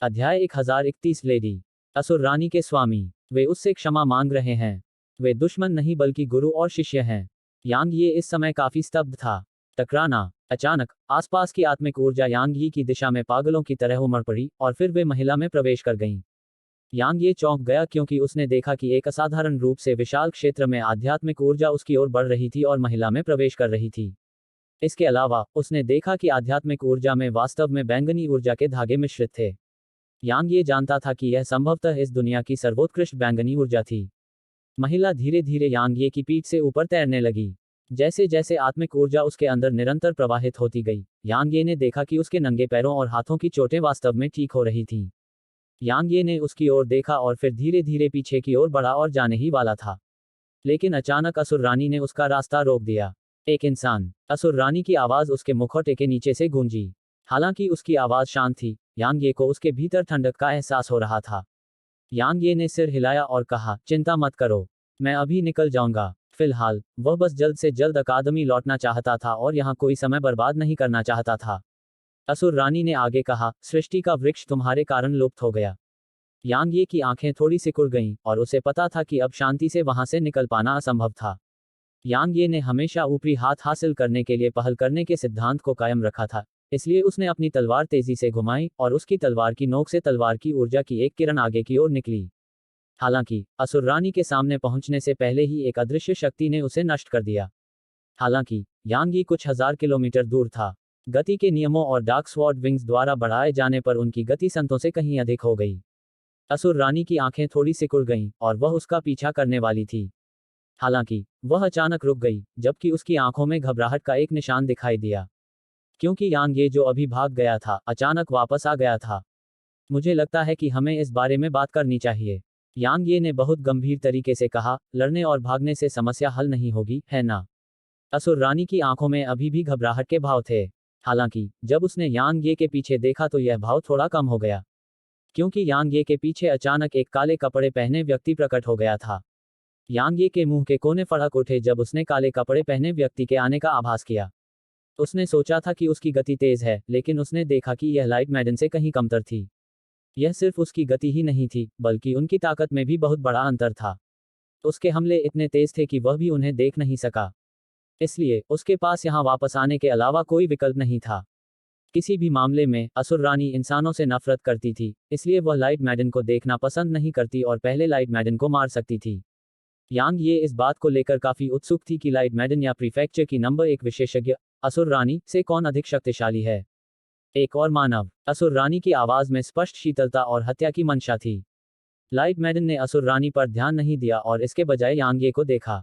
अध्याय 1031 लेडी असुर रानी के स्वामी। वे उससे क्षमा मांग रहे हैं। वे दुश्मन नहीं बल्कि गुरु और शिष्य हैं। यांग ये इस समय काफी स्तब्ध था। टकराना। अचानक आसपास की आत्मिक ऊर्जा यांग यी की दिशा में पागलों की तरह उमड़ पड़ी और फिर वे महिला में प्रवेश कर गईं। यांग ये चौंक गया क्योंकि उसने देखा कि एक असाधारण रूप से विशाल क्षेत्र में आध्यात्मिक ऊर्जा उसकी ओर बढ़ रही थी और महिला में प्रवेश कर रही थी। इसके अलावा उसने देखा कि आध्यात्मिक ऊर्जा में वास्तव में बैंगनी ऊर्जा के धागे मिश्रित थे। यांग ये जानता था कि यह संभवतः इस दुनिया की सर्वोत्कृष्ट बैंगनी ऊर्जा थी। महिला धीरे धीरे यांग ये की पीठ से ऊपर तैरने लगी। जैसे जैसे आत्मिक ऊर्जा उसके अंदर निरंतर प्रवाहित होती गई, यांग ये ने देखा कि उसके नंगे पैरों और हाथों की चोटें वास्तव में ठीक हो रही थीं। यांग ये ने उसकी ओर देखा और फिर धीरे धीरे पीछे की ओर बढ़ा और जाने ही वाला था। लेकिन अचानक असुर रानी ने उसका रास्ता रोक दिया। एक इंसान। असुर रानी की आवाज उसके मुखौटे के नीचे से गूंजी। हालांकि उसकी आवाज शांत थी, यांग ये को उसके भीतर ठंडक का एहसास हो रहा था। यांग ये ने सिर हिलाया और कहा, चिंता मत करो, मैं अभी निकल जाऊंगा। फिलहाल वह बस जल्द से जल्द अकादमी लौटना चाहता था और यहाँ कोई समय बर्बाद नहीं करना चाहता था। असुर रानी ने आगे कहा, सृष्टि का वृक्ष तुम्हारे कारण लुप्त हो गया। यांग ये की आंखें थोड़ी सिकुड़ गईं और उसे पता था कि अब शांति से वहां से निकल पाना असंभव था। यांग ये ने हमेशा ऊपरी हाथ हासिल करने के लिए पहल करने के सिद्धांत को कायम रखा था, इसलिए उसने अपनी तलवार तेजी से घुमाई और उसकी तलवार की नोक से तलवार की ऊर्जा की एक किरण आगे की ओर निकली। हालांकि असुर रानी के सामने पहुंचने से पहले ही एक अदृश्य शक्ति ने उसे नष्ट कर दिया। हालांकि यांग यी कुछ हजार किलोमीटर दूर था। गति के नियमों और डार्क स्वॉर्ड विंग्स द्वारा बढ़ाए जाने पर उनकी गति संतों से कहीं अधिक हो गई। असुर रानी की आंखें थोड़ी सिकुड़ गईं और वह उसका पीछा करने वाली थी। हालांकि वह अचानक रुक गई, जबकि उसकी आंखों में घबराहट का एक निशान दिखाई दिया। क्योंकि यांग ये जो अभी भाग गया था, अचानक वापस आ गया था। मुझे लगता है कि हमें इस बारे में बात करनी चाहिए, यांग ये ने बहुत गंभीर तरीके से कहा। लड़ने और भागने से समस्या हल नहीं होगी, है ना? असुर रानी की आंखों में अभी भी घबराहट के भाव थे। हालांकि जब उसने यांग ये के पीछे देखा तो यह भाव थोड़ा कम हो गया, क्योंकि यांग ये के पीछे अचानक एक काले कपड़े पहने व्यक्ति प्रकट हो गया था। यांग ये के मुंह के कोने फड़क उठे जब उसने काले कपड़े पहने व्यक्ति के आने का आभास किया। उसने सोचा था कि उसकी गति तेज है, लेकिन उसने देखा कि यह लाइट मैडन से कहीं कमतर थी। यह सिर्फ उसकी गति ही नहीं थी, बल्कि उनकी ताकत में भी बहुत बड़ा अंतर था। उसके हमले इतने तेज थे कि वह भी उन्हें देख नहीं सका। इसलिए उसके पास यहाँ वापस आने के अलावा कोई विकल्प नहीं था। किसी भी मामले में असुर रानी इंसानों से नफरत करती थी, इसलिए वह लाइट मैडन को देखना पसंद नहीं करती और पहले लाइट मैडन को मार सकती थी। यांग ये इस बात को लेकर काफी उत्सुक थी कि लाइट मैडन या प्रीफेक्चर की नंबर 1 विशेषज्ञ असुर रानी से कौन अधिक शक्तिशाली है। एक और मानव। असुर रानी की आवाज में स्पष्ट शीतलता और हत्या की मंशा थी। लाइट मैडन ने असुर रानी पर ध्यान नहीं दिया और इसके बजाय यांग ये को देखा।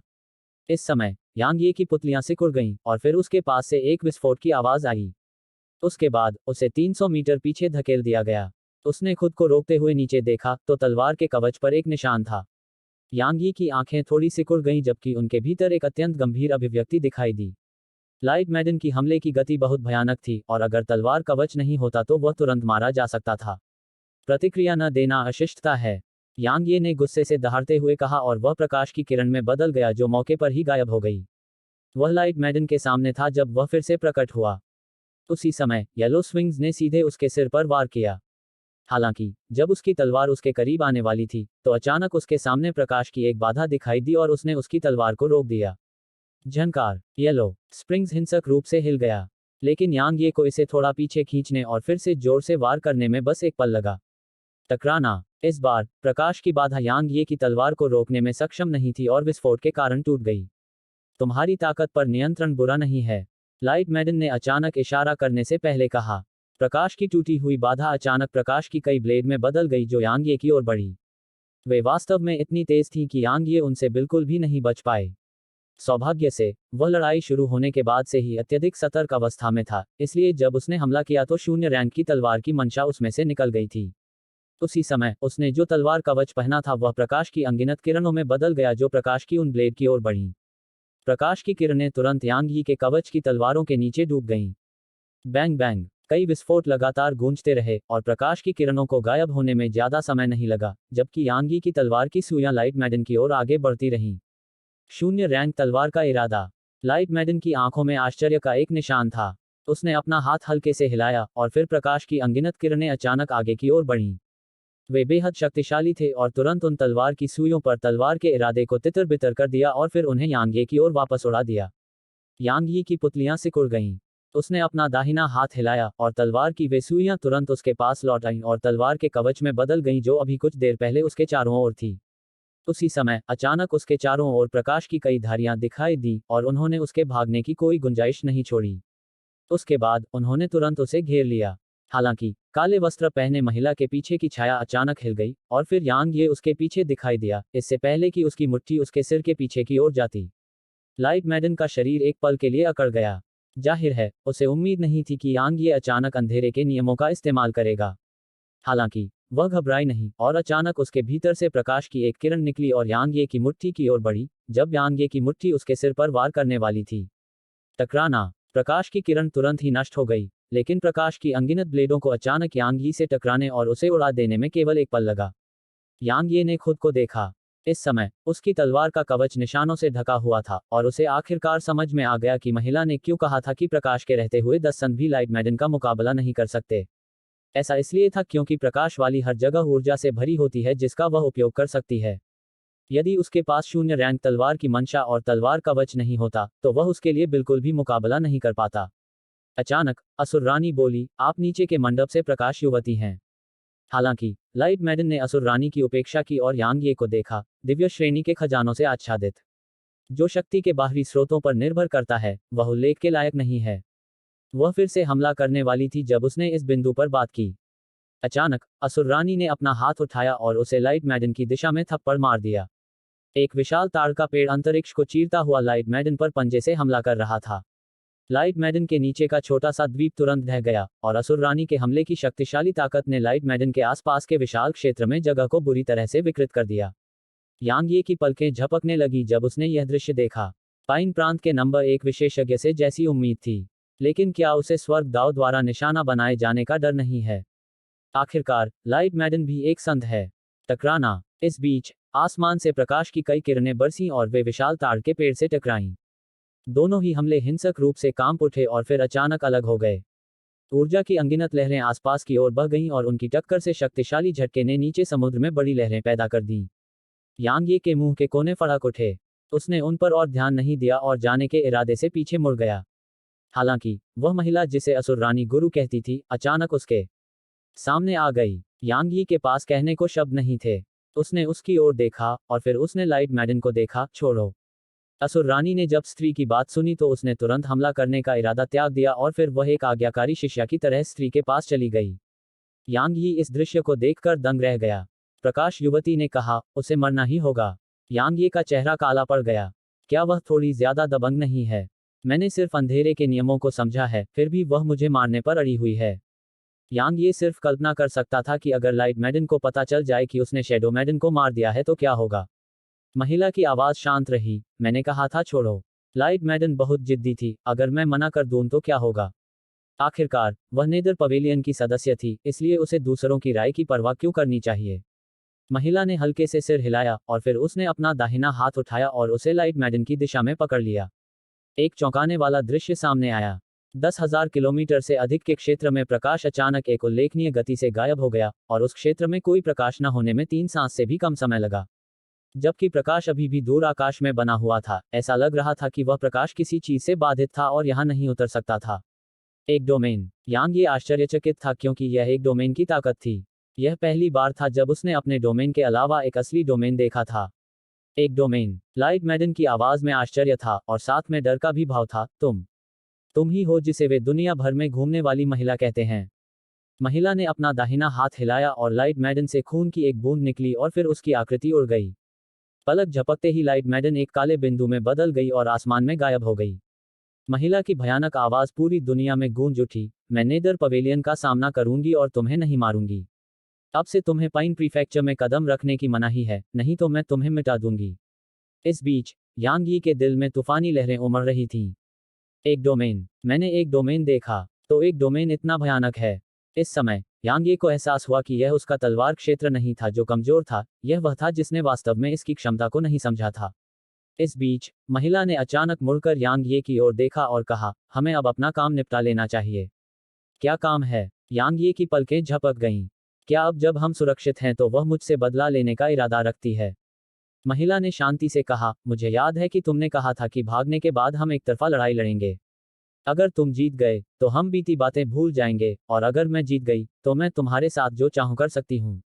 इस समय यांग ये की पुतलियां सिकुड़ गईं और फिर उसके पास से एक विस्फोट की आवाज आई। उसके बाद उसे 300 मीटर पीछे धकेल दिया गया। उसने खुद को रोकते हुए नीचे देखा तो तलवार के कवच पर एक निशान था। यांग यी की आंखें थोड़ी सिकुड़ गईं जबकि उनके भीतर एक अत्यंत गंभीर अभिव्यक्ति दिखाई दी। लाइट मैडन की हमले की गति बहुत भयानक थी और अगर तलवार कवच नहीं होता तो वह तुरंत मारा जा सकता था। प्रतिक्रिया न देना अशिष्टता है, यांग ये ने गुस्से से दहाड़ते हुए कहा और वह प्रकाश की किरण में बदल गया जो मौके पर ही गायब हो गई। वह लाइट मैडन के सामने था जब वह फिर से प्रकट हुआ। उसी समय येलो स्विंग्स ने सीधे उसके सिर पर वार किया। हालांकि जब उसकी तलवार उसके करीब आने वाली थी तो अचानक उसके सामने प्रकाश की एक बाधा दिखाई दी और उसने उसकी तलवार को रोक दिया। झनकार। येलो स्प्रिंग्स हिंसक रूप से हिल गया, लेकिन यांग ये को इसे थोड़ा पीछे खींचने और फिर से जोर से वार करने में बस एक पल लगा। टकराना। इस बार प्रकाश की बाधा यांग ये की तलवार को रोकने में सक्षम नहीं थी और विस्फोट के कारण टूट गई। तुम्हारी ताकत पर नियंत्रण बुरा नहीं है, लाइट मैडन ने अचानक इशारा करने से पहले कहा। प्रकाश की टूटी हुई बाधा अचानक प्रकाश की कई ब्लेड में बदल गई जो यांग ये की ओर बढ़ी। वे वास्तव में इतनी तेज थीं कि यांग ये उनसे बिल्कुल भी नहीं बच पाए। सौभाग्य से वह लड़ाई शुरू होने के बाद से ही अत्यधिक सतर्क अवस्था में था, इसलिए जब उसने हमला किया तो 0 रैंक की तलवार की मंशा उसमें से निकल गई थी। उसी समय उसने जो तलवार कवच पहना था वह प्रकाश की अनगिनत किरणों में बदल गया जो प्रकाश की उन ब्लेड की ओर बढ़ी। प्रकाश की किरणें तुरंत यांग यी के कवच की तलवारों के नीचे डूब गईं। Bang bang. कई विस्फोट लगातार गूंजते रहे और प्रकाश की किरणों को गायब होने में ज्यादा समय नहीं लगा, जबकि यांग यी की तलवार की सुइयां लाइट मैडन की ओर आगे बढ़ती रहीं। 0 रैंक तलवार का इरादा। लाइट मैडन की आंखों में आश्चर्य का एक निशान था। उसने अपना हाथ हल्के से हिलाया और फिर प्रकाश की अनगिनत किरणें अचानक आगे की ओर बढ़ीं। वे बेहद शक्तिशाली थे और तुरंत उन तलवार की सुइयों पर तलवार के इरादे को तितर बितर कर दिया और फिर उन्हें यांग ये की ओर वापस उड़ा दिया। यांग यी की पुतलियां सिकुड़ गईं। उसने अपना दाहिना हाथ हिलाया और तलवार की वे सुइयां तुरंत उसके पास लौट आईं और तलवार के कवच में बदल गईं जो अभी कुछ देर पहले उसके चारों ओर थी। उसी समय अचानक उसके चारों ओर प्रकाश की कई धारियां दिखाई दी और उन्होंने उसके भागने की कोई गुंजाइश नहीं छोड़ी। उसके बाद उन्होंने तुरंत उसे घेर लिया। हालांकि काले वस्त्र पहने महिला के पीछे की छाया अचानक हिल गई और फिर यांग ये उसके पीछे दिखाई दिया, इससे पहले कि उसकी मुट्ठी उसके सिर के पीछे की ओर जाती। लाइट मैडन का शरीर एक पल के लिए अकड़ गया। जाहिर है उसे उम्मीद नहीं थी कि यांग ये अचानक अंधेरे के नियमों का इस्तेमाल करेगा। हालांकि वह घबराई नहीं और अचानक उसके भीतर से प्रकाश की एक किरण निकली और यांग ये की मुट्ठी की ओर बढ़ी। जब यांग ये की मुट्ठी उसके सिर पर वार करने वाली थी, टकराना। प्रकाश की किरण तुरंत ही नष्ट हो गई, लेकिन प्रकाश की अनगिनत ब्लेडों को अचानक यांग यी से टकराने और उसे उड़ा देने में केवल एक पल लगा। यांग ये ने खुद को देखा। इस समय उसकी तलवार का कवच निशानों से ढका हुआ था और उसे आखिरकार समझ में आ गया कि महिला ने क्यों कहा था कि प्रकाश के रहते हुए 10 संत भी लाइट मैडन का मुकाबला नहीं कर सकते। ऐसा इसलिए था क्योंकि प्रकाश वाली हर जगह ऊर्जा से भरी होती है जिसका वह उपयोग कर सकती है। यदि उसके पास शून्य रैंक तलवार की मंशा और तलवार कवच नहीं होता तो वह उसके लिए बिल्कुल भी मुकाबला नहीं कर पाता। अचानक असुर रानी बोली, आप नीचे के मंडप से प्रकाश युवती हैं। हालांकि लाइट मैडन ने असुर रानी की उपेक्षा की और यांग ये को देखा, दिव्य श्रेणी के खजानों से आच्छादित, जो शक्ति के बाहरी स्रोतों पर निर्भर करता है, वह उल्लेख के लायक नहीं है। वह फिर से हमला करने वाली थी जब उसने इस बिंदु पर बात की। अचानक असुर रानी ने अपना हाथ उठाया और उसे लाइट मैडन की दिशा में थप्पड़ मार दिया। एक विशाल ताड़ का पेड़ अंतरिक्ष को चीरता हुआ लाइट मैडन पर पंजे से हमला कर रहा था। लाइट मैडन के नीचे का छोटा सा द्वीप तुरंत ढह गया और असुर रानी के हमले की शक्तिशाली ताकत ने लाइट मैडन के आसपास के विशाल क्षेत्र में जगह को बुरी तरह से विकृत कर दिया। यांग ये की पलकें झपकने लगी जब उसने यह दृश्य देखा। पाइन प्रांत के नंबर 1 विशेषज्ञ से जैसी उम्मीद थी, लेकिन क्या उसे स्वर्ग दाव द्वारा निशाना बनाए जाने का डर नहीं है? आखिरकार लाइट मैडन भी एक संत है। टकराना। इस बीच आसमान से प्रकाश की कई किरणें बरसीं और वे विशाल ताड़ के पेड़ से टकराईं। दोनों ही हमले हिंसक रूप से कांप उठे और फिर अचानक अलग हो गए। ऊर्जा की अनगिनत लहरें आसपास की ओर बह गईं और उनकी टक्कर से शक्तिशाली झटके ने नीचे समुद्र में बड़ी लहरें पैदा कर दीं। यांग ये के मुंह के कोने फड़क उठे। उसने उन पर और ध्यान नहीं दिया और जाने के इरादे से पीछे मुड़ गया। हालांकि वह महिला जिसे असुर रानी गुरु कहती थी, अचानक उसके सामने आ गई। यांग यी के पास कहने को शब्द नहीं थे। उसने उसकी ओर देखा और फिर उसने लाइट मैडन को देखा। छोड़ो। असुर रानी ने जब स्त्री की बात सुनी तो उसने तुरंत हमला करने का इरादा त्याग दिया और फिर वह एक आज्ञाकारी शिष्या की तरह स्त्री के पास चली गई। यांग यी इस दृश्य को देखकर दंग रह गया। प्रकाश युवती ने कहा, उसे मरना ही होगा। यांग ये का चेहरा काला पड़ गया। क्या वह थोड़ी ज्यादा दबंग नहीं है? मैंने सिर्फ अंधेरे के नियमों को समझा है, फिर भी वह मुझे मारने पर अड़ी हुई है। यांग ये सिर्फ कल्पना कर सकता था कि अगर लाइट मैडन को पता चल जाए कि उसने शैडो मैडन को मार दिया है तो क्या होगा। महिला की आवाज शांत रही, मैंने कहा था छोड़ो। लाइट मैडन बहुत जिद्दी थी, अगर मैं मना कर दूं तो क्या होगा। आखिरकार वह नेदर पवेलियन की सदस्य थी, इसलिए उसे दूसरों की राय की परवाह क्यों करनी चाहिए। महिला ने हल्के से सिर हिलाया और फिर उसने अपना दाहिना हाथ उठाया और उसे लाइट मैडन की दिशा में पकड़ लिया। एक चौंकाने वाला दृश्य सामने आया। 10,000 किलोमीटर से अधिक के क्षेत्र में प्रकाश अचानक एक उल्लेखनीय गति से गायब हो गया और उस क्षेत्र में कोई प्रकाश न होने में 3 सांस से भी कम समय लगा। जबकि प्रकाश अभी भी दूर आकाश में बना हुआ था, ऐसा लग रहा था कि वह प्रकाश किसी चीज से बाधित था और यहां नहीं उतर सकता था। एक डोमेन। यांग ये आश्चर्यचकित था क्योंकि यह एक डोमेन की ताकत थी। यह पहली बार था जब उसने अपने डोमेन के अलावा एक असली डोमेन देखा था। एक डोमेन। लाइट मैडन की आवाज में आश्चर्य था और साथ में डर का भी भाव था। तुम ही हो जिसे वे दुनिया भर में घूमने वाली महिला कहते हैं। महिला ने अपना दाहिना हाथ हिलाया और लाइट मैडन से खून की एक बूंद निकली और फिर उसकी आकृति उड़ गई। पलक झपकते ही लाइट मैडन एक काले बिंदु में बदल गई और आसमान में गायब हो गई। महिला की भयानक आवाज पूरी दुनिया में गूंज उठी, मैं नेदर पवेलियन का सामना करूंगी और तुम्हें नहीं मारूंगी। अब से तुम्हें पाइन प्रीफेक्चर में कदम रखने की मनाही है, नहीं तो मैं तुम्हें मिटा दूंगी। इस बीच यांग यी के दिल में तूफानी लहरें उमड़ रही थीं। एक डोमेन। मैंने एक डोमेन देखा। तो एक डोमेन इतना भयानक है। इस समय यांग ये को एहसास हुआ कि यह उसका तलवार क्षेत्र नहीं था जो कमजोर था, यह वह था जिसने वास्तव में इसकी क्षमता को नहीं समझा था। इस बीच महिला ने अचानक मुड़कर यांग ये की ओर देखा और कहा, हमें अब अपना काम निपटा लेना चाहिए। क्या काम है? यांग ये की पलकें झपक गईं। क्या अब जब हम सुरक्षित हैं तो वह मुझसे बदला लेने का इरादा रखती है? महिला ने शांति से कहा, मुझे याद है कि तुमने कहा था कि भागने के बाद हम एक तरफा लड़ाई लड़ेंगे। अगर तुम जीत गए तो हम बीती बातें भूल जाएंगे, और अगर मैं जीत गई तो मैं तुम्हारे साथ जो चाहूं कर सकती हूं।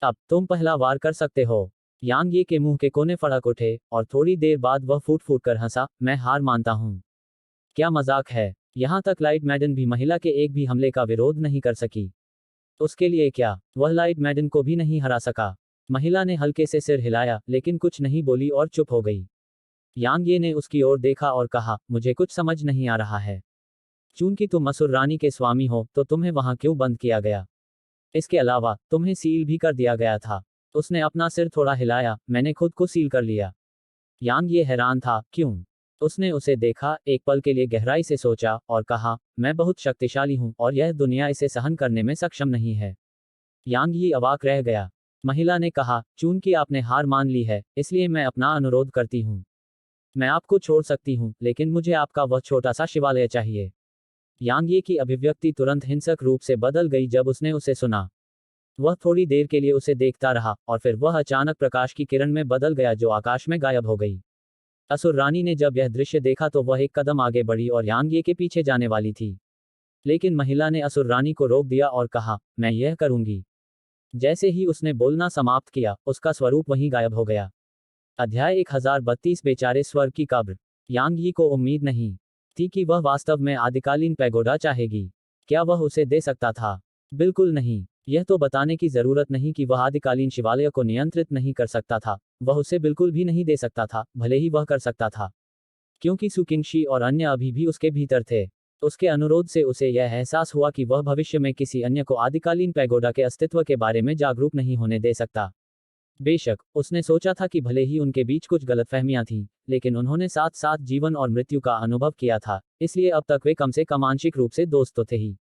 अब तुम पहला वार कर सकते हो। यांग ये के मुंह के कोने फड़क उठे और थोड़ी देर बाद वह फूट फूट कर हंसा, मैं हार मानता हूं। क्या मजाक है? यहां तक लाइट मैडन भी महिला के एक भी हमले का विरोध नहीं कर सकी। उसके लिए क्या, वह लाइट मैडन को भी नहीं हरा सका। महिला ने हल्के से सिर हिलाया, लेकिन कुछ नहीं बोली और चुप हो गई। यांग ये ने उसकी ओर देखा और कहा, मुझे कुछ समझ नहीं आ रहा है। चूंकि तुम असुर रानी के स्वामी हो तो तुम्हें वहां क्यों बंद किया गया? इसके अलावा तुम्हें सील भी कर दिया गया था। उसने अपना सिर थोड़ा हिलाया, मैंने खुद को सील कर लिया। यांग ये हैरान था, क्यों? उसने उसे देखा, एक पल के लिए गहराई से सोचा और कहा, मैं बहुत शक्तिशाली हूं और यह दुनिया इसे सहन करने में सक्षम नहीं है। यांग ये अवाक रह गया। महिला ने कहा, चूंकि आपने हार मान ली है, इसलिए मैं अपना अनुरोध करती हूं। मैं आपको छोड़ सकती हूं, लेकिन मुझे आपका वह छोटा सा शिवालय चाहिए। यांग ये की अभिव्यक्ति तुरंत हिंसक रूप से बदल गई जब उसने उसे सुना। वह थोड़ी देर के लिए उसे देखता रहा और फिर वह अचानक प्रकाश की किरण में बदल गया जो आकाश में गायब हो गई। असुर रानी ने जब यह दृश्य देखा तो वह एक कदम आगे बढ़ी और यांग ये के पीछे जाने वाली थी। लेकिन महिला ने असुर रानी को रोक दिया और कहा, मैं यह करूंगी। जैसे ही उसने बोलना समाप्त किया, उसका स्वरूप वहीं गायब हो गया। अध्याय 1032 बेचारे स्वर्ग की कब्र। यांग यी को उम्मीद नहीं थी कि वह वास्तव में आदिकालीन पैगोडा चाहेगी। क्या वह उसे दे सकता था? बिल्कुल नहीं। यह तो बताने की जरूरत नहीं कि वह आदिकालीन शिवालय को नियंत्रित नहीं कर सकता था। वह उसे बिल्कुल भी नहीं दे सकता था, भले ही वह कर सकता था। क्योंकि सुकिंगशी और अन्य अभी भी उसके भीतर थे। उसके अनुरोध से उसे यह एहसास हुआ कि वह भविष्य में किसी अन्य को आदिकालीन पैगोडा के अस्तित्व के बारे में जागरूक नहीं होने दे सकता। बेशक उसने सोचा था कि भले ही उनके बीच कुछ गलतफहमियां थीं, लेकिन उन्होंने साथ साथ जीवन और मृत्यु का अनुभव किया था, इसलिए अब तक वे कम से कम आंशिक रूप से दोस्त तो थे ही।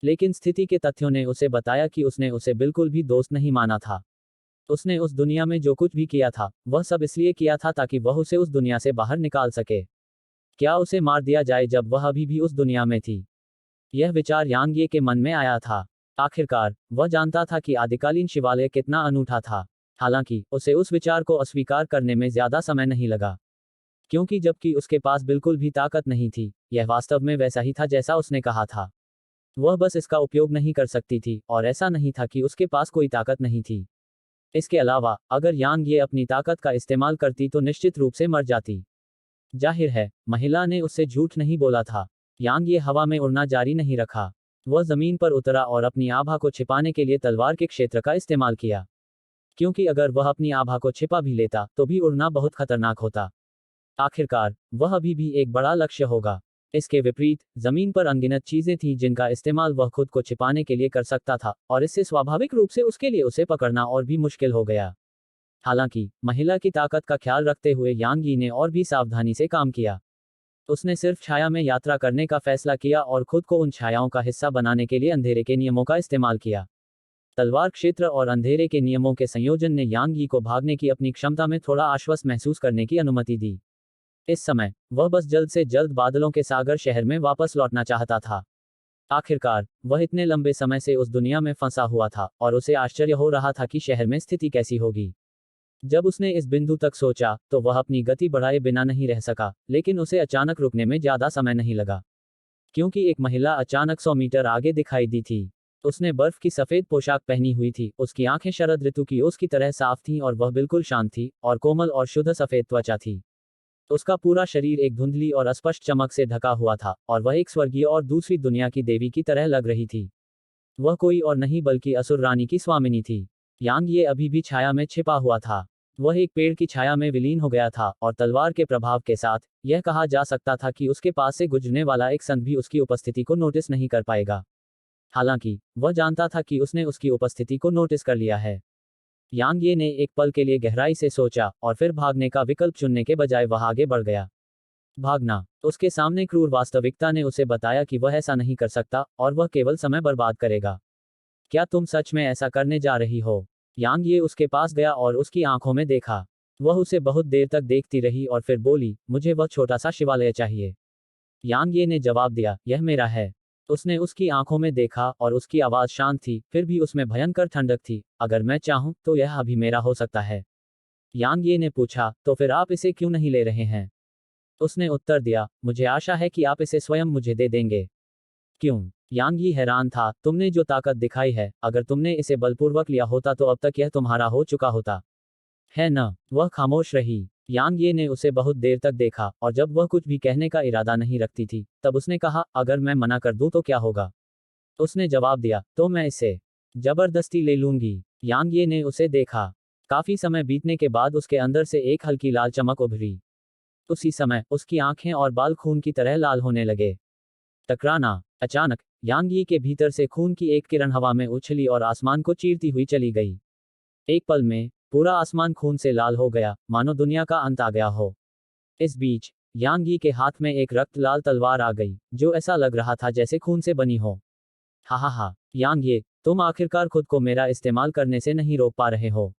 लेकिन स्थिति के तथ्यों ने उसे बताया कि उसने उसे बिल्कुल भी दोस्त नहीं माना था। उसने उस दुनिया में जो कुछ भी किया था, वह सब इसलिए किया था ताकि वह उसे उस दुनिया से बाहर निकाल सके। क्या उसे मार दिया जाए जब वह अभी भी उस दुनिया में थी? यह विचार यांग ये के मन में आया था। आखिरकार वह जानता था कि आदिकालीन शिवालय कितना अनूठा था। हालांकि उसे उस विचार को अस्वीकार करने में ज्यादा समय नहीं लगा, क्योंकि जबकि उसके पास बिल्कुल भी ताकत नहीं थी, यह वास्तव में वैसा ही था जैसा उसने कहा था। वह बस इसका उपयोग नहीं कर सकती थी, और ऐसा नहीं था कि उसके पास कोई ताकत नहीं थी। इसके अलावा अगर यांग ये अपनी ताकत का इस्तेमाल करती तो निश्चित रूप से मर जाती। जाहिर है महिला ने उससे झूठ नहीं बोला था। यांग ये हवा में उड़ना जारी नहीं रखा। वह जमीन पर उतरा और अपनी आभा को छिपाने के लिए तलवार के क्षेत्र का इस्तेमाल किया, क्योंकि अगर वह अपनी आभा को छिपा भी लेता तो भी उड़ना बहुत खतरनाक होता। आखिरकार वह अभी भी एक बड़ा लक्ष्य होगा। इसके विपरीत जमीन पर अनगिनत चीजें थीं जिनका इस्तेमाल वह खुद को छिपाने के लिए कर सकता था, और इससे स्वाभाविक रूप से उसके लिए उसे पकड़ना और भी मुश्किल हो गया। हालांकि महिला की ताकत का ख्याल रखते हुए यांग यी ने और भी सावधानी से काम किया। उसने सिर्फ छाया में यात्रा करने का फैसला किया और खुद को उन छायाओं का हिस्सा बनाने के लिए अंधेरे के नियमों का इस्तेमाल किया। तलवार क्षेत्र और अंधेरे के नियमों के संयोजन ने यांग यी को भागने की अपनी क्षमता में थोड़ा आश्वस्त महसूस करने की अनुमति दी। इस समय वह बस जल्द से जल्द बादलों के सागर शहर में वापस लौटना चाहता था। आखिरकार वह इतने लंबे समय से उस दुनिया में फंसा हुआ था और उसे आश्चर्य हो रहा था कि शहर में स्थिति कैसी होगी। जब उसने इस बिंदु तक सोचा तो वह अपनी गति बढ़ाए बिना नहीं रह सका, लेकिन उसे अचानक रुकने में ज्यादा समय नहीं लगा, क्योंकि एक महिला अचानक 100 मीटर आगे दिखाई दी थी। उसने बर्फ की सफेद पोशाक पहनी हुई थी, उसकी आंखें शरद ऋतु की ओस की तरह साफ थीं और वह बिल्कुल शांत थी, और कोमल और शुद्ध सफेद त्वचा थी। उसका पूरा शरीर एक धुंधली और अस्पष्ट चमक से ढका हुआ था, और वह एक स्वर्गीय और दूसरी दुनिया की देवी की तरह लग रही थी। वह कोई और नहीं बल्कि असुर रानी की स्वामिनी थी। यांग ये अभी भी छाया में छिपा हुआ था। वह एक पेड़ की छाया में विलीन हो गया था, और तलवार के प्रभाव के साथ यह कहा जा सकता था कि उसके पास से गुजरने वाला एक संत भी उसकी उपस्थिति को नोटिस नहीं कर पाएगा। हालांकि वह जानता था कि उसने उसकी उपस्थिति को नोटिस कर लिया है। यांग ये ने एक पल के लिए गहराई से सोचा और फिर भागने का विकल्प चुनने के बजाय वह आगे बढ़ गया। भागना उसके सामने क्रूर वास्तविकता ने उसे बताया कि वह ऐसा नहीं कर सकता और वह केवल समय बर्बाद करेगा। क्या तुम सच में ऐसा करने जा रही हो? यांग ये उसके पास गया और उसकी आंखों में देखा। वह उसे बहुत देर तक देखती रही और फिर बोली, मुझे वह छोटा सा शिवालय चाहिए। यांग ये ने जवाब दिया, यह मेरा है। उसने उसकी आंखों में देखा और उसकी आवाज शांत थी, फिर भी उसमें भयंकर ठंडक थी। अगर मैं चाहूं तो यह अभी मेरा हो सकता है। यांग ये ने पूछा, तो फिर आप इसे क्यों नहीं ले रहे हैं? उसने उत्तर दिया, मुझे आशा है कि आप इसे स्वयं मुझे दे देंगे। क्यों? यांग यी हैरान था, तुमने जो ताकत दिखाई है, अगर तुमने इसे बलपूर्वक लिया होता तो अब तक यह तुम्हारा हो चुका होता, है न? वह खामोश रही। यांग ये ने उसे बहुत देर तक देखा, और जब वह कुछ भी कहने का इरादा नहीं रखती थी, तब उसने कहा, अगर मैं मना कर दूं तो क्या होगा? उसने जवाब दिया, तो मैं इसे जबरदस्ती ले लूंगी। यांग ये ने उसे देखा। काफी समय बीतने के बाद उसके अंदर से एक हल्की लाल चमक उभरी। उसी समय उसकी आंखें और बाल खून की तरह लाल होने लगे। टकराना। अचानक यांग यी के भीतर से खून की एक किरण हवा में उछली और आसमान को चीरती हुई चली गई। एक पल में पूरा आसमान खून से लाल हो गया, मानो दुनिया का अंत आ गया हो। इस बीच यांग यी के हाथ में एक रक्त लाल तलवार आ गई, जो ऐसा लग रहा था जैसे खून से बनी हो। हा हा हा, यांग ये, तुम आखिरकार खुद को मेरा इस्तेमाल करने से नहीं रोक पा रहे हो।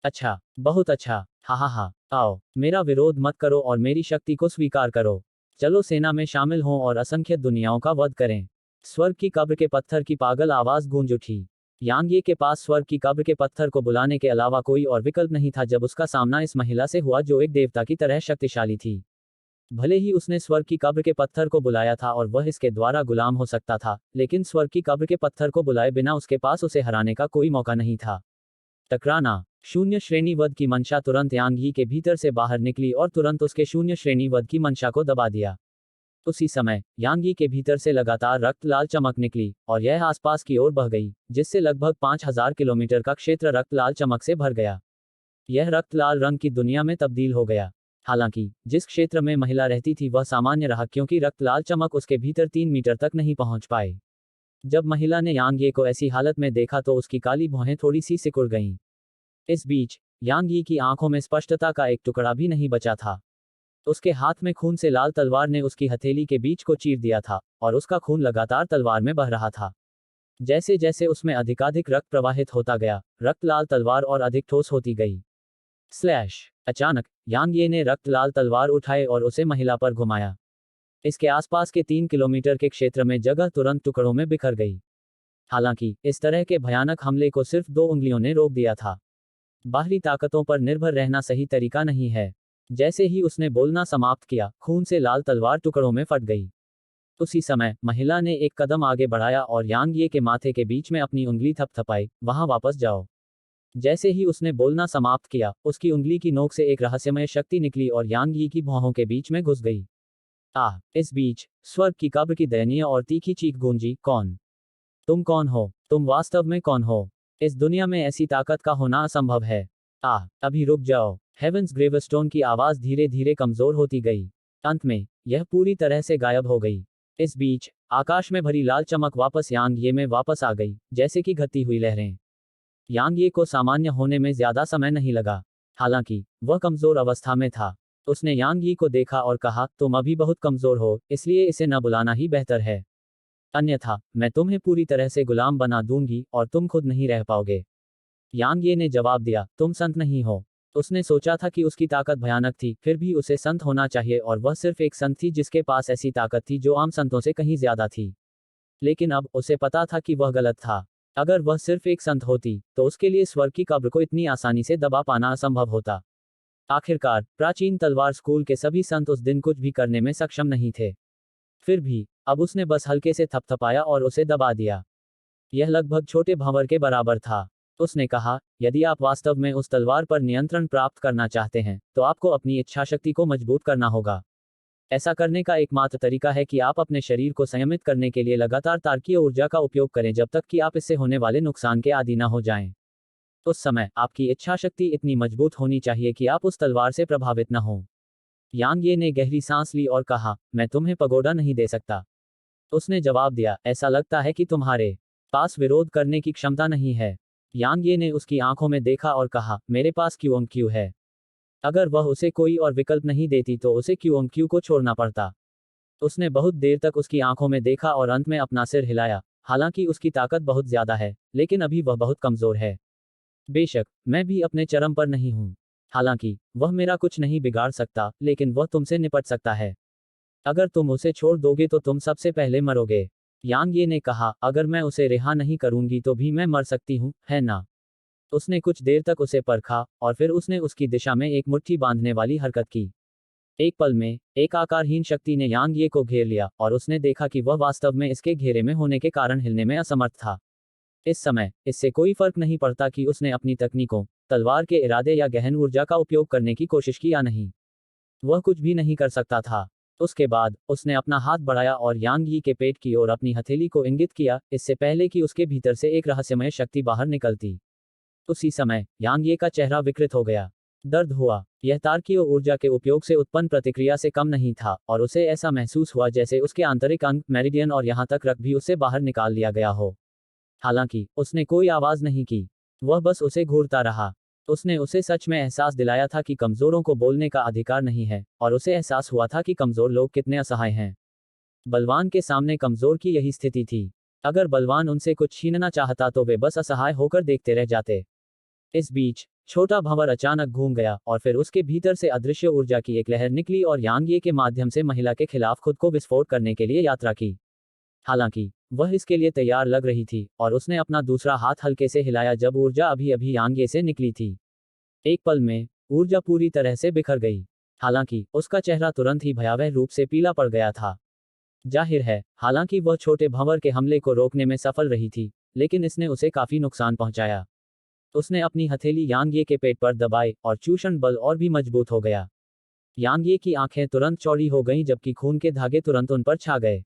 अच्छा, बहुत अच्छा, हा हा हा, आओ, मेरा विरोध मत करो और मेरी शक्ति को स्वीकार करो। चलो सेना में शामिल हों और असंख्य दुनियाओं का वध करें। स्वर्ग की कब्र के पत्थर की पागल आवाज गूंज उठी। यांग ये के पास स्वर्ग की कब्र के पत्थर को बुलाने के अलावा कोई और विकल्प नहीं था जब उसका सामना इस महिला से हुआ जो एक देवता की तरह शक्तिशाली थी। भले ही उसने स्वर्ग की कब्र के पत्थर को बुलाया था और वह इसके द्वारा गुलाम हो सकता था, लेकिन स्वर्ग की कब्र के पत्थर को बुलाए बिना उसके पास उसे हराने का कोई मौका नहीं था। टकराना। शून्य श्रेणी वध की मंशा तुरंत यांग यी के भीतर से बाहर निकली और तुरंत उसके शून्य श्रेणी वध की मंशा को दबा दिया। उसी समय यांग यी के भीतर से लगातार रक्त लाल चमक निकली और यह आसपास की ओर बह गई, जिससे लगभग 5000 किलोमीटर का क्षेत्र रक्त लाल चमक से भर गया। यह रक्त लाल रंग की दुनिया में तब्दील हो गया। हालांकि जिस क्षेत्र में महिला रहती थी वह सामान्य रहा क्योंकि रक्त लाल चमक उसके भीतर 3 मीटर तक नहीं पहुंच पाए। जब महिला ने यांग ये को ऐसी हालत में देखा तो उसकी काली भौहें थोड़ी सी सिकुड़ गईं। इस बीच यांग यी की आंखों में स्पष्टता का एक टुकड़ा भी नहीं बचा था। उसके हाथ में खून से लाल तलवार ने उसकी हथेली के बीच को चीर दिया था, और उसका खून लगातार तलवार में बह रहा था। जैसे जैसे उसमें अधिकाधिक रक्त प्रवाहित होता गया, रक्त लाल तलवार और अधिक ठोस होती गई। स्लैश। अचानक यांग ये ने रक्त लाल तलवार उठाए और उसे महिला पर घुमाया। इसके आसपास के 3 किलोमीटर के क्षेत्र में जगह तुरंत टुकड़ों में बिखर गई। हालांकि इस तरह के भयानक हमले को सिर्फ 2 उंगलियों ने रोक दिया था। बाहरी ताकतों पर निर्भर रहना सही तरीका नहीं है। जैसे ही उसने बोलना समाप्त किया, खून से लाल तलवार टुकड़ों में फट गई। उसी समय महिला ने एक कदम आगे बढ़ाया और यांग ये के माथे के बीच में अपनी उंगली थपथपाई, वहां वापस जाओ। जैसे ही उसने बोलना समाप्त किया, उसकी उंगली की नोक से एक रहस्यमय शक्ति निकली और यांग यी की भौहों के बीच में घुस गई। आह! इस बीच स्वर्ग की कब्र की दयनीय और तीखी चीख गूंजी, कौन? तुम कौन हो? तुम वास्तव में कौन हो? इस दुनिया में ऐसी ताकत का होना असंभव है। आह! अभी रुक जाओ। हेवेंस ग्रेवस्टोन की आवाज धीरे धीरे कमजोर होती गई। अंत में यह पूरी तरह से गायब हो गई। इस बीच आकाश में भरी लाल चमक वापस यांग ये में वापस आ गई, जैसे कि घटती हुई लहरें। यांग ये को सामान्य होने में ज्यादा समय नहीं लगा। हालांकि वह कमजोर अवस्था में था। उसने यांग यी को देखा और कहा, तुम अभी बहुत कमजोर हो, इसलिए इसे न बुलाना ही बेहतर है। अन्यथा मैं तुम्हें पूरी तरह से गुलाम बना दूंगी और तुम खुद नहीं रह पाओगे। यांग ये ने जवाब दिया, तुम संत नहीं हो। उसने सोचा था कि उसकी ताकत भयानक थी, फिर भी उसे संत होना चाहिए और वह सिर्फ एक संत थी जिसके पास ऐसी ताकत थी जो आम संतों से कहीं ज्यादा थी। लेकिन अब उसे पता था कि वह गलत था। अगर वह सिर्फ एक संत होती, तो उसके लिए स्वर्ग की कब्र को इतनी आसानी से दबा पाना असंभव होता। आखिरकार प्राचीन तलवार स्कूल के सभी संत उस दिन कुछ भी करने में सक्षम नहीं थे। फिर भी अब उसने बस हल्के से थपथपाया और उसे दबा दिया। यह लगभग छोटे भंवर के बराबर था। उसने कहा, यदि आप वास्तव में उस तलवार पर नियंत्रण प्राप्त करना चाहते हैं, तो आपको अपनी इच्छाशक्ति को मजबूत करना होगा। ऐसा करने का एकमात्र तरीका है कि आप अपने शरीर को संयमित करने के लिए लगातार तारकीय ऊर्जा का उपयोग करें जब तक कि आप इससे होने वाले नुकसान के आदी न हो जाएं। उस समय आपकी इच्छाशक्ति इतनी मजबूत होनी चाहिए कि आप उस तलवार से प्रभावित न हो। यांग ये ने गहरी सांस ली और कहा, मैं तुम्हें पगोडा नहीं दे सकता। उसने जवाब दिया, ऐसा लगता है कि तुम्हारे पास विरोध करने की क्षमता नहीं है। यांग ये ने उसकी आंखों में देखा और कहा, मेरे पास क्यू है। अगर वह उसे कोई और विकल्प नहीं देती तो उसे क्यू को छोड़ना पड़ता। उसने बहुत देर तक उसकी आंखों में देखा और अंत में अपना सिर हिलाया। हालांकि उसकी ताकत बहुत ज्यादा है, लेकिन अभी वह बहुत कमजोर है। बेशक मैं भी अपने चरम पर नहीं हूं। हालांकि वह मेरा कुछ नहीं बिगाड़ सकता, लेकिन वह तुमसे निपट सकता है। अगर तुम उसे छोड़ दोगे तो तुम सबसे पहले मरोगे। यांग ये ने कहा, अगर मैं उसे रिहा नहीं करूंगी तो भी मैं मर सकती हूँ, है ना? उसने कुछ देर तक उसे परखा, और फिर उसने उसकी दिशा में एक मुट्ठी बांधने वाली हरकत की। एक पल में, एक आकारहीन शक्ति ने यांग ये को घेर लिया, और उसने देखा कि वह वास्तव में इसके घेरे में होने के कारण हिलने में असमर्थ था। इस समय, इससे कोई फर्क नहीं पड़ता कि उसने अपनी तकनीकों, तलवार के इरादे या गहन ऊर्जा का उपयोग करने की कोशिश की या नहीं। वह कुछ भी नहीं कर सकता था। उसके बाद, उसने अपना हाथ बढ़ाया और यांग यी के पेट की ओर अपनी हथेली को इंगित किया, इससे पहले कि उसके भीतर से एक रहस्यमय शक्ति बाहर निकलती। उसी समय, यांग ये का चेहरा विकृत हो गया। दर्द हुआ। यह तारकीय ऊर्जा के उपयोग से उत्पन्न प्रतिक्रिया से कम नहीं था, और उसे ऐसा महसूस हुआ जैसे उसके आंतरिक अंग, मेरिडियन और यहाँ तक रक्त भी उससे बाहर निकाल लिया गया हो। हालांकि, उसने कोई आवाज नहीं की। वह बस उसे घूरता रहा। उसने उसे सच में एहसास दिलाया था कि कमजोरों को बोलने का अधिकार नहीं है, और उसे एहसास हुआ था कि कमजोर लोग कितने असहाय हैं। बलवान के सामने कमजोर की यही स्थिति थी। अगर बलवान उनसे कुछ छीनना चाहता तो वे बस असहाय होकर देखते रह जाते। इस बीच, छोटा भंवर अचानक घूम गया, और फिर उसके भीतर से अदृश्य ऊर्जा की एक लहर निकली और यांग ये के माध्यम से महिला के खिलाफ खुद को विस्फोट करने के लिए यात्रा की। हालांकि, वह इसके लिए तैयार लग रही थी, और उसने अपना दूसरा हाथ हल्के से हिलाया जब ऊर्जा अभी अभी यांग ये से निकली थी। एक पल में, ऊर्जा पूरी तरह से बिखर गई। हालांकि, उसका चेहरा तुरंत ही भयावह रूप से पीला पड़ गया था। जाहिर है, हालांकि वह छोटे भंवर के हमले को रोकने में सफल रही थी, लेकिन इसने उसे काफी नुकसान पहुंचाया। उसने अपनी हथेली यांग ये के पेट पर दबाई, और चूषण बल और भी मजबूत हो गया। यांग ये की आंखें तुरंत चौड़ी हो गईं जबकि खून के धागे तुरंत उन पर छा गए।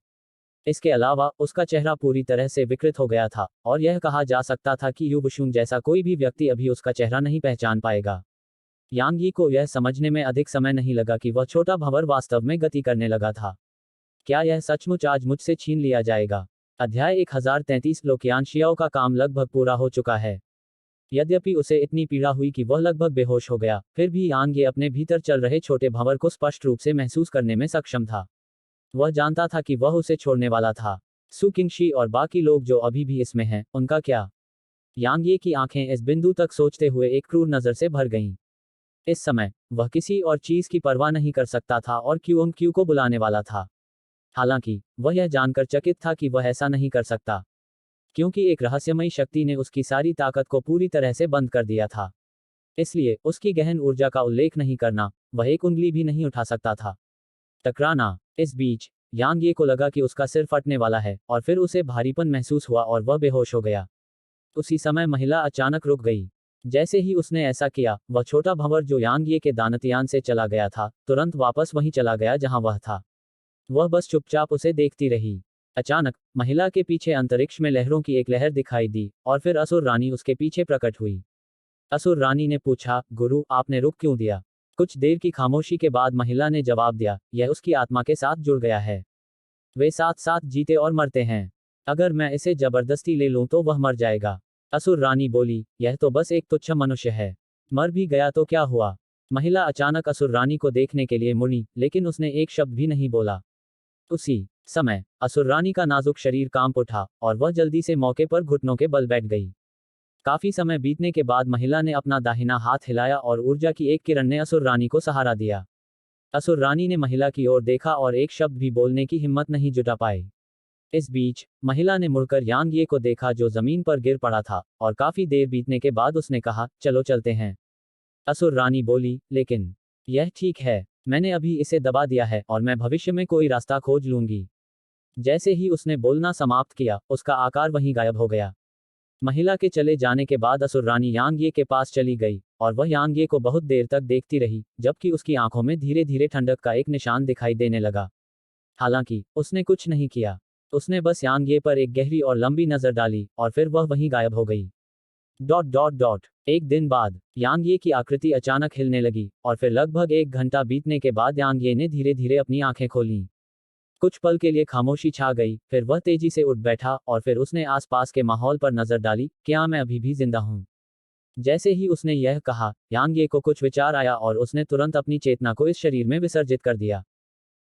इसके अलावा, उसका चेहरा पूरी तरह से विकृत हो गया था, और यह कहा जा सकता था कि यू बुशुन जैसा कोई भी व्यक्ति अभी उसका चेहरा नहीं पहचान पाएगा। यांग यी को यह समझने में अधिक समय नहीं लगा कि वह छोटा भंवर वास्तव में गति करने लगा था। क्या यह सचमुच आज मुझसे छीन लिया जाएगा? अध्याय 1033 लोकियान का काम लगभग पूरा हो चुका है। यद्यपि उसे इतनी पीड़ा हुई कि वह लगभग बेहोश हो गया, फिर भी यांग ये अपने भीतर चल रहे छोटे भंवर को स्पष्ट रूप से महसूस करने में सक्षम था। वह जानता था कि वह उसे छोड़ने वाला था। सु किंगशी और बाकी लोग जो अभी भी इसमें हैं, उनका क्या? यांग ये की आंखें इस बिंदु तक सोचते हुए एक क्रूर नजर से भर गईं। इस समय, वह किसी और चीज की परवाह नहीं कर सकता था और क्यू को बुलाने वाला था। हालांकि, वह यह जानकर चकित था कि वह ऐसा नहीं कर सकता, क्योंकि एक रहस्यमयी शक्ति ने उसकी सारी ताकत को पूरी तरह से बंद कर दिया था। इसलिए, उसकी गहन ऊर्जा का उल्लेख नहीं करना, वह एक उंगली भी नहीं उठा सकता था। टकराना। इस बीच, यांग ये को लगा कि उसका सिर फटने वाला है, और फिर उसे भारीपन महसूस हुआ और वह बेहोश हो गया। उसी समय महिला अचानक रुक गई। जैसे ही उसने ऐसा किया, वह छोटा भंवर जो यांग ये के दानतयान से चला गया था, तुरंत वापस वहीं चला गया जहां वह था। वह बस चुपचाप उसे देखती रही। अचानक, महिला के पीछे अंतरिक्ष में लहरों की एक लहर दिखाई दी, और फिर असुर रानी उसके पीछे प्रकट हुई। असुर रानी ने पूछा, गुरु, आपने रुक क्यों दिया? कुछ देर की खामोशी के बाद महिला ने जवाब दिया, यह उसकी आत्मा के साथ जुड़ गया है। वे साथ साथ जीते और मरते हैं। अगर मैं इसे जबरदस्ती ले लूं तो वह मर जाएगा। असुर रानी बोली, यह तो बस एक तुच्छ मनुष्य है। मर भी गया तो क्या हुआ? महिला अचानक असुर रानी को देखने के लिए मुड़ी, लेकिन उसने एक शब्द भी नहीं बोला। उसी समय, असुर रानी का नाजुक शरीर कांप उठा, और वह जल्दी से मौके पर घुटनों के बल बैठ गई। काफी समय बीतने के बाद महिला ने अपना दाहिना हाथ हिलाया और ऊर्जा की एक किरण ने असुर रानी को सहारा दिया। असुर रानी ने महिला की ओर देखा और एक शब्द भी बोलने की हिम्मत नहीं जुटा पाई। इस बीच, महिला ने मुड़कर यांग ये को देखा जो जमीन पर गिर पड़ा था, और काफी देर बीतने के बाद उसने कहा, चलो चलते हैं। असुर रानी बोली, लेकिन यह ठीक है, मैंने अभी इसे दबा दिया है और मैं भविष्य में कोई रास्ता खोज लूंगी। जैसे ही उसने बोलना समाप्त किया, उसका आकार वहीं गायब हो गया। महिला के चले जाने के बाद असुर रानी यांग ये के पास चली गई, और वह यांग ये को बहुत देर तक देखती रही, जबकि उसकी आंखों में धीरे धीरे ठंडक का एक निशान दिखाई देने लगा। हालांकि, उसने कुछ नहीं किया। उसने बस यांग ये पर एक गहरी और लंबी नजर डाली, और फिर वह वहीं गायब हो गई। Dot dot dot. एक दिन बाद, यांग ये की आकृति अचानक हिलने लगी, और फिर लगभग 1 घंटा बीतने के बाद यांग ये ने धीरे धीरे अपनी आंखें खोलीं। कुछ पल के लिए खामोशी छा गई, फिर वह तेजी से उठ बैठा, और फिर उसने आसपास के माहौल पर नजर डाली, क्या मैं अभी भी जिंदा हूं? जैसे ही उसने यह कहा, यांग ये को कुछ विचार आया और उसने तुरंत अपनी चेतना को इस शरीर में विसर्जित कर दिया।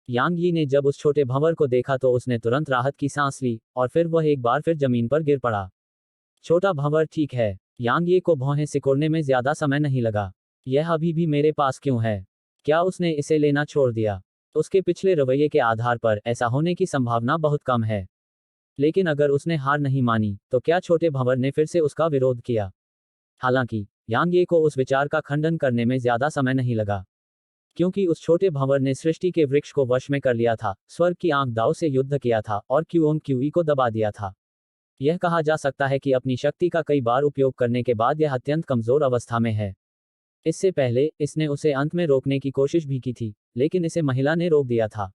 यांग यी ने जब उस छोटे भंवर को देखा तो उसने तुरंत राहत की सांस ली, और फिर वह एक बार फिर जमीन पर गिर पड़ा। छोटा भंवर ठीक है। यांग ये को भौहें सिकोड़ने में ज्यादा समय नहीं लगा। यह अभी भी मेरे पास क्यों है? क्या उसने इसे लेना छोड़ दिया? उसके पिछले रवैये के आधार पर ऐसा होने की संभावना बहुत कम है। लेकिन अगर उसने हार नहीं मानी, तो क्या छोटे भंवर ने फिर से उसका विरोध किया? हालांकि यांग ये को उस विचार का खंडन करने में ज्यादा समय नहीं लगा, क्योंकि उस छोटे भंवर ने सृष्टि के वृक्ष को वश में कर लिया था, स्वर्ग की आंख दाव से युद्ध किया था और क्यूओन क्यूई को दबा दिया था। यह कहा जा सकता है कि अपनी शक्ति का कई बार उपयोग करने के बाद यह अत्यंत कमजोर अवस्था में है। इससे पहले इसने उसे अंत में रोकने की कोशिश भी की थी, लेकिन इसे महिला ने रोक दिया था।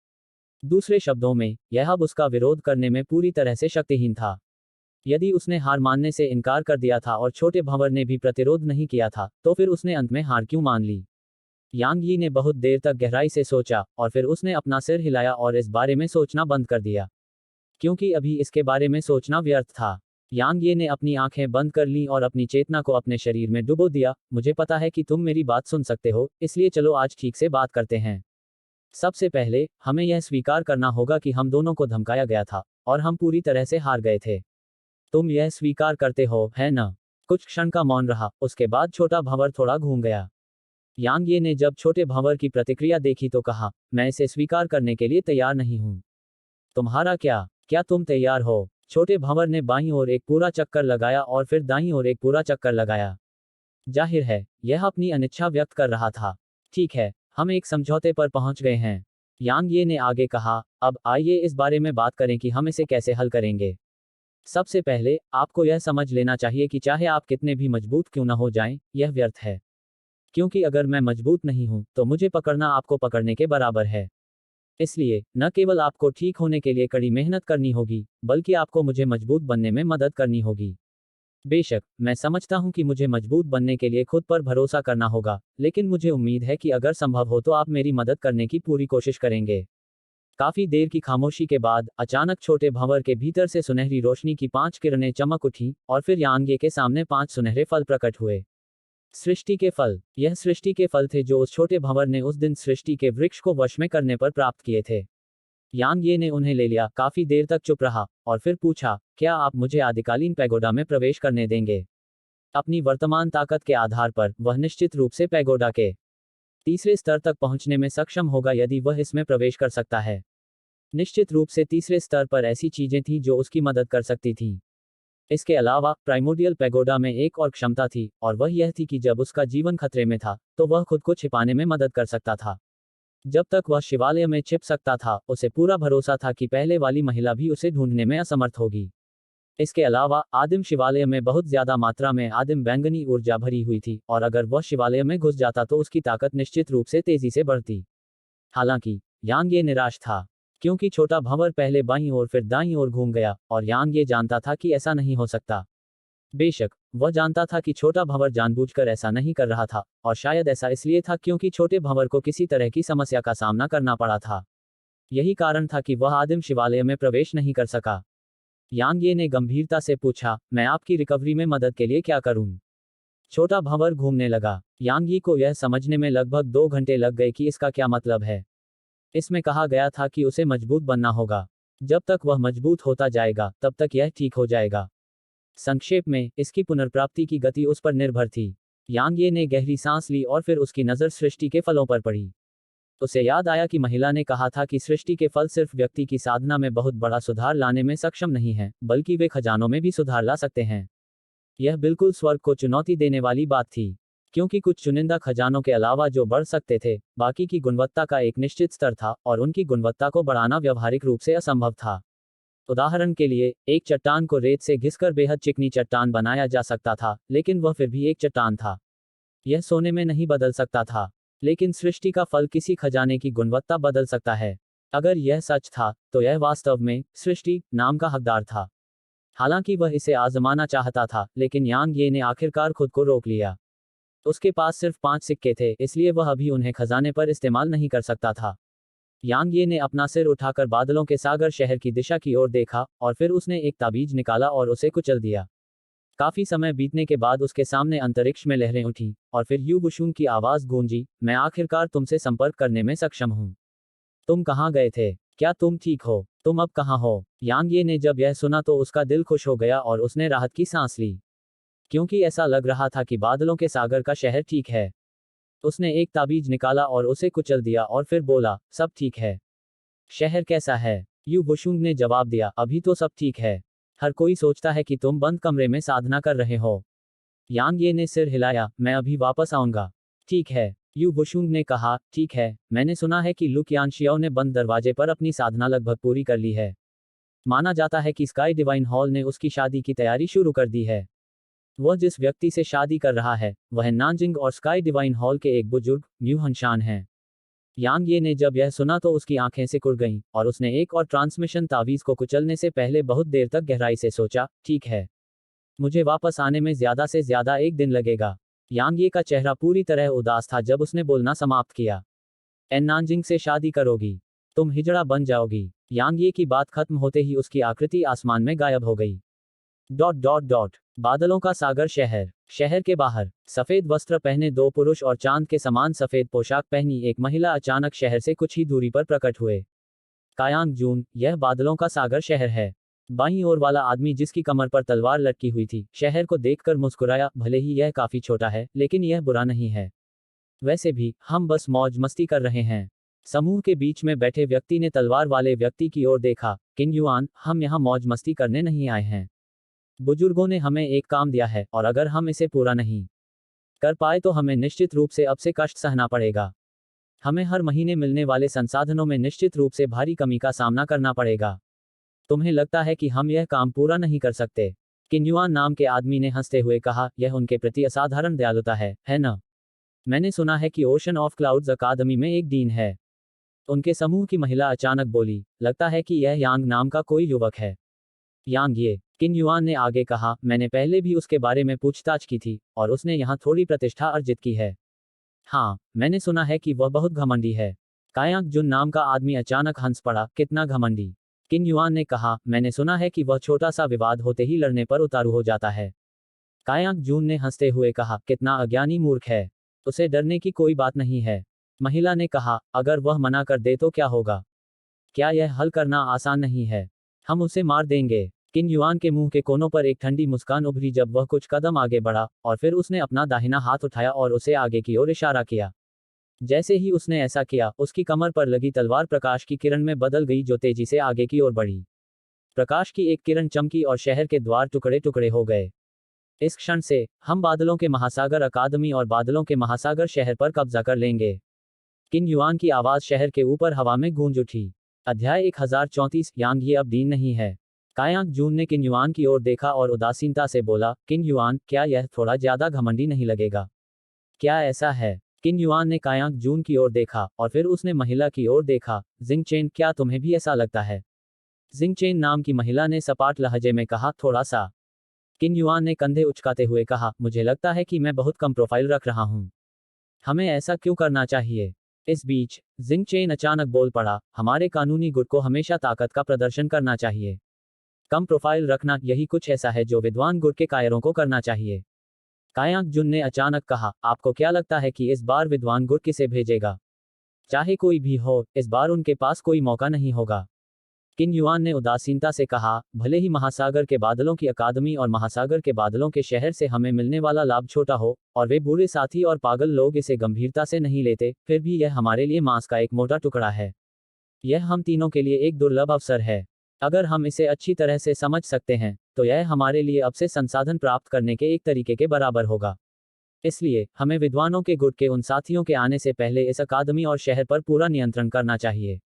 दूसरे शब्दों में, यह अब उसका विरोध करने में पूरी तरह से शक्तिहीन था। यदि उसने हार मानने से इनकार कर दिया था और छोटे भंवर ने भी प्रतिरोध नहीं किया था, तो फिर उसने अंत में हार क्यों मान ली? यांग यी ने बहुत देर तक गहराई से सोचा, और फिर उसने अपना सिर हिलाया और इस बारे में सोचना बंद कर दिया, क्योंकि अभी इसके बारे में सोचना व्यर्थ था। यांग ये ने अपनी आंखें बंद कर लीं और अपनी चेतना को अपने शरीर में डुबो दिया। मुझे पता है कि तुम मेरी बात सुन सकते हो, इसलिए चलो आज ठीक से बात करते हैं। सबसे पहले, हमें यह स्वीकार करना होगा कि हम दोनों को धमकाया गया था, और हम पूरी तरह से हार गए थे। तुम यह स्वीकार करते हो, है ना? कुछ क्षण का मौन रहा, उसके बाद छोटा भंवर थोड़ा घूम गया। यांग ये ने जब छोटे भंवर की प्रतिक्रिया देखी तो कहा, मैं इसे स्वीकार करने के लिए तैयार नहीं हूं। तुम्हारा क्या? क्या तुम तैयार हो? छोटे भंवर ने बाईं ओर एक पूरा चक्कर लगाया और फिर दाईं ओर एक पूरा चक्कर लगाया। जाहिर है, यह अपनी अनिच्छा व्यक्त कर रहा था। ठीक है, हम एक समझौते पर पहुंच गए हैं। यांग ये ने आगे कहा, अब आइए इस बारे में बात करें कि हम इसे कैसे हल करेंगे। सबसे पहले, आपको यह समझ लेना चाहिए कि चाहे आप कितने भी मजबूत क्यों न हो जाएं, यह व्यर्थ है। क्योंकि अगर मैं मजबूत नहीं हूं, तो मुझे पकड़ना आपको पकड़ने के बराबर है। इसलिए, न केवल आपको ठीक होने के लिए कड़ी मेहनत करनी होगी, बल्कि आपको मुझे मजबूत बनने में मदद करनी होगी। बेशक, मैं समझता हूं कि मुझे मजबूत बनने के लिए खुद पर भरोसा करना होगा, लेकिन मुझे उम्मीद है कि अगर संभव हो तो आप मेरी मदद करने की पूरी कोशिश करेंगे। काफी देर की खामोशी के बाद, अचानक छोटे भंवर के भीतर से सुनहरी रोशनी की 5 किरणें चमक उठी, और फिर यांगे के सामने 5 सुनहरे फल प्रकट हुए। सृष्टि के फल। यह सृष्टि के फल थे जो उस छोटे भंवर ने उस दिन सृष्टि के वृक्ष को वश में करने पर प्राप्त किए थे। यांग ये ने उन्हें ले लिया, काफी देर तक चुप रहा, और फिर पूछा, क्या आप मुझे आदिकालीन पैगोडा में प्रवेश करने देंगे? अपनी वर्तमान ताकत के आधार पर, वह निश्चित रूप से पैगोडा के तीसरे स्तर तक पहुंचने में सक्षम होगा यदि वह इसमें प्रवेश कर सकता है। निश्चित रूप से तीसरे स्तर पर ऐसी चीजें थीं जो उसकी मदद कर सकती थीं। इसके अलावा, प्राइमोडियल पैगोडा में एक और क्षमता थी, और वह यह थी कि जब उसका जीवन खतरे में था, तो वह खुद को छिपाने में मदद कर सकता था। जब तक वह शिवालय में छिप सकता था, उसे पूरा भरोसा था कि पहले वाली महिला भी उसे ढूंढने में असमर्थ होगी। इसके अलावा, आदिम शिवालय में बहुत ज्यादा मात्रा में आदिम बैंगनी ऊर्जा भरी हुई थी, और अगर वह शिवालय में घुस जाता तो उसकी ताकत निश्चित रूप से तेजी से बढ़ती। हालांकि, यांग ये निराश था, क्योंकि छोटा भंवर पहले बाईं ओर फिर दाईं ओर घूम गया, और यांग ये जानता था कि ऐसा नहीं हो सकता। बेशक, वह जानता था कि छोटा भंवर जानबूझकर ऐसा नहीं कर रहा था, और शायद ऐसा इसलिए था क्योंकि छोटे भंवर को किसी तरह की समस्या का सामना करना पड़ा था। यही कारण था कि वह आदिम शिवालय में प्रवेश नहीं कर सका। यांग ये ने गंभीरता से पूछा, मैं आपकी रिकवरी में मदद के लिए क्या करूं? छोटा भंवर घूमने लगा। यांग यी को यह समझने में लगभग 2 घंटे लग गए कि इसका क्या मतलब है। इसमें कहा गया था कि उसे मजबूत बनना होगा। जब तक वह मजबूत होता जाएगा, तब तक यह ठीक हो जाएगा। संक्षेप में, इसकी पुनर्प्राप्ति की गति उस पर निर्भर थी। यांग ये ने गहरी सांस ली और फिर उसकी नज़र सृष्टि के फलों पर पड़ी। उसे याद आया कि महिला ने कहा था कि सृष्टि के फल सिर्फ व्यक्ति की साधना में बहुत बड़ा सुधार लाने में सक्षम नहीं हैं, बल्कि वे खजानों में भी सुधार ला सकते हैं। यह बिल्कुल स्वर्ग को चुनौती देने वाली बात थी, क्योंकि कुछ चुनिंदा खजानों के अलावा जो बढ़ सकते थे, बाकी की गुणवत्ता का एक निश्चित स्तर था, और उनकी गुणवत्ता को बढ़ाना व्यावहारिक रूप से असंभव था। उदाहरण के लिए, एक चट्टान को रेत से घिसकर बेहद चिकनी चट्टान बनाया जा सकता था, लेकिन वह फिर भी एक चट्टान था। यह सोने में नहीं बदल सकता था। लेकिन सृष्टि का फल किसी खजाने की गुणवत्ता बदल सकता है। अगर यह सच था, तो यह वास्तव में सृष्टि नाम का हकदार था। हालांकि वह इसे आजमाना चाहता था, लेकिन यांग ये ने आखिरकार खुद को रोक लिया। उसके पास सिर्फ 5 सिक्के थे, इसलिए वह अभी उन्हें खजाने पर इस्तेमाल नहीं कर सकता था। यांग ये ने अपना सिर उठाकर बादलों के सागर शहर की दिशा की ओर देखा, और फिर उसने एक ताबीज निकाला और उसे कुचल दिया। काफी समय बीतने के बाद उसके सामने अंतरिक्ष में लहरें उठी, और फिर यू बुशून की आवाज गूंजी, मैं आखिरकार तुमसे संपर्क करने में सक्षम हूँ। तुम कहाँ गए थे? क्या तुम ठीक हो? तुम अब कहाँ हो? यांग ये ने जब यह सुना तो उसका दिल खुश हो गया और उसने राहत की सांस ली, क्योंकि ऐसा लग रहा था कि बादलों के सागर का शहर ठीक है। उसने एक ताबीज निकाला और उसे कुचल दिया और फिर बोला, सब ठीक है। शहर कैसा है? यू बुशुंग ने जवाब दिया, अभी तो सब ठीक है। हर कोई सोचता है कि तुम बंद कमरे में साधना कर रहे हो। यांग ये ने सिर हिलाया, मैं अभी वापस आऊंगा। ठीक है, यू बुशुंग ने कहा, ठीक है, मैंने सुना है कि लुक यानशियाओ ने बंद दरवाजे पर अपनी साधना लगभग पूरी कर ली है। माना जाता है कि स्काई डिवाइन हॉल ने उसकी शादी की तैयारी शुरू कर दी है। वह जिस व्यक्ति से शादी कर रहा है, वह नानजिंग और स्काई डिवाइन हॉल के एक बुजुर्ग म्यू हनशान हैं। यांग ये ने जब यह सुना तो उसकी आंखें सिकुड़ गईं, और उसने एक और ट्रांसमिशन तावीज को कुचलने से पहले बहुत देर तक गहराई से सोचा, ठीक है, मुझे वापस आने में ज्यादा से ज्यादा एक दिन लगेगा। यांग ये का चेहरा पूरी तरह उदास था जब उसने बोलना समाप्त किया। एन नानजिंग से शादी करोगी? तुम हिजड़ा बन जाओगी। यांग ये की बात खत्म होते ही उसकी आकृति आसमान में गायब हो गई। Dot dot dot. बादलों का सागर शहर। शहर के बाहर सफेद वस्त्र पहने दो पुरुष और चांद के समान सफेद पोशाक पहनी एक महिला अचानक शहर से कुछ ही दूरी पर प्रकट हुए। कायांग जून, यह बादलों का सागर शहर है। बाईं ओर वाला आदमी जिसकी कमर पर तलवार लटकी हुई थी, शहर को देखकर मुस्कुराया, भले ही यह काफी छोटा है, लेकिन यह बुरा नहीं है। वैसे भी, हम बस मौज मस्ती कर रहे हैं। समूह के बीच में बैठे व्यक्ति ने तलवार वाले व्यक्ति की ओर देखा, किंग युआन, हम यहाँ मौज मस्ती करने नहीं आए हैं। बुजुर्गों ने हमें एक काम दिया है, और अगर हम इसे पूरा नहीं कर पाए तो हमें निश्चित रूप से अब से कष्ट सहना पड़ेगा। हमें हर महीने मिलने वाले संसाधनों में निश्चित रूप से भारी कमी का सामना करना पड़ेगा। तुम्हें लगता है कि हम यह काम पूरा नहीं कर सकते? किन युआन नाम के आदमी ने हंसते हुए कहा, यह उनके प्रति असाधारण दयालुता है ना? मैंने सुना है कि ओशन ऑफ क्लाउड्स अकादमी में एक डीन है। उनके समूह की महिला अचानक बोली, लगता है कि यह यांग नाम का कोई युवक है। यांग ये, किन युआन ने आगे कहा, मैंने पहले भी उसके बारे में पूछताछ की थी, और उसने यहाँ थोड़ी प्रतिष्ठा अर्जित की है। हाँ, मैंने सुना है कि वह बहुत घमंडी है। कायांग जुन नाम का आदमी अचानक हंस पड़ा, कितना घमंडी? किन युआन ने कहा, मैंने सुना है कि वह छोटा सा विवाद होते ही लड़ने पर उतारू हो जाता है। कायांग जून ने हंसते हुए कहा, कितना अज्ञानी मूर्ख है। उसे डरने की कोई बात नहीं है। महिला ने कहा, अगर वह मना कर दे तो क्या होगा? क्या यह हल करना आसान नहीं है? हम उसे मार देंगे। किन युआन के मुंह के कोनों पर एक ठंडी मुस्कान उभरी जब वह कुछ कदम आगे बढ़ा, और फिर उसने अपना दाहिना हाथ उठाया और उसे आगे की ओर इशारा किया। जैसे ही उसने ऐसा किया, उसकी कमर पर लगी तलवार प्रकाश की किरण में बदल गई जो तेजी से आगे की ओर बढ़ी। प्रकाश की एक किरण चमकी और शहर के द्वार टुकड़े टुकड़े हो गए। इस क्षण से, हम बादलों के महासागर अकादमी और बादलों के महासागर शहर पर कब्जा कर लेंगे। किन युआन की आवाज शहर के ऊपर हवा में गूंज उठी। अध्याय 1034, यांग ये अब दीन नहीं है। कायांग जून ने किन युआन की ओर देखा और उदासीनता से बोला, किन युआन, क्या यह थोड़ा ज्यादा घमंडी नहीं लगेगा? क्या ऐसा है? किन युआन ने कायांग जून की ओर देखा, और फिर उसने महिला की ओर देखा, जिंग चेन, क्या तुम्हें भी ऐसा लगता है? जिंग चेन नाम की महिला ने सपाट लहजे में कहा, थोड़ा सा। किन युआन ने कंधे उचकाते हुए कहा, मुझे लगता है कि मैं बहुत कम प्रोफाइल रख रहा हूँ। हमें ऐसा क्यों करना चाहिए? इस बीच, जिंग चेन अचानक बोल पड़ा, हमारे कानूनी गुट को हमेशा ताकत का प्रदर्शन करना चाहिए। कम प्रोफाइल रखना, यही कुछ ऐसा है जो विद्वान गुट के कायरों को करना चाहिए। कायांग जुन ने अचानक कहा, आपको क्या लगता है कि इस बार विद्वान गुट किसे भेजेगा? चाहे कोई भी हो, इस बार उनके पास कोई मौका नहीं होगा। किन युआन ने उदासीनता से कहा, भले ही महासागर के बादलों की अकादमी और महासागर के बादलों के शहर से हमें मिलने वाला लाभ छोटा हो, और वे बूढ़े साथी और पागल लोग इसे गंभीरता से नहीं लेते, फिर भी यह हमारे लिए मांस का एक मोटा टुकड़ा है। यह हम तीनों के लिए एक दुर्लभ अवसर है। अगर हम इसे अच्छी तरह से समझ सकते हैं, तो यह हमारे लिए अब से संसाधन प्राप्त करने के एक तरीके के बराबर होगा। इसलिए, हमें विद्वानों के गुट के उन साथियों के आने से पहले इस अकादमी और शहर पर पूरा नियंत्रण करना चाहिए।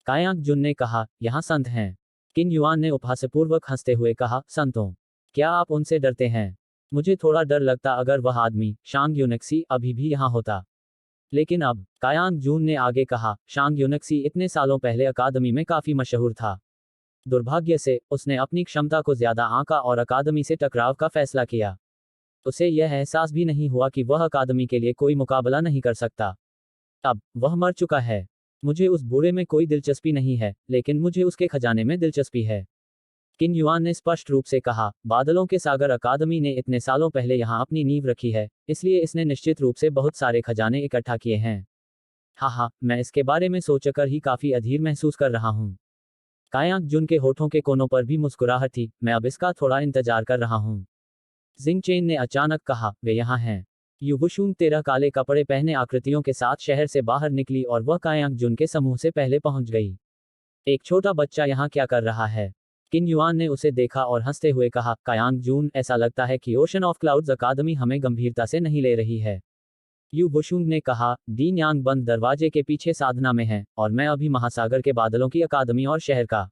कायांग जुन ने कहा, यहाँ संत हैं। किन युआन ने उपहासपूर्वक हंसते हुए कहा, संतों? क्या आप उनसे डरते हैं? मुझे थोड़ा डर लगता अगर वह आदमी, शांग यूनक्सी, अभी भी यहाँ होता। लेकिन अब, कायांग जून ने आगे कहा, शांग यूनक्सी इतने सालों पहले अकादमी में काफी मशहूर था। दुर्भाग्य से, उसने अपनी क्षमता को ज्यादा आंका और अकादमी से टकराव का फैसला किया। उसे यह एहसास भी नहीं हुआ कि वह अकादमी के लिए कोई मुकाबला नहीं कर सकता। अब, वह मर चुका है। मुझे उस बूढ़े में कोई दिलचस्पी नहीं है, लेकिन मुझे उसके खजाने में दिलचस्पी है। किन युआन ने स्पष्ट रूप से कहा, बादलों के सागर अकादमी ने इतने सालों पहले यहाँ अपनी नींव रखी है, इसलिए इसने निश्चित रूप से बहुत सारे खजाने इकट्ठा किए हैं। हाँ, मैं इसके बारे में सोचकर ही काफी अधीर महसूस कर रहा हूँ। कायांग जुन के होठों के कोनों पर भी मुस्कुराहट थी, मैं अब इसका थोड़ा इंतजार कर रहा हूँ। जिंग चेन ने अचानक कहा, वे यहाँ हैं। युवशुंग 13 काले कपड़े पहने आकृतियों के साथ शहर से बाहर निकली और वह कायांग जुन के समूह से पहले पहुंच गई। एक छोटा बच्चा यहाँ क्या कर रहा है? किन युआन ने उसे देखा और हंसते हुए कहा, कायांग जून, ऐसा लगता है कि ओशन ऑफ क्लाउड्स अकादमी हमें गंभीरता से नहीं ले रही है। यू वुशुंग ने कहा, डीन यांग बंद दरवाजे के पीछे साधना में है, और मैं अभी महासागर के बादलों की अकादमी और शहर का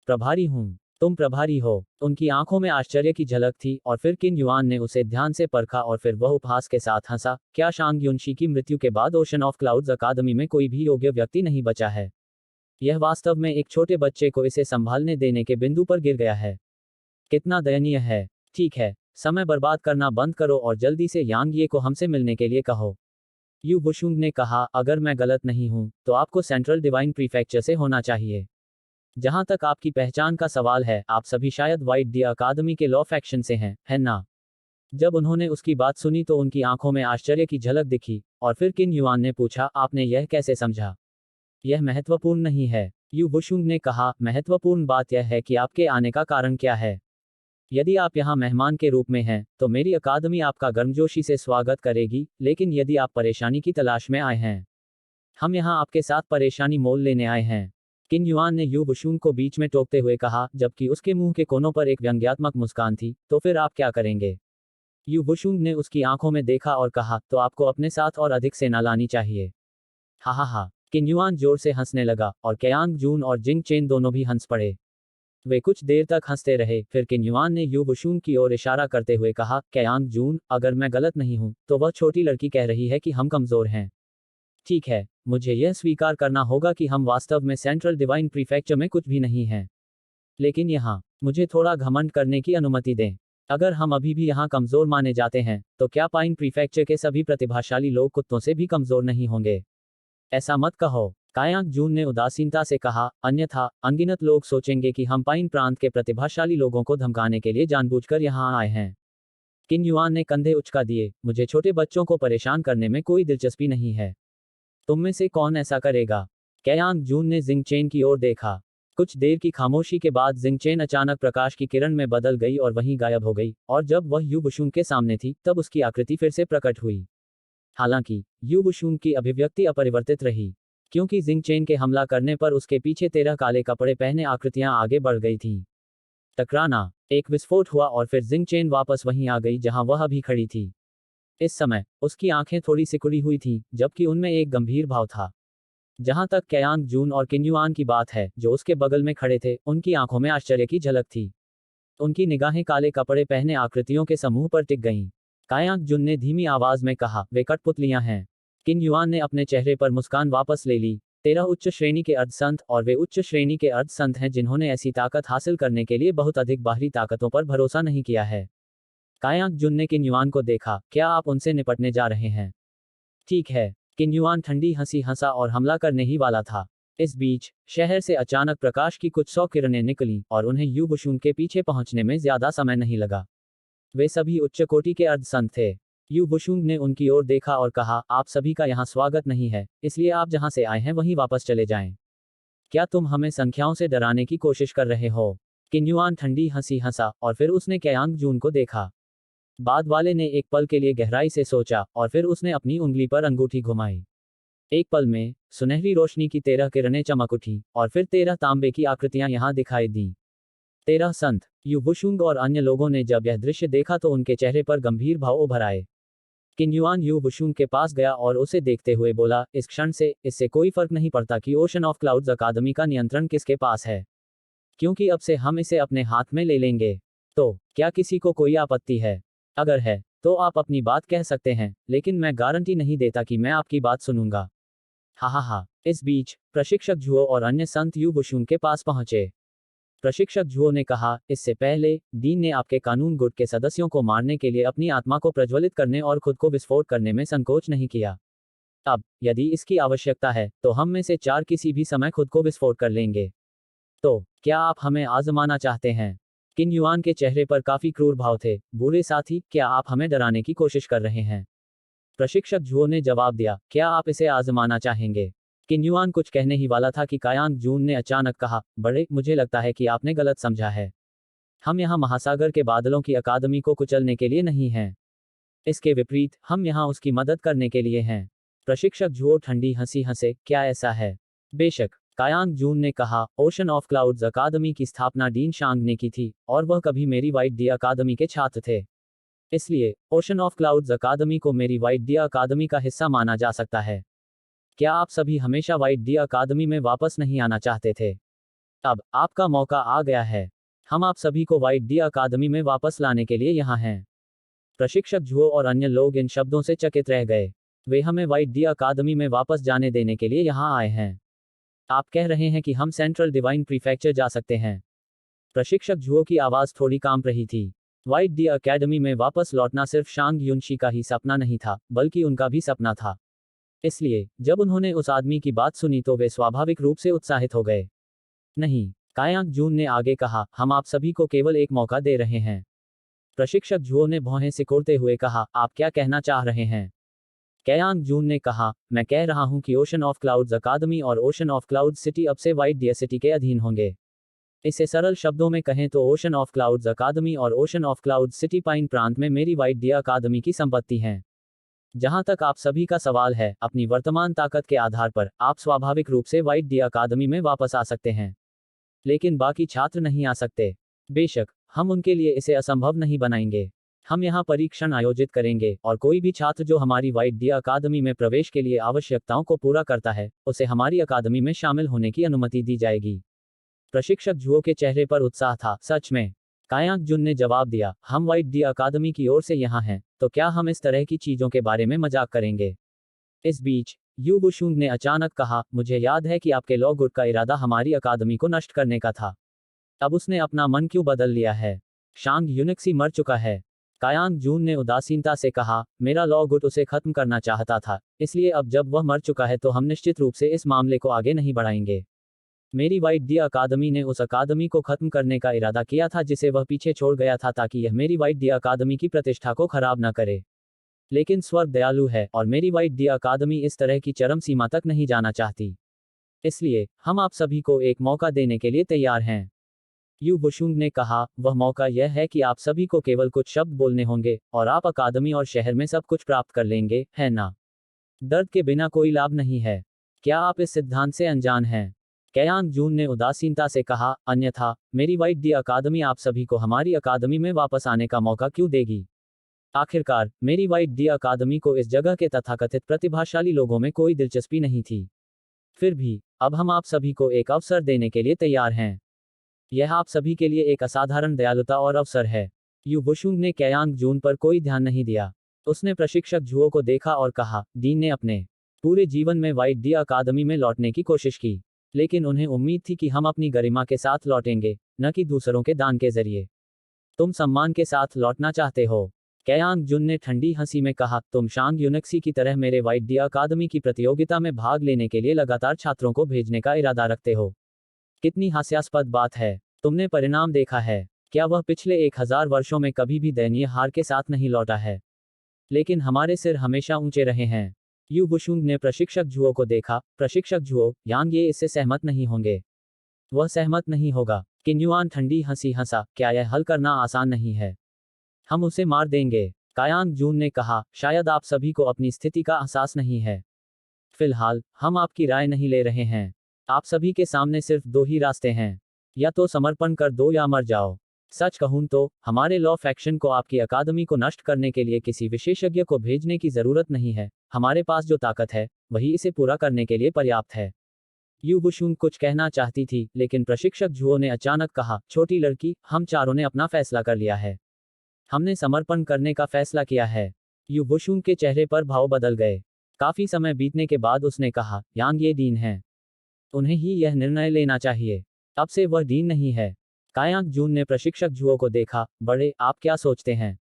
प्रभारी हूँ। तुम प्रभारी हो। उनकी आंखों में आश्चर्य की झलक थी, और फिर किन युआन ने उसे ध्यान से परखा और फिर वह उपहास के साथ हंसा, क्या शांग युनशी की मृत्यु के बाद ओशन ऑफ क्लाउड्स अकादमी में कोई भी योग्य व्यक्ति नहीं बचा है? यह वास्तव में एक छोटे बच्चे को इसे संभालने देने के बिंदु पर गिर गया है। कितना दयनीय है। ठीक है, समय बर्बाद करना बंद करो और जल्दी से यांग ये को हमसे मिलने के लिए कहो। यू वुशुंग ने कहा, अगर मैं गलत नहीं हूं, तो आपको सेंट्रल डिवाइन प्रीफेक्चर से होना चाहिए। जहां तक आपकी पहचान का सवाल है, आप सभी शायद वाइट डी अकादमी के लॉ फैक्शन से हैं, है ना? जब उन्होंने उसकी बात सुनी तो उनकी आंखों में आश्चर्य की झलक दिखी, और फिर किन युआन ने पूछा, आपने यह कैसे समझा? यह महत्वपूर्ण नहीं है। यू वुशुंग ने कहा, महत्वपूर्ण बात यह है कि आपके आने का कारण क्या है। यदि आप यहाँ मेहमान के रूप में हैं, तो मेरी अकादमी आपका गर्मजोशी से स्वागत करेगी, लेकिन यदि आप परेशानी की तलाश में आए हैं, हम यहाँ आपके साथ परेशानी मोल लेने आए हैं। किन युआन ने यू वुशुंग को बीच में टोकते हुए कहा, जबकि उसके मुंह के कोनों पर एक व्यंग्यात्मक मुस्कान थी, तो फिर आप क्या करेंगे? यू वुशुंग ने उसकी आंखों में देखा और कहा, तो आपको अपने साथ और अधिक सेना लानी चाहिए। हा हा हा। किन युआन जोर से हंसने लगा, और कयांग जून और जिंग चेन दोनों भी हंस पड़े। वे कुछ देर तक हंसते रहे, फिर किन युआन ने यू वुशुंग की ओर इशारा करते हुए कहा, कयांग जून, अगर मैं गलत नहीं हूं, तो वह छोटी लड़की कह रही है कि हम कमजोर हैं। ठीक है, मुझे यह स्वीकार करना होगा कि हम वास्तव में सेंट्रल डिवाइन प्रीफेक्चर में कुछ भी नहीं हैं। लेकिन यहाँ मुझे थोड़ा घमंड करने की अनुमति दें। अगर हम अभी भी यहाँ कमजोर माने जाते हैं, तो क्या पाइन प्रीफेक्चर के सभी प्रतिभाशाली लोग कुत्तों से भी कमजोर नहीं होंगे? ऐसा मत कहो, कायांग जून ने उदासीनता से कहा, अन्यथा अनगिनत लोग सोचेंगे कि हम पाइन प्रांत के प्रतिभाशाली लोगों को धमकाने के लिए जानबूझकर यहाँ आए हैं। किन युआन ने कंधे उचका दिए, मुझे छोटे बच्चों को परेशान करने में कोई दिलचस्पी नहीं है। तुम में से कौन ऐसा करेगा? कायांग जून ने जिंग चेन की ओर देखा। कुछ देर की खामोशी के बाद जिंग चेन अचानक प्रकाश की किरण में बदल गई और वहीं गायब हो गई, और जब वह यू वुशुंग के सामने थी, तब उसकी आकृति फिर से प्रकट हुई। हालांकि यू वुशुंग की अभिव्यक्ति अपरिवर्तित रही, क्योंकि जिंग चेन के हमला करने पर उसके पीछे 13 काले कपड़े पहने आकृतियां आगे बढ़ गई थीं। टकराना, एक विस्फोट हुआ और फिर जिंग चेन वापस वहीं आ गई जहां वह अभी खड़ी थी। इस समय उसकी आंखें थोड़ी सिकुड़ी हुई थीं, जबकि उनमें एक गंभीर भाव था। जहां तक कयांग जून और किन्युआन की बात है, जो उसके बगल में खड़े थे, उनकी आंखों में आश्चर्य की झलक थी। उनकी निगाहें काले कपड़े पहने आकृतियों के समूह पर टिक गईं। कायांग जुन ने धीमी आवाज में कहा, वे कठपुतलियां हैं। किन युआन ने अपने चेहरे पर मुस्कान वापस ले ली। 13 उच्च श्रेणी के अर्धसंत, और वे उच्च श्रेणी के अर्धसंत हैं जिन्होंने ऐसी ताकत हासिल करने के लिए बहुत अधिक बाहरी ताकतों पर भरोसा नहीं किया है। कायांग जुन ने किन युआन को देखा, क्या आप उनसे निपटने जा रहे हैं? ठीक है। किन युआन ठंडी हंसी हंसा और हमला करने ही वाला था। इस बीच शहर से अचानक प्रकाश की कुछ 100 किरणें निकलीं, और उन्हें यू वुशुंग के पीछे पहुंचने में ज्यादा समय नहीं लगा। वे सभी उच्च कोटि के अर्धसंत थे। यू वुशुंग ने उनकी ओर देखा और कहा, आप सभी का यहाँ स्वागत नहीं है, इसलिए आप जहाँ से आए हैं वहीं वापस चले जाएं। क्या तुम हमें संख्याओं से डराने की कोशिश कर रहे हो? किन युआन ठंडी हंसी हंसा, और फिर उसने कयांग जून को देखा। बाद वाले ने एक पल के लिए गहराई से सोचा, और फिर उसने अपनी उंगली पर अंगूठी घुमाई। एक पल में सुनहरी रोशनी की 13 किरणें चमक उठी, और फिर 13 तांबे की आकृतियां यहां दिखाई दी। 13 संत। यू वुशुंग और अन्य लोगों ने जब यह दृश्य देखा तो उनके चेहरे पर गंभीर भाव उभर आए। किन युआन यू वुशुंग के पास गया और उसे देखते हुए बोला, इस क्षण से इससे कोई फर्क नहीं पड़ता कि ओशन ऑफ क्लाउड्स अकादमी का नियंत्रण किसके पास है, क्योंकि अब से हम इसे अपने हाथ में ले लेंगे। तो क्या किसी को कोई आपत्ति है? अगर है, तो आप अपनी बात कह सकते हैं, लेकिन मैं गारंटी नहीं देता कि मैं आपकी बात सुनूंगा। हा हा हा। इस बीच प्रशिक्षक झुओ और अन्य संत यू वुशुंग के पास पहुंचे। प्रशिक्षक झुओ ने कहा, इससे पहले डीन ने आपके कानून गुट के सदस्यों को मारने के लिए अपनी आत्मा को प्रज्वलित करने और खुद को विस्फोट करने में संकोच नहीं किया। अब यदि इसकी आवश्यकता है, तो हम में से 4 किसी भी समय खुद को विस्फोट कर लेंगे। तो क्या आप हमें आजमाना चाहते हैं? किन युआन के चेहरे पर काफी क्रूर भाव थे। बूढ़े साथी, क्या आप हमें डराने की कोशिश कर रहे हैं? प्रशिक्षक झुओ ने जवाब दिया, क्या आप इसे आजमाना चाहेंगे? किन युआन कुछ कहने ही वाला था कि कायांग जून ने अचानक कहा, बड़े, मुझे लगता है कि आपने गलत समझा है। हम यहाँ महासागर के बादलों की अकादमी को कुचलने के लिए नहीं हैं। इसके विपरीत हम यहाँ उसकी मदद करने के लिए हैं। प्रशिक्षक झुओ ठंडी हंसी हंसे, क्या ऐसा है? बेशक, कायांग जून ने कहा, ओशन ऑफ क्लाउड्स अकादमी की स्थापना डीन शांग ने की थी, और वह कभी मेरी वाइट डी अकादमी के छात्र थे। इसलिए, ओशन ऑफ क्लाउड्स अकादमी को मेरी वाइट डी अकादमी का हिस्सा माना जा सकता है। क्या आप सभी हमेशा वाइट डी अकादमी में वापस नहीं आना चाहते थे? अब, आपका मौका आ गया है। हम आप सभी को वाइट डी अकादमी में वापस लाने के लिए यहाँ हैं। प्रशिक्षक झुओ और अन्य लोग इन शब्दों से चकित रह गए। वे हमें वाइट डी अकादमी में वापस जाने देने के लिए यहाँ आए हैं। आप कह रहे हैं कि हम सेंट्रल डिवाइन प्रीफेक्चर जा सकते हैं? प्रशिक्षक झुओ की आवाज़ थोड़ी कांप रही थी। वाइट डी अकेडमी में वापस लौटना सिर्फ शांग युनशी का ही सपना नहीं था, बल्कि उनका भी सपना था। इसलिए, जब उन्होंने उस आदमी की बात सुनी तो वे स्वाभाविक रूप से उत्साहित हो गए। नहीं, कायांग जून ने आगे कहा, हम आप सभी को केवल एक मौका दे रहे हैं। प्रशिक्षक झुओ ने भौहें सिकोड़ते हुए कहा, आप क्या कहना चाह रहे हैं? कायांग जून ने कहा, मैं कह रहा हूं कि ओशन ऑफ क्लाउड्स अकादमी और ओशन ऑफ क्लाउड्स सिटी अब से वाइट डी सिटी के अधीन होंगे। इसे सरल शब्दों में कहें तो ओशन ऑफ क्लाउड्स अकादमी और ocean of clouds city pine प्रांत में मेरी वाइट डी अकादमी की संपत्ति हैं। जहां तक आप सभी का सवाल है, अपनी वर्तमान ताकत के आधार पर आप स्वाभाविक रूप से वाइट डी अकादमी में वापस आ सकते हैं, लेकिन बाकी छात्र नहीं आ सकते। बेशक, हम उनके लिए इसे असंभव नहीं बनाएंगे। हम यहाँ परीक्षण आयोजित करेंगे, और कोई भी छात्र जो हमारी वाइट डी अकादमी में प्रवेश के लिए आवश्यकताओं को पूरा करता है, उसे हमारी अकादमी में शामिल होने की अनुमति दी जाएगी। प्रशिक्षक झुओ के चेहरे पर उत्साह था। सच में? कायांग जुन ने जवाब दिया, हम वाइट डी अकादमी की ओर से यहाँ हैं, तो क्या हम इस तरह की चीजों के बारे में मजाक करेंगे? इस बीच, यू वुशुंग ने अचानक कहा, मुझे याद है कि आपके लॉ गुड का इरादा हमारी अकादमी को नष्ट करने का था। अब उसने अपना मन क्यों बदल लिया है? शांग यूनिक्सी मर चुका है। कायांग जून ने उदासीनता से कहा, मेरा लॉ गुड उसे खत्म करना चाहता था, इसलिए अब जब वह मर चुका है तो हम निश्चित रूप से इस मामले को आगे नहीं बढ़ाएंगे। मेरी वाइट डी अकादमी ने उस अकादमी को खत्म करने का इरादा किया था जिसे वह पीछे छोड़ गया था, ताकि यह मेरी वाइट डी अकादमी की प्रतिष्ठा को खराब न करे। लेकिन स्वर्ग दयालु है, और मेरी वाइट डी अकादमी इस तरह की चरम सीमा तक नहीं जाना चाहती। इसलिए, हम आप सभी को एक मौका देने के लिए तैयार हैं। यू वुशुंग ने कहा, वह मौका यह है कि आप सभी को केवल कुछ शब्द बोलने होंगे, और आप अकादमी और शहर में सब कुछ प्राप्त कर लेंगे, है ना? दर्द के बिना कोई लाभ नहीं है। क्या आप इस सिद्धांत से अनजान हैं? कायांग जून ने उदासीनता से कहा, अन्यथा, मेरी वाइट डी अकादमी आप सभी को हमारी अकादमी में वापस आने का मौका क्यों देगी? आखिरकार, मेरी वाइट डी अकादमी को इस जगह के तथाकथित प्रतिभाशाली लोगों में कोई दिलचस्पी नहीं थी। फिर भी, अब हम आप सभी को एक अवसर देने के लिए तैयार हैं। यह आप सभी के लिए एक असाधारण दयालुता और अवसर है। यू वुशुंग ने कायांग जून पर कोई ध्यान नहीं दिया। उसने प्रशिक्षक झुओ को देखा और कहा, डीन ने अपने पूरे जीवन में वाइट डी अकादमी में लौटने की कोशिश की, लेकिन उन्हें उम्मीद थी कि हम अपनी गरिमा के साथ लौटेंगे, न कि दूसरों के दान के जरिए। तुम सम्मान के साथ लौटना चाहते हो? कायांग जुन ने ठंडी हंसी में कहा, तुम शांग यूनिक्सी की तरह मेरे वाइट डी अकादमी की प्रतियोगिता में भाग लेने के लिए लगातार छात्रों को भेजने का इरादा रखते हो। कितनी हास्यास्पद बात है। तुमने परिणाम देखा है। क्या वह पिछले 1000 वर्षों में कभी भी दयनीय हार के साथ नहीं लौटा है? लेकिन हमारे सिर हमेशा ऊंचे रहे हैं। यू वुशुंग ने प्रशिक्षक झुओ को देखा। प्रशिक्षक झुओ, यांग ये इससे सहमत नहीं होंगे। वह सहमत नहीं होगा। किन्युआन ठंडी हंसी हंसा, क्या यह हल करना आसान नहीं है? हम उसे मार देंगे। कायांग जून ने कहा, शायद आप सभी को अपनी स्थिति का एहसास नहीं है। फिलहाल, हम आपकी राय नहीं ले रहे हैं। आप सभी के सामने सिर्फ 2 ही रास्ते हैं, या तो समर्पण कर दो या मर जाओ। सच कहूं तो, हमारे लॉ फैक्शन को आपकी अकादमी को नष्ट करने के लिए किसी विशेषज्ञ को भेजने की जरूरत नहीं है। हमारे पास जो ताकत है, वही इसे पूरा करने के लिए पर्याप्त है। यू वुशुंग कुछ कहना चाहती थी, लेकिन प्रशिक्षक झुओ ने अचानक कहा, छोटी लड़की, हम चारों ने अपना फैसला कर लिया है। हमने समर्पण करने का फैसला किया है। यू वुशुंग के चेहरे पर भाव बदल गए। काफी समय बीतने के बाद उसने कहा, यांग ये डीन है। उन्हें ही यह निर्णय लेना चाहिए। अब से वह डीन नहीं है। कायांग जून ने प्रशिक्षक झुओ को देखा, बड़े, आप क्या सोचते हैं?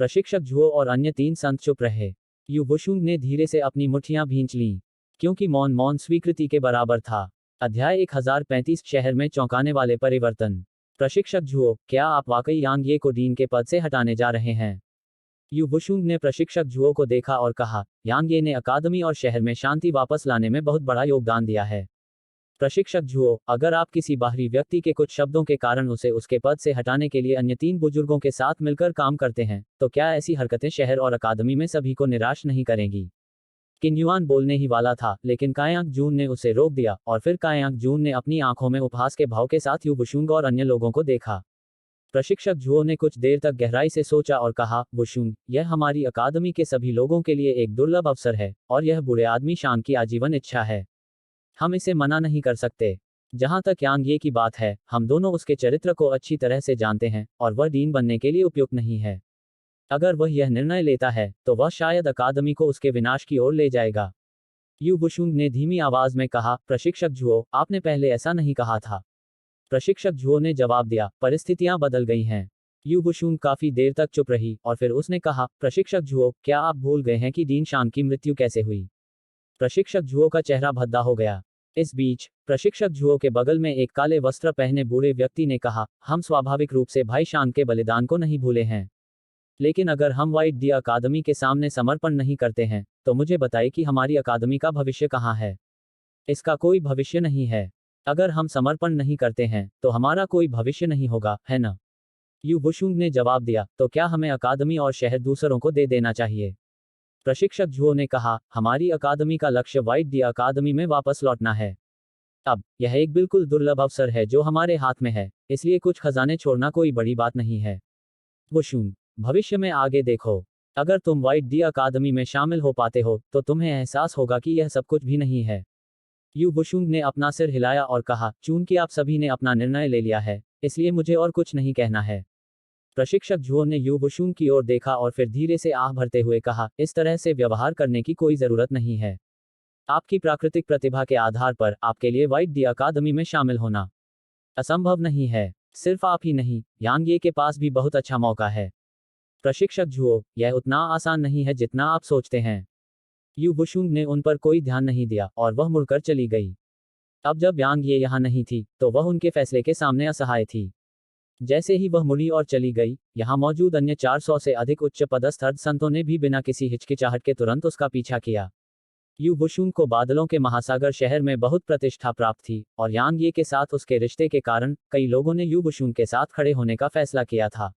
प्रशिक्षक झुओ और अन्य 3 संत चुप रहे। यू वुशुंग ने धीरे से अपनी मुट्ठियां भींच लीं, क्योंकि मौन मौन स्वीकृति के बराबर था। अध्याय 1035 शहर में चौंकाने वाले परिवर्तन। प्रशिक्षक झुओ, क्या आप वाकई यांग ये को डीन के पद से हटाने जा रहे हैं? यू वुशुंग ने प्रशिक्षक झुओ को देखा और कहा, यांग ये ने अकादमी और शहर में शांति वापस लाने में बहुत बड़ा योगदान दिया है। प्रशिक्षक झुओ, अगर आप किसी बाहरी व्यक्ति के कुछ शब्दों के कारण उसे उसके पद से हटाने के लिए अन्य 3 बुजुर्गों के साथ मिलकर काम करते हैं, तो क्या ऐसी हरकतें शहर और अकादमी में सभी को निराश नहीं करेंगी? किन युआन बोलने ही वाला था, लेकिन कायांग जून ने उसे रोक दिया, और फिर कायांग जून ने अपनी आंखों में उपहास के भाव के साथ यू बुशुंग और अन्य लोगों को देखा। प्रशिक्षक झुओ ने कुछ देर तक गहराई से सोचा और कहा, बुशुंग, यह हमारी अकादमी के सभी लोगों के लिए एक दुर्लभ अवसर है, और यह बूढ़े आदमी शान की आजीवन इच्छा है। हम इसे मना नहीं कर सकते। जहां तक यांग ये की बात है, हम दोनों उसके चरित्र को अच्छी तरह से जानते हैं, और वह डीन बनने के लिए उपयुक्त नहीं है। अगर वह यह निर्णय लेता है, तो वह शायद अकादमी को उसके विनाश की ओर ले जाएगा। यू बुशुंग ने धीमी आवाज में कहा, प्रशिक्षक झुओ, आपने पहले ऐसा नहीं कहा था। प्रशिक्षक झुओ ने जवाब दिया, परिस्थितियां बदल गई हैं। यू बुशुंग काफी देर तक चुप रही, और फिर उसने कहा, प्रशिक्षक झुओ, क्या आप भूल गए हैं कि डीन शान की मृत्यु कैसे हुई? प्रशिक्षक झुओ का चेहरा भद्दा हो गया। इस बीच प्रशिक्षक झुओ के बगल में एक काले वस्त्र पहने बूढ़े व्यक्ति ने कहा, हम स्वाभाविक रूप से भाई शान के बलिदान को नहीं भूले हैं। लेकिन अगर हम व्हाइट डी अकादमी के सामने समर्पण नहीं करते हैं, तो मुझे बताइए कि हमारी अकादमी का भविष्य कहाँ है? इसका कोई भविष्य नहीं है। अगर हम समर्पण नहीं करते हैं, तो हमारा कोई भविष्य नहीं होगा, है ना? यू बुशुंग ने जवाब दिया, तो क्या हमें अकादमी और शहर दूसरों को दे देना चाहिए? प्रशिक्षक झुओ ने कहा, हमारी अकादमी का लक्ष्य व्हाइट डी अकादमी में वापस लौटना है। अब यह एक बिल्कुल दुर्लभ अवसर है जो हमारे हाथ में है, इसलिए कुछ खजाने छोड़ना कोई बड़ी बात नहीं है। बुशुंग, भविष्य में आगे देखो। अगर तुम व्हाइट डी अकादमी में शामिल हो पाते हो, तो तुम्हें एहसास होगा कि यह सब कुछ भी नहीं है। यू बुशुंग ने अपना सिर हिलाया और कहा, चूंकि आप सभी ने अपना निर्णय ले लिया है, इसलिए मुझे और कुछ नहीं कहना है। प्रशिक्षक झुओ ने यू बुशुंग की ओर देखा और फिर धीरे से आह भरते हुए कहा, इस तरह से व्यवहार करने की कोई जरूरत नहीं है। आपकी प्राकृतिक प्रतिभा के आधार पर आपके लिए व्हाइट डी अकादमी में शामिल होना असंभव नहीं है। सिर्फ आप ही नहीं, यांग ये के पास भी बहुत अच्छा मौका है। प्रशिक्षक झुओ, यह उतना आसान नहीं है जितना आप सोचते हैं। यू बुशुंग ने उन पर कोई ध्यान नहीं दिया, और वह मुड़कर चली गई। अब जब यांग ये यहाँ नहीं थी, तो वह उनके फैसले के सामने असहाय थी। जैसे ही वह मुड़ी और चली गई, यहाँ मौजूद अन्य 400 से अधिक उच्च पदस्थ संतों ने भी बिना किसी हिचकिचाहट के तुरंत उसका पीछा किया। यू बुशुंग को बादलों के महासागर शहर में बहुत प्रतिष्ठा प्राप्त थी, और यांग ये के साथ उसके रिश्ते के कारण कई लोगों ने यू बुशुंग के साथ खड़े होने का फैसला किया था,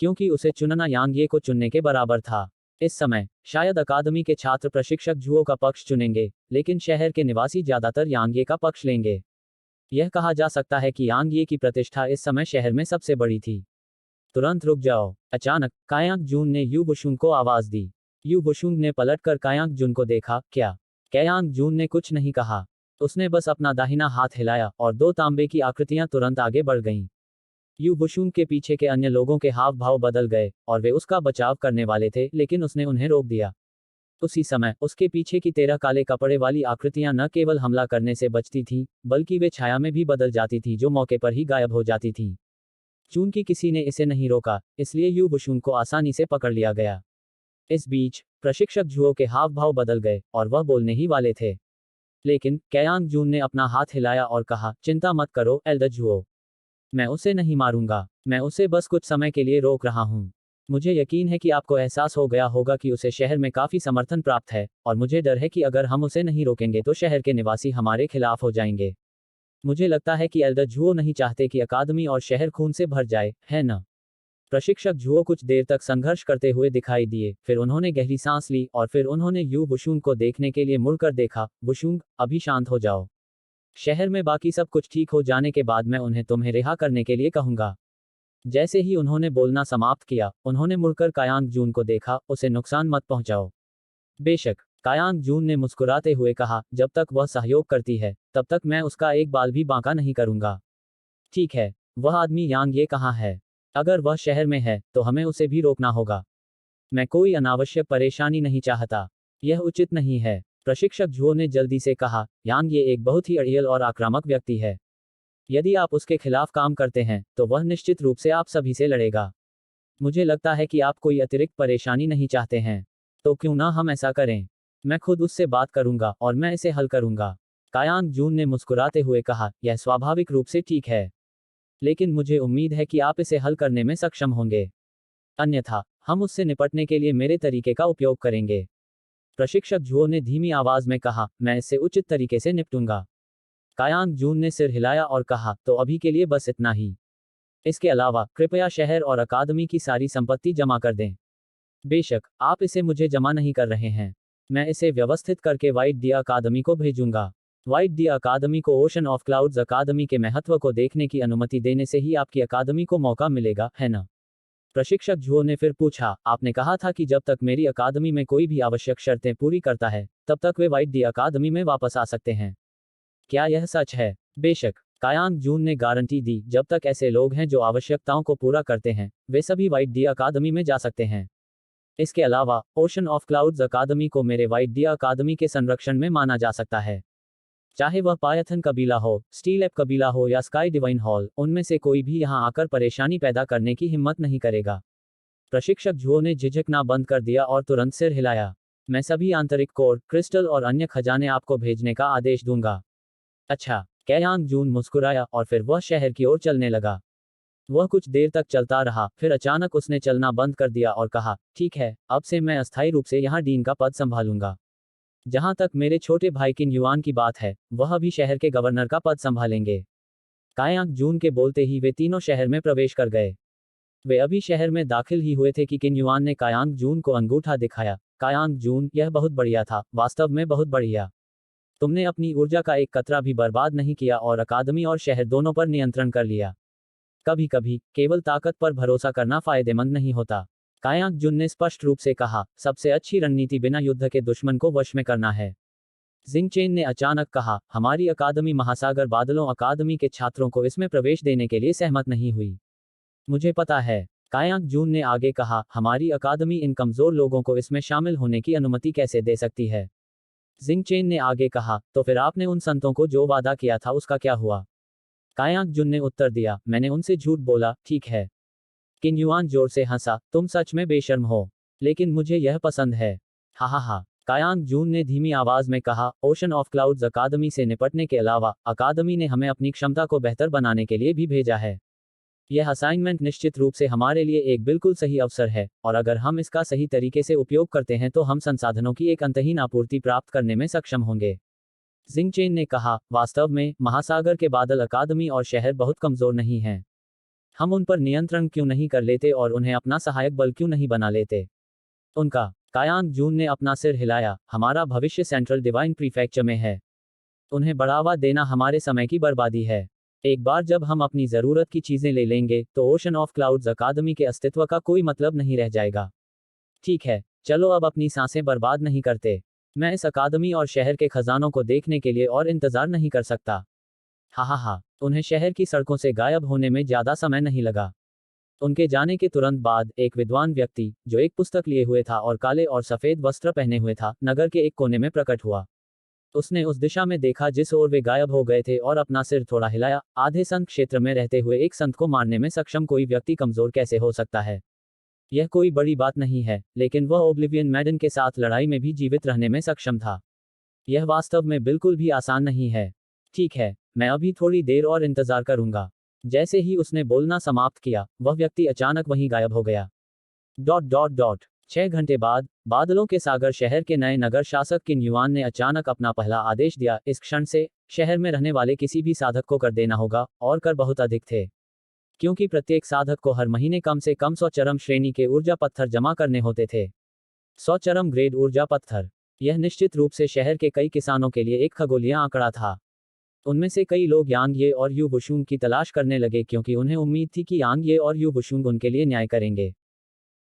क्योंकि उसे चुनना यांग ये को चुनने के बराबर था। इस समय शायद अकादमी के छात्र प्रशिक्षक झुओ का पक्ष चुनेंगे, लेकिन शहर के निवासी ज्यादातर यांग ये का पक्ष लेंगे। यह कहा जा सकता है कि यांग ये की प्रतिष्ठा इस समय शहर में सबसे बड़ी थी। तुरंत रुक जाओ, अचानक कायांग जून ने यू बुशुंग को आवाज दी। यू बुशुंग ने पलटकर कायांग जून को देखा, क्या? कायांग जून ने कुछ नहीं कहा। उसने बस अपना दाहिना हाथ हिलाया, और 2 तांबे की आकृतियां तुरंत आगे बढ़ गईं। यू बुशुंग के पीछे के अन्य लोगों के हाव भाव बदल गए, और वे उसका बचाव करने वाले थे, लेकिन उसने उन्हें रोक दिया। उसी समय उसके पीछे की 13 काले कपड़े वाली आकृतियां न केवल हमला करने से बचती थीं, बल्कि वे छाया में भी बदल जाती थीं, जो मौके पर ही गायब हो जाती थीं। चूंकि किसी ने इसे नहीं रोका, इसलिए यू बुशुंग को आसानी से पकड़ लिया गया। इस बीच प्रशिक्षक झुओ के हाव भाव बदल गए, और वह बोलने ही वाले थे। लेकिन कायांग जून ने अपना हाथ हिलाया और कहा, चिंता मत करो एल्डर झुओ। मैं उसे नहीं मारूंगा, मैं उसे बस कुछ समय के लिए रोक रहा हूं। मुझे यकीन है कि आपको एहसास हो गया होगा कि उसे शहर में काफी समर्थन प्राप्त है, और मुझे डर है कि अगर हम उसे नहीं रोकेंगे तो शहर के निवासी हमारे खिलाफ हो जाएंगे। मुझे लगता है कि एल्डर झुओ नहीं चाहते कि अकादमी और शहर खून से भर जाए, है ना? प्रशिक्षक झुओ कुछ देर तक संघर्ष करते हुए दिखाई दिए, फिर उन्होंने गहरी सांस ली, और फिर उन्होंने यू बुशुंग को देखने के लिए मुड़कर देखा। बुशुंग, अभी शांत हो जाओ। शहर में बाकी सब कुछ ठीक हो जाने के बाद मैं उन्हें तुम्हें रिहा करने के लिए कहूंगा। जैसे ही उन्होंने बोलना समाप्त किया, उन्होंने मुड़कर कायांग जून को देखा, उसे नुकसान मत पहुंचाओ। बेशक, कायांग जून ने मुस्कुराते हुए कहा, जब तक वह सहयोग करती है, तब तक मैं उसका एक बाल भी बांका नहीं करूंगा। ठीक है, वह आदमी यांग ये कहाँ है? अगर वह शहर में है, तो हमें उसे भी रोकना होगा। मैं कोई अनावश्यक परेशानी नहीं चाहता। यह उचित नहीं है। प्रशिक्षक झुओ ने जल्दी से कहा, यांग ये एक बहुत ही अड़ियल और आक्रामक व्यक्ति है। यदि आप उसके खिलाफ काम करते हैं, तो वह निश्चित रूप से आप सभी से लड़ेगा। मुझे लगता है कि आप कोई अतिरिक्त परेशानी नहीं चाहते हैं। तो क्यों ना हम ऐसा करें? मैं खुद उससे बात करूंगा, और मैं इसे हल करूंगा। कायांग जून ने मुस्कुराते हुए कहा, यह स्वाभाविक रूप से ठीक है। लेकिन मुझे उम्मीद है कि आप इसे हल करने में सक्षम होंगे। अन्यथा, हम उससे निपटने के लिए मेरे तरीके का उपयोग करेंगे। प्रशिक्षक झुओ ने धीमी आवाज में कहा, मैं इससे उचित तरीके से निपटूंगा। कायांग जून ने सिर हिलाया और कहा, तो अभी के लिए बस इतना ही। इसके अलावा कृपया शहर और अकादमी की सारी संपत्ति जमा कर दें। बेशक, आप इसे मुझे जमा नहीं कर रहे हैं। मैं इसे व्यवस्थित करके व्हाइट डी अकादमी को भेजूंगा। व्हाइट डी अकादमी को ओशन ऑफ क्लाउड्स अकादमी के महत्व को देखने की अनुमति देने से ही आपकी अकादमी को मौका मिलेगा, है ना? प्रशिक्षक झुओ ने फिर पूछा, आपने कहा था कि जब तक मेरी अकादमी में कोई भी आवश्यक शर्तें पूरी करता है, तब तक वे व्हाइट डी अकादमी में वापस आ सकते हैं। क्या यह सच है? बेशक, कायांग जून ने गारंटी दी, जब तक ऐसे लोग हैं जो आवश्यकताओं को पूरा करते हैं, वे सभी व्हाइट डी अकादमी में जा सकते हैं। इसके अलावा, ओशन ऑफ क्लाउड्स अकादमी को मेरे व्हाइट डी अकादमी के संरक्षण में माना जा सकता है। चाहे वह पायथन कबीला हो, स्टील एप कबीला हो या स्काई डिवाइन हॉल, उनमें से कोई भी यहां आकर परेशानी पैदा करने की हिम्मत नहीं करेगा। प्रशिक्षक झुओ ने झिझकना बंद कर दिया और तुरंत सिर हिलाया। मैं सभी आंतरिक कोर, क्रिस्टल और अन्य खजाने आपको भेजने का आदेश दूंगा। अच्छा, कायांग जून मुस्कुराया और फिर वह शहर की ओर चलने लगा। वह कुछ देर तक चलता रहा, फिर अचानक उसने चलना बंद कर दिया और कहा, ठीक है, अब से मैं अस्थायी रूप से यहाँ डीन का पद संभालूंगा। जहां तक मेरे छोटे भाई किन युआन की बात है, वह भी शहर के गवर्नर का पद संभालेंगे। कायांग जून के बोलते ही वे तीनों शहर में प्रवेश कर गए। वे अभी शहर में दाखिल ही हुए थे कि किन युआन ने कायांग जून को अंगूठा दिखाया। कायांग जून, यह बहुत बढ़िया था, वास्तव में बहुत बढ़िया। तुमने अपनी ऊर्जा का एक कतरा भी बर्बाद नहीं किया और अकादमी और शहर दोनों पर नियंत्रण कर लिया। कभी कभी केवल ताकत पर भरोसा करना फायदेमंद नहीं होता। कायांग जुन ने स्पष्ट रूप से कहा, सबसे अच्छी रणनीति बिना युद्ध के दुश्मन को वश में करना है। जिंगचेन ने अचानक कहा, हमारी अकादमी महासागर बादलों अकादमी के छात्रों को इसमें प्रवेश देने के लिए सहमत नहीं हुई। मुझे पता है। कायांग जून ने आगे कहा, हमारी अकादमी इन कमजोर लोगों को इसमें शामिल होने की अनुमति कैसे दे सकती है? जिंगचेन ने आगे कहा, तो फिर आपने उन संतों को जो वादा किया था उसका क्या हुआ? कायांग जुन ने उत्तर दिया, मैंने उनसे झूठ बोला। ठीक है। किन युआन जोर से हंसा, तुम सच में बेशर्म हो। लेकिन मुझे यह पसंद है। हा हा हा। कायांग जून ने धीमी आवाज में कहा, ओशन ऑफ क्लाउड्स अकादमी से निपटने के अलावा अकादमी ने हमें अपनी क्षमता को बेहतर बनाने के लिए भी भेजा है। यह असाइनमेंट निश्चित रूप से हमारे लिए एक बिल्कुल सही अवसर है, और अगर हम इसका सही तरीके से उपयोग करते हैं तो हम संसाधनों की एक अंतहीन आपूर्ति प्राप्त करने में सक्षम होंगे। जिंगचेन ने कहा, वास्तव में महासागर के बादल अकादमी और शहर बहुत कमजोर नहीं हैं। हम उन पर नियंत्रण क्यों नहीं कर लेते और उन्हें अपना सहायक बल क्यों नहीं बना लेते? उनका। कायांग जून ने अपना सिर हिलाया, हमारा भविष्य सेंट्रल डिवाइन प्रीफेक्चर में है। उन्हें बढ़ावा देना हमारे समय की बर्बादी है। एक बार जब हम अपनी जरूरत की चीजें ले लेंगे, तो ओशन ऑफ क्लाउड्स अकादमी के अस्तित्व का कोई मतलब नहीं रह जाएगा। ठीक है, चलो अब अपनी सांसें बर्बाद नहीं करते। मैं इस अकादमी और शहर के खजानों को देखने के लिए और इंतजार नहीं कर सकता। हा हा हा। उन्हें शहर की सड़कों से गायब होने में ज्यादा समय नहीं लगा। उनके जाने के तुरंत बाद एक विद्वान व्यक्ति, जो एक पुस्तक लिए हुए था और काले और सफेद वस्त्र पहने हुए था, नगर के एक कोने में प्रकट हुआ। उसने उस दिशा में देखा जिस ओर वे गायब हो गए थे और अपना सिर थोड़ा हिलाया। आधे संत क्षेत्र में रहते हुए एक संत को मारने में सक्षम कोई व्यक्ति कमजोर कैसे हो सकता है? यह कोई बड़ी बात नहीं है, लेकिन वह ओब्लिवियन मैडन के साथ लड़ाई में भी जीवित रहने में सक्षम था। यह वास्तव में बिल्कुल भी आसान नहीं है। ठीक है, मैं अभी थोड़ी देर और इंतजार करूंगा। जैसे ही उसने बोलना समाप्त किया, वह व्यक्ति अचानक वहीं गायब हो गया। डॉट डॉट डॉट 6 घंटे बाद, बादलों के सागर शहर के नए नगर शासक किन युआन ने अचानक अपना पहला आदेश दिया। इस क्षण से शहर में रहने वाले किसी भी साधक को कर देना होगा, और कर बहुत अधिक थे, क्योंकि प्रत्येक साधक को हर महीने कम से कम 100 चरम श्रेणी के ऊर्जा पत्थर जमा करने होते थे। 100 चरम ग्रेड ऊर्जा पत्थर। यह निश्चित रूप से शहर के कई किसानों के लिए एक खगोलीय आंकड़ा था। उनमें से कई लोग यांग ये और यू बुशुंग की तलाश करने लगे, क्योंकि उन्हें उम्मीद थी कि यांग ये और यू बुशुंग उनके लिए न्याय करेंगे।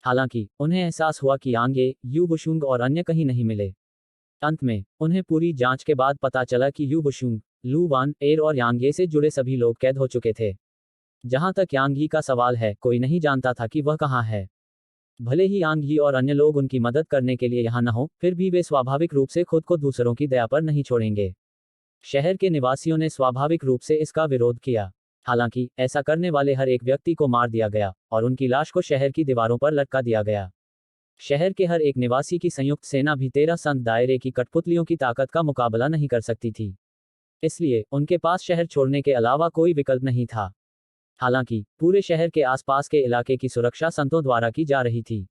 हालांकि उन्हें एहसास हुआ कि यांग ये, यू बुशुंग और अन्य कहीं नहीं मिले। अंत में उन्हें पूरी जांच के बाद पता चला कि यू बुशुंग, लू वान, एर और यांग ये से जुड़े सभी लोग कैद हो चुके थे। जहां तक यांग यी का सवाल है, कोई नहीं जानता था कि वह कहां है। भले ही यांग यी और अन्य लोग उनकी मदद करने के लिए यहां न हो, फिर भी वे स्वाभाविक रूप से खुद को दूसरों की दया पर नहीं छोड़ेंगे। शहर के निवासियों ने स्वाभाविक रूप से इसका विरोध किया। हालांकि ऐसा करने वाले हर एक व्यक्ति को मार दिया गया और उनकी लाश को शहर की दीवारों पर लटका दिया गया। शहर के हर एक निवासी की संयुक्त सेना भी 13 संत दायरे की कठपुतलियों की ताकत का मुकाबला नहीं कर सकती थी। इसलिए उनके पास शहर छोड़ने के अलावा कोई विकल्प नहीं था। हालांकि पूरे शहर के आसपास के इलाके की सुरक्षा संतों द्वारा की जा रही थी।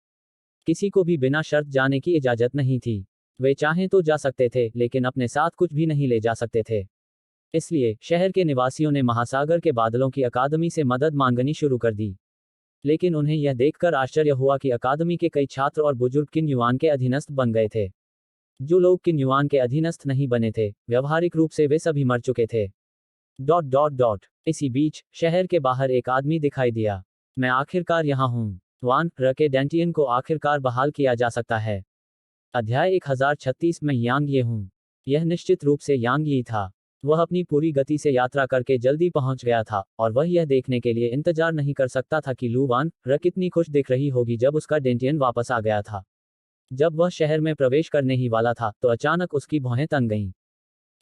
किसी को भी बिना शर्त जाने की इजाजत नहीं थी। वे चाहें तो जा सकते थे, लेकिन अपने साथ कुछ भी नहीं ले जा सकते थे। इसलिए शहर के निवासियों ने महासागर के बादलों की अकादमी से मदद मांगनी शुरू कर दी। लेकिन उन्हें यह देखकर आश्चर्य हुआ कि अकादमी के कई छात्र और बुजुर्ग किन युआन के अधीनस्थ बन गए थे। जो लोग किन युआन के अधीनस्थ नहीं बने थे, व्यवहारिक रूप से वे सभी मर चुके थे। डॉट डॉट डॉट इसी बीच शहर के बाहर एक आदमी दिखाई दिया। मैं आखिरकार यहाँ हूँ। वान र के डेंटियन को आखिरकार बहाल किया जा सकता है। अध्याय 1036 में यांग ये हूँ। यह निश्चित रूप से यांग यी था। वह अपनी पूरी गति से यात्रा करके जल्दी पहुंच गया था, और वह यह देखने के लिए इंतजार नहीं कर सकता था कि लू वान र कितनी खुश दिख रही होगी जब उसका डेंटियन वापस आ गया था। जब वह शहर में प्रवेश करने ही वाला था तो अचानक उसकी भौहें तन गईं,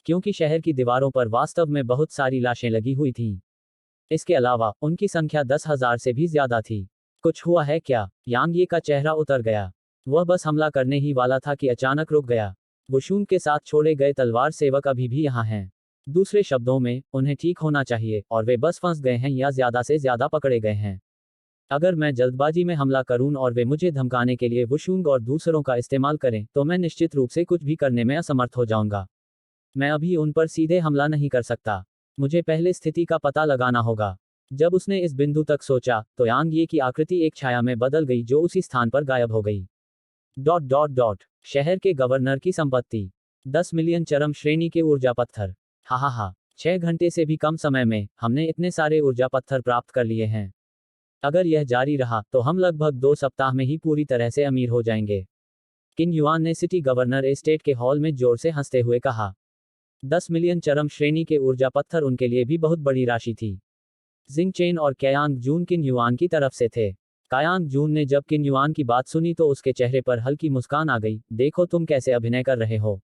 क्योंकि शहर की दीवारों पर वास्तव में बहुत सारी लाशें लगी हुई थीं। इसके अलावा उनकी संख्या 10,000 से भी ज्यादा थी। कुछ हुआ है क्या? यांग ये का चेहरा उतर गया। वह बस हमला करने ही वाला था कि अचानक रुक गया। वुशुंग के साथ छोड़े गए तलवार सेवक अभी भी यहाँ हैं। दूसरे शब्दों में, उन्हें ठीक होना चाहिए, और वे बस फंस गए हैं या ज्यादा से ज्यादा पकड़े गए हैं। अगर मैं जल्दबाजी में हमला करूं और वे मुझे धमकाने के लिए वुशुंग और दूसरों का इस्तेमाल करें, तो मैं निश्चित रूप से कुछ भी करने में असमर्थ हो जाऊंगा। मैं अभी उन पर सीधे हमला नहीं कर सकता। मुझे पहले स्थिति का पता लगाना होगा। जब उसने इस बिंदु तक सोचा, तो यांग ये की आकृति एक छाया में बदल गई जो उसी स्थान पर गायब हो गई। डॉट डॉट डॉट शहर के गवर्नर की संपत्ति। 10 मिलियन चरम श्रेणी के ऊर्जा पत्थर। हा 6 घंटे से भी कम समय में हमने इतने सारे ऊर्जा पत्थर प्राप्त कर लिए हैं। अगर यह जारी रहा तो हम लगभग 2 सप्ताह में ही पूरी तरह से अमीर हो जाएंगे। किन युआन ने सिटी गवर्नर एस्टेट के हॉल में जोर से हंसते हुए कहा। 10 मिलियन चरम श्रेणी के ऊर्जा पत्थर उनके लिए भी बहुत बड़ी राशि थी। जिंग चेन और कैयांग जून किन युआन की तरफ से थे। कायांग जून ने जब किन युआन की बात सुनी तो उसके चेहरे पर हल्की मुस्कान आ गई। देखो तुम कैसे अभिनय कर रहे हो।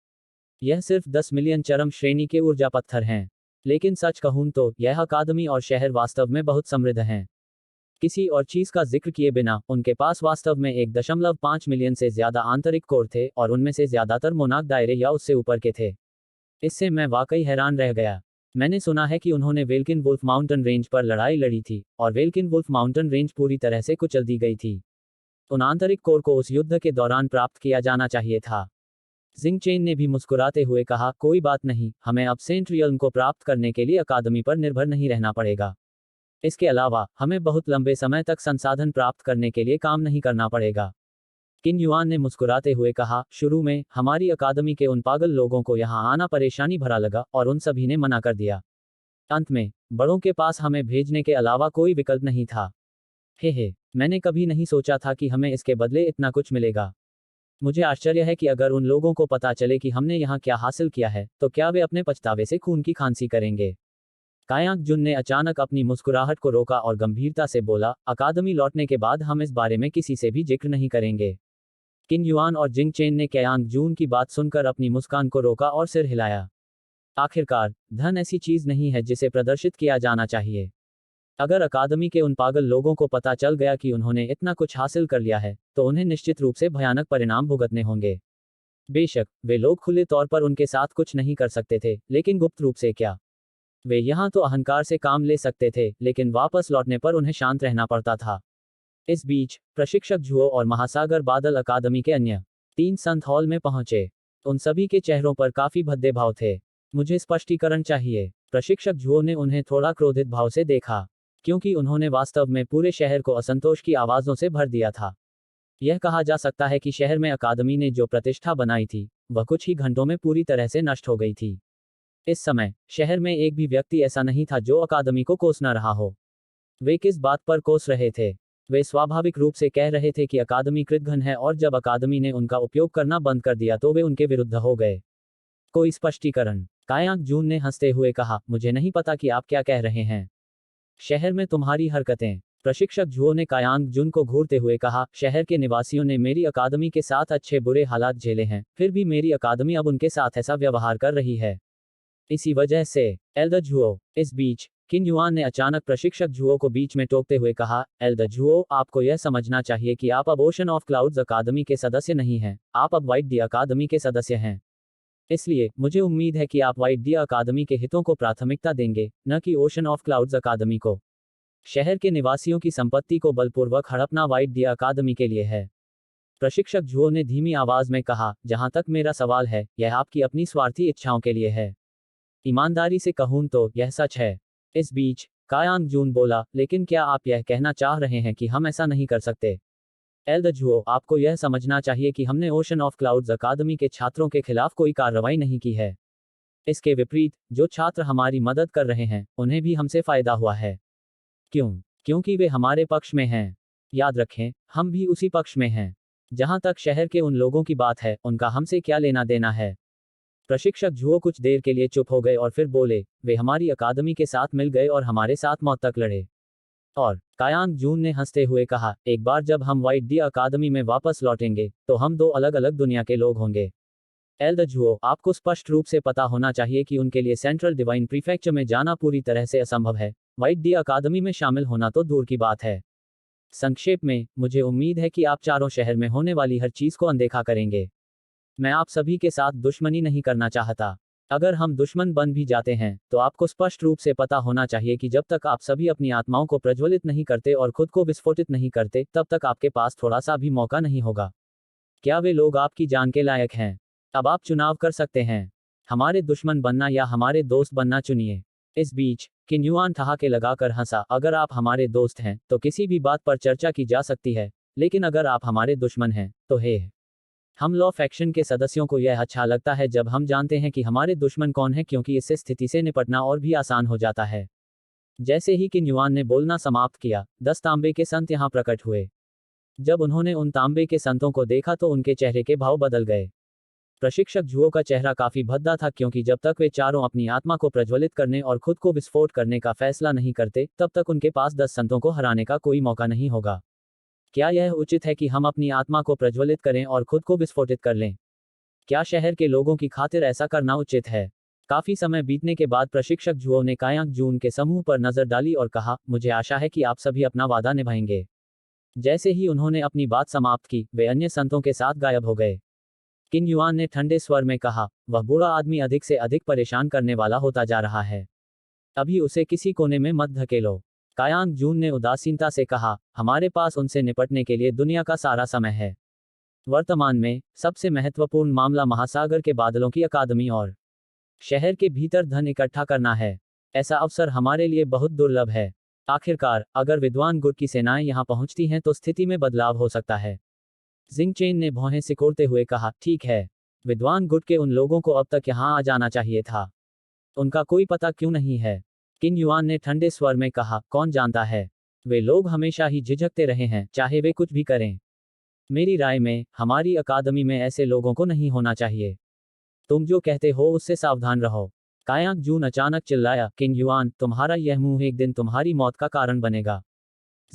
यह सिर्फ 10 मिलियन चरम श्रेणी के ऊर्जा पत्थर हैं। लेकिन सच कहूं तो यह अकादमी और शहर वास्तव में बहुत समृद्ध हैं। किसी और चीज का जिक्र किए बिना, उनके पास वास्तव में 1.5 मिलियन से ज्यादा आंतरिक कोर थे, और उनमें से ज्यादातर मोनाक दायरे या उससे ऊपर के थे। इससे मैं वाकई हैरान रह गया। मैंने सुना है कि उन्होंने वेल्किन वुल्फ माउंटेन रेंज पर लड़ाई लड़ी थी, और वेल्किन वुल्फ माउंटेन रेंज पूरी तरह से कुचल दी गई थी। उन आंतरिक कोर को उस युद्ध के दौरान प्राप्त किया जाना चाहिए था। जिंग चेन ने भी मुस्कुराते हुए कहा, कोई बात नहीं, हमें अब सेंट रियल्म को प्राप्त करने के लिए अकादमी पर निर्भर नहीं रहना पड़ेगा। इसके अलावा हमें बहुत लंबे समय तक संसाधन प्राप्त करने के लिए काम नहीं करना पड़ेगा। किन युआन ने मुस्कुराते हुए कहा, शुरू में हमारी अकादमी के उन पागल लोगों को यहाँ आना परेशानी भरा लगा, और उन सभी ने मना कर दिया। अंत में बड़ों के पास हमें भेजने के अलावा कोई विकल्प नहीं था। हे, मैंने कभी नहीं सोचा था कि हमें इसके बदले इतना कुछ मिलेगा। मुझे आश्चर्य है कि अगर उन लोगों को पता चले कि हमने यहाँ क्या हासिल किया है, तो क्या वे अपने पछतावे से खून की खांसी करेंगे। कायांग जुन ने अचानक अपनी मुस्कुराहट को रोका और गंभीरता से बोला, अकादमी लौटने के बाद हम इस बारे में किसी से भी जिक्र नहीं करेंगे। किन युआन और जिंग चेन ने कायांग जून की बात सुनकर अपनी मुस्कान को रोका और सिर हिलाया। आखिरकार, धन ऐसी चीज नहीं है जिसे प्रदर्शित किया जाना चाहिए। अगर अकादमी के उन पागल लोगों को पता चल गया कि उन्होंने इतना कुछ हासिल कर लिया है, तो उन्हें निश्चित रूप से भयानक परिणाम भुगतने होंगे। बेशक वे लोग खुले तौर पर उनके साथ कुछ नहीं कर सकते थे, लेकिन गुप्त रूप से क्या? वे यहाँ तो अहंकार से काम ले सकते थे, लेकिन वापस लौटने पर उन्हें शांत रहना पड़ता था। इस बीच प्रशिक्षक झुओ और महासागर बादल अकादमी के अन्य 3 संत हॉल में पहुंचे। उन सभी के चेहरों पर काफी भद्दे भाव थे। मुझे स्पष्टीकरण चाहिए। प्रशिक्षक झुओ ने उन्हें थोड़ा क्रोधित भाव से देखा, क्योंकि उन्होंने वास्तव में पूरे शहर को असंतोष की आवाजों से भर दिया था। यह कहा जा सकता है कि शहर में अकादमी ने जो प्रतिष्ठा बनाई थी, वह कुछ ही घंटों में पूरी तरह से नष्ट हो गई थी। इस समय शहर में एक भी व्यक्ति ऐसा नहीं था जो अकादमी को कोस न रहा हो। वे किस बात पर कोस रहे थे? वे स्वाभाविक रूप से कह रहे थे कि अकादमी कृतघ्न है, और जब अकादमी ने उनका उपयोग करना बंद कर दिया तो वे उनके विरुद्ध हो गए। कोई स्पष्टीकरण? कायांग जून ने हंसते हुए कहा, मुझे नहीं पता कि आप क्या कह रहे हैं। शहर में तुम्हारी हरकतें। प्रशिक्षक झुओ ने कायांग जुन को घूरते हुए कहा, शहर के निवासियों ने मेरी अकादमी के साथ अच्छे बुरे हालात झेले हैं, फिर भी मेरी अकादमी अब उनके साथ ऐसा व्यवहार कर रही है। इसी वजह से एल्डर झुओ। इस बीच किन युआन ने अचानक प्रशिक्षक झुओ को बीच में टोकते हुए कहा, एल्डर झुओ, आपको यह समझना चाहिए कि आप अब ओशन ऑफ क्लाउड्स अकादमी के सदस्य नहीं हैं, आप अब व्हाइट डी अकादमी के सदस्य हैं। इसलिए मुझे उम्मीद है कि आप व्हाइट डी अकादमी के हितों को प्राथमिकता देंगे, न कि ओशन ऑफ क्लाउड्स अकादमी को। शहर के निवासियों की संपत्ति को बलपूर्वक हड़पना व्हाइट डी अकादमी के लिए है। प्रशिक्षक झुओ ने धीमी आवाज में कहा, जहां तक मेरा सवाल है, यह आपकी अपनी स्वार्थी इच्छाओं के लिए है। ईमानदारी से कहूं तो यह सच है। इस बीच कायांग जून बोला, लेकिन क्या आप यह कहना चाह रहे हैं कि हम ऐसा नहीं कर सकते? एल्दजुओ, आपको यह समझना चाहिए कि हमने ओशन ऑफ क्लाउड्स अकादमी के छात्रों के खिलाफ कोई कार्रवाई नहीं की है। इसके विपरीत, जो छात्र हमारी मदद कर रहे हैं, उन्हें भी हमसे फायदा हुआ है। क्यों? क्योंकि वे हमारे पक्ष में हैं। याद रखें, हम भी उसी पक्ष में हैं। जहां तक शहर के उन लोगों की बात है, उनका हमसे क्या लेना देना है? प्रशिक्षक झुओ कुछ देर के लिए चुप हो गए और फिर बोले, वे हमारी अकादमी के साथ मिल गए और हमारे साथ मौत तक लड़े। और कायांग जून ने हंसते हुए कहा, एक बार जब हम व्हाइट डी अकादमी में वापस लौटेंगे, तो हम दो अलग अलग दुनिया के लोग होंगे। एल्दजुओ, आपको स्पष्ट रूप से पता होना चाहिए कि उनके लिए सेंट्रल डिवाइन प्रीफेक्चर में जाना पूरी तरह से असंभव है। व्हाइट डी अकादमी में शामिल होना तो दूर की बात है। संक्षेप में, मुझे उम्मीद है कि आप चारों शहर में होने वाली हर चीज को अनदेखा करेंगे। मैं आप सभी के साथ दुश्मनी नहीं करना चाहता। अगर हम दुश्मन बन भी जाते हैं, तो आपको स्पष्ट रूप से पता होना चाहिए कि जब तक आप सभी अपनी आत्माओं को प्रज्वलित नहीं करते और खुद को विस्फोटित नहीं करते, तब तक आपके पास थोड़ा सा भी मौका नहीं होगा। क्या वे लोग आपकी जान के लायक हैं? अब आप चुनाव कर सकते हैं। हमारे दुश्मन बनना या हमारे दोस्त बनना चुनिए। इस बीच किन युआन ठहाके लगाकर हंसा, अगर आप हमारे दोस्त हैं, तो किसी भी बात पर चर्चा की जा सकती है, लेकिन अगर आप हमारे दुश्मन हैं, तो हे। हम लॉ फैक्शन के सदस्यों को यह अच्छा लगता है जब हम जानते हैं कि हमारे दुश्मन कौन है, क्योंकि इससे स्थिति से निपटना और भी आसान हो जाता है। जैसे ही किन युआन ने बोलना समाप्त किया, 10 तांबे के संत यहां प्रकट हुए। जब उन्होंने उन तांबे के संतों को देखा तो उनके चेहरे के भाव बदल गए। प्रशिक्षक झुओ का चेहरा काफी भद्दा था, क्योंकि जब तक वे चारों अपनी आत्मा को प्रज्वलित करने और खुद को विस्फोट करने का फैसला नहीं करते, तब तक उनके पास 10 संतों को हराने का कोई मौका नहीं होगा। क्या यह उचित है कि हम अपनी आत्मा को प्रज्वलित करें और खुद को विस्फोटित कर लें? क्या शहर के लोगों की खातिर ऐसा करना उचित है? काफी समय बीतने के बाद प्रशिक्षक झुओ ने कायांग जून के समूह पर नजर डाली और कहा, मुझे आशा है कि आप सभी अपना वादा निभाएंगे। जैसे ही उन्होंने अपनी बात समाप्त की, वे अन्य संतों के साथ गायब हो गए। किन युआन ने ठंडे स्वर में कहा, वह बूढ़ा आदमी अधिक से अधिक परेशान करने वाला होता जा रहा है। अभी उसे किसी कोने में मत धकेलो। कायांग जून ने उदासीनता से कहा, हमारे पास उनसे निपटने के लिए दुनिया का सारा समय है। वर्तमान में सबसे महत्वपूर्ण मामला महासागर के बादलों की अकादमी और शहर के भीतर धन इकट्ठा करना है। ऐसा अवसर हमारे लिए बहुत दुर्लभ है। आखिरकार, अगर विद्वान गुट की सेनाएं यहां पहुंचती हैं तो स्थिति में बदलाव हो सकता है। जिंगचेन ने भौहें सिकोड़ते हुए कहा, ठीक है। विद्वान गुट के उन लोगों को अब तक यहां आ जाना चाहिए था। उनका कोई पता क्यों नहीं है? किन युआन ने ठंडे स्वर में कहा, कौन जानता है? वे लोग हमेशा ही झिझकते रहे हैं, चाहे वे कुछ भी करें। मेरी राय में, हमारी अकादमी में ऐसे लोगों को नहीं होना चाहिए। तुम जो कहते हो उससे सावधान रहो। कायांग जून अचानक चिल्लाया, किन युआन, तुम्हारा यह मुंह एक दिन तुम्हारी मौत का कारण बनेगा।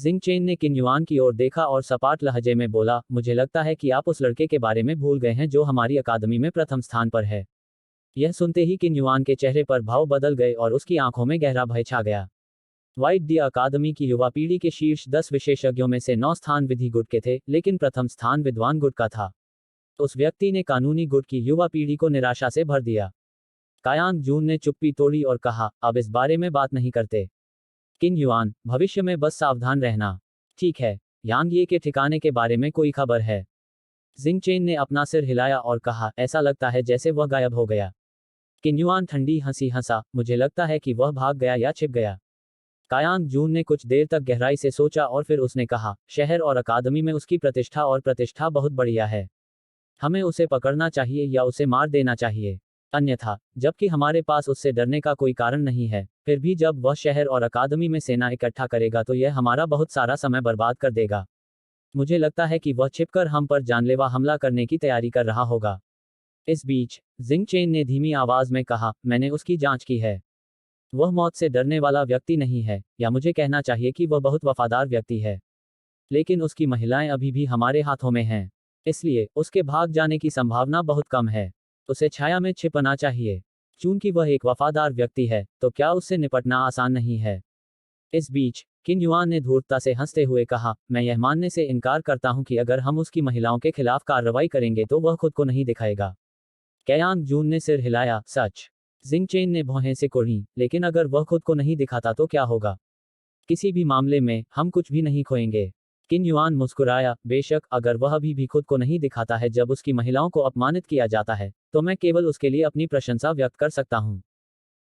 जिंगचेन ने किन युआन की ओर देखा और सपाट लहजे में बोला, मुझे लगता है कि आप उस लड़के के बारे में भूल गए हैं जो हमारी अकादमी में प्रथम स्थान पर है। यह सुनते ही किन युआन के चेहरे पर भाव बदल गए और उसकी आंखों में गहरा भय छा गया। व्हाइट डी अकादमी की युवा पीढ़ी के शीर्ष 10 विशेषज्ञों में से 9 स्थान विधि गुट के थे, लेकिन प्रथम स्थान विद्वान गुट का था। उस व्यक्ति ने कानूनी गुट की युवा पीढ़ी को निराशा से भर दिया। कायांग जून ने चुप्पी तोड़ी और कहा, अब इस बारे में बात नहीं करते। किन युआन, भविष्य में बस सावधान रहना। ठीक है। यांग ये के ठिकाने के बारे में कोई खबर है? जिंगचेन ने अपना सिर हिलाया और कहा, ऐसा लगता है जैसे वह गायब हो गया। किन युआन ठंडी हंसी हंसा, मुझे लगता है कि वह भाग गया या छिप गया। कायांग जून ने कुछ देर तक गहराई से सोचा और फिर उसने कहा, शहर और अकादमी में उसकी प्रतिष्ठा बहुत बढ़िया है। हमें उसे पकड़ना चाहिए या उसे मार देना चाहिए। अन्यथा, जबकि हमारे पास उससे डरने का कोई कारण नहीं है, फिर भी जब वह शहर और अकादमी में सेना इकट्ठा करेगा तो यह हमारा बहुत सारा समय बर्बाद कर देगा। मुझे लगता है कि वह छिपकर हम पर जानलेवा हमला करने की तैयारी कर रहा होगा। इस बीच जिंगचेन ने धीमी आवाज में कहा, मैंने उसकी जांच की है। वह मौत से डरने वाला व्यक्ति नहीं है, या मुझे कहना चाहिए कि वह बहुत वफादार व्यक्ति है। लेकिन उसकी महिलाएं अभी भी हमारे हाथों में हैं। इसलिए उसके भाग जाने की संभावना बहुत कम है। उसे छाया में छिपना चाहिए। चूंकि वह एक वफादार व्यक्ति है, तो क्या उससे निपटना आसान नहीं है? इस बीच किन युआन ने धूर्तता से हंसते हुए कहा, मैं यह मानने से इनकार करता हूं कि अगर हम उसकी महिलाओं के खिलाफ कार्रवाई करेंगे तो वह खुद को नहीं दिखाएगा। कायांग जून ने सिर हिलाया, सच? जिंगचेन ने भौहें सिकोड़ी, लेकिन अगर वह खुद को नहीं दिखाता तो क्या होगा? किसी भी मामले में हम कुछ भी नहीं खोएंगे। किन युआन मुस्कुराया, बेशक, अगर वह अभी भी खुद को नहीं दिखाता है जब उसकी महिलाओं को अपमानित किया जाता है, तो मैं केवल उसके लिए अपनी प्रशंसा व्यक्त कर सकता हूं।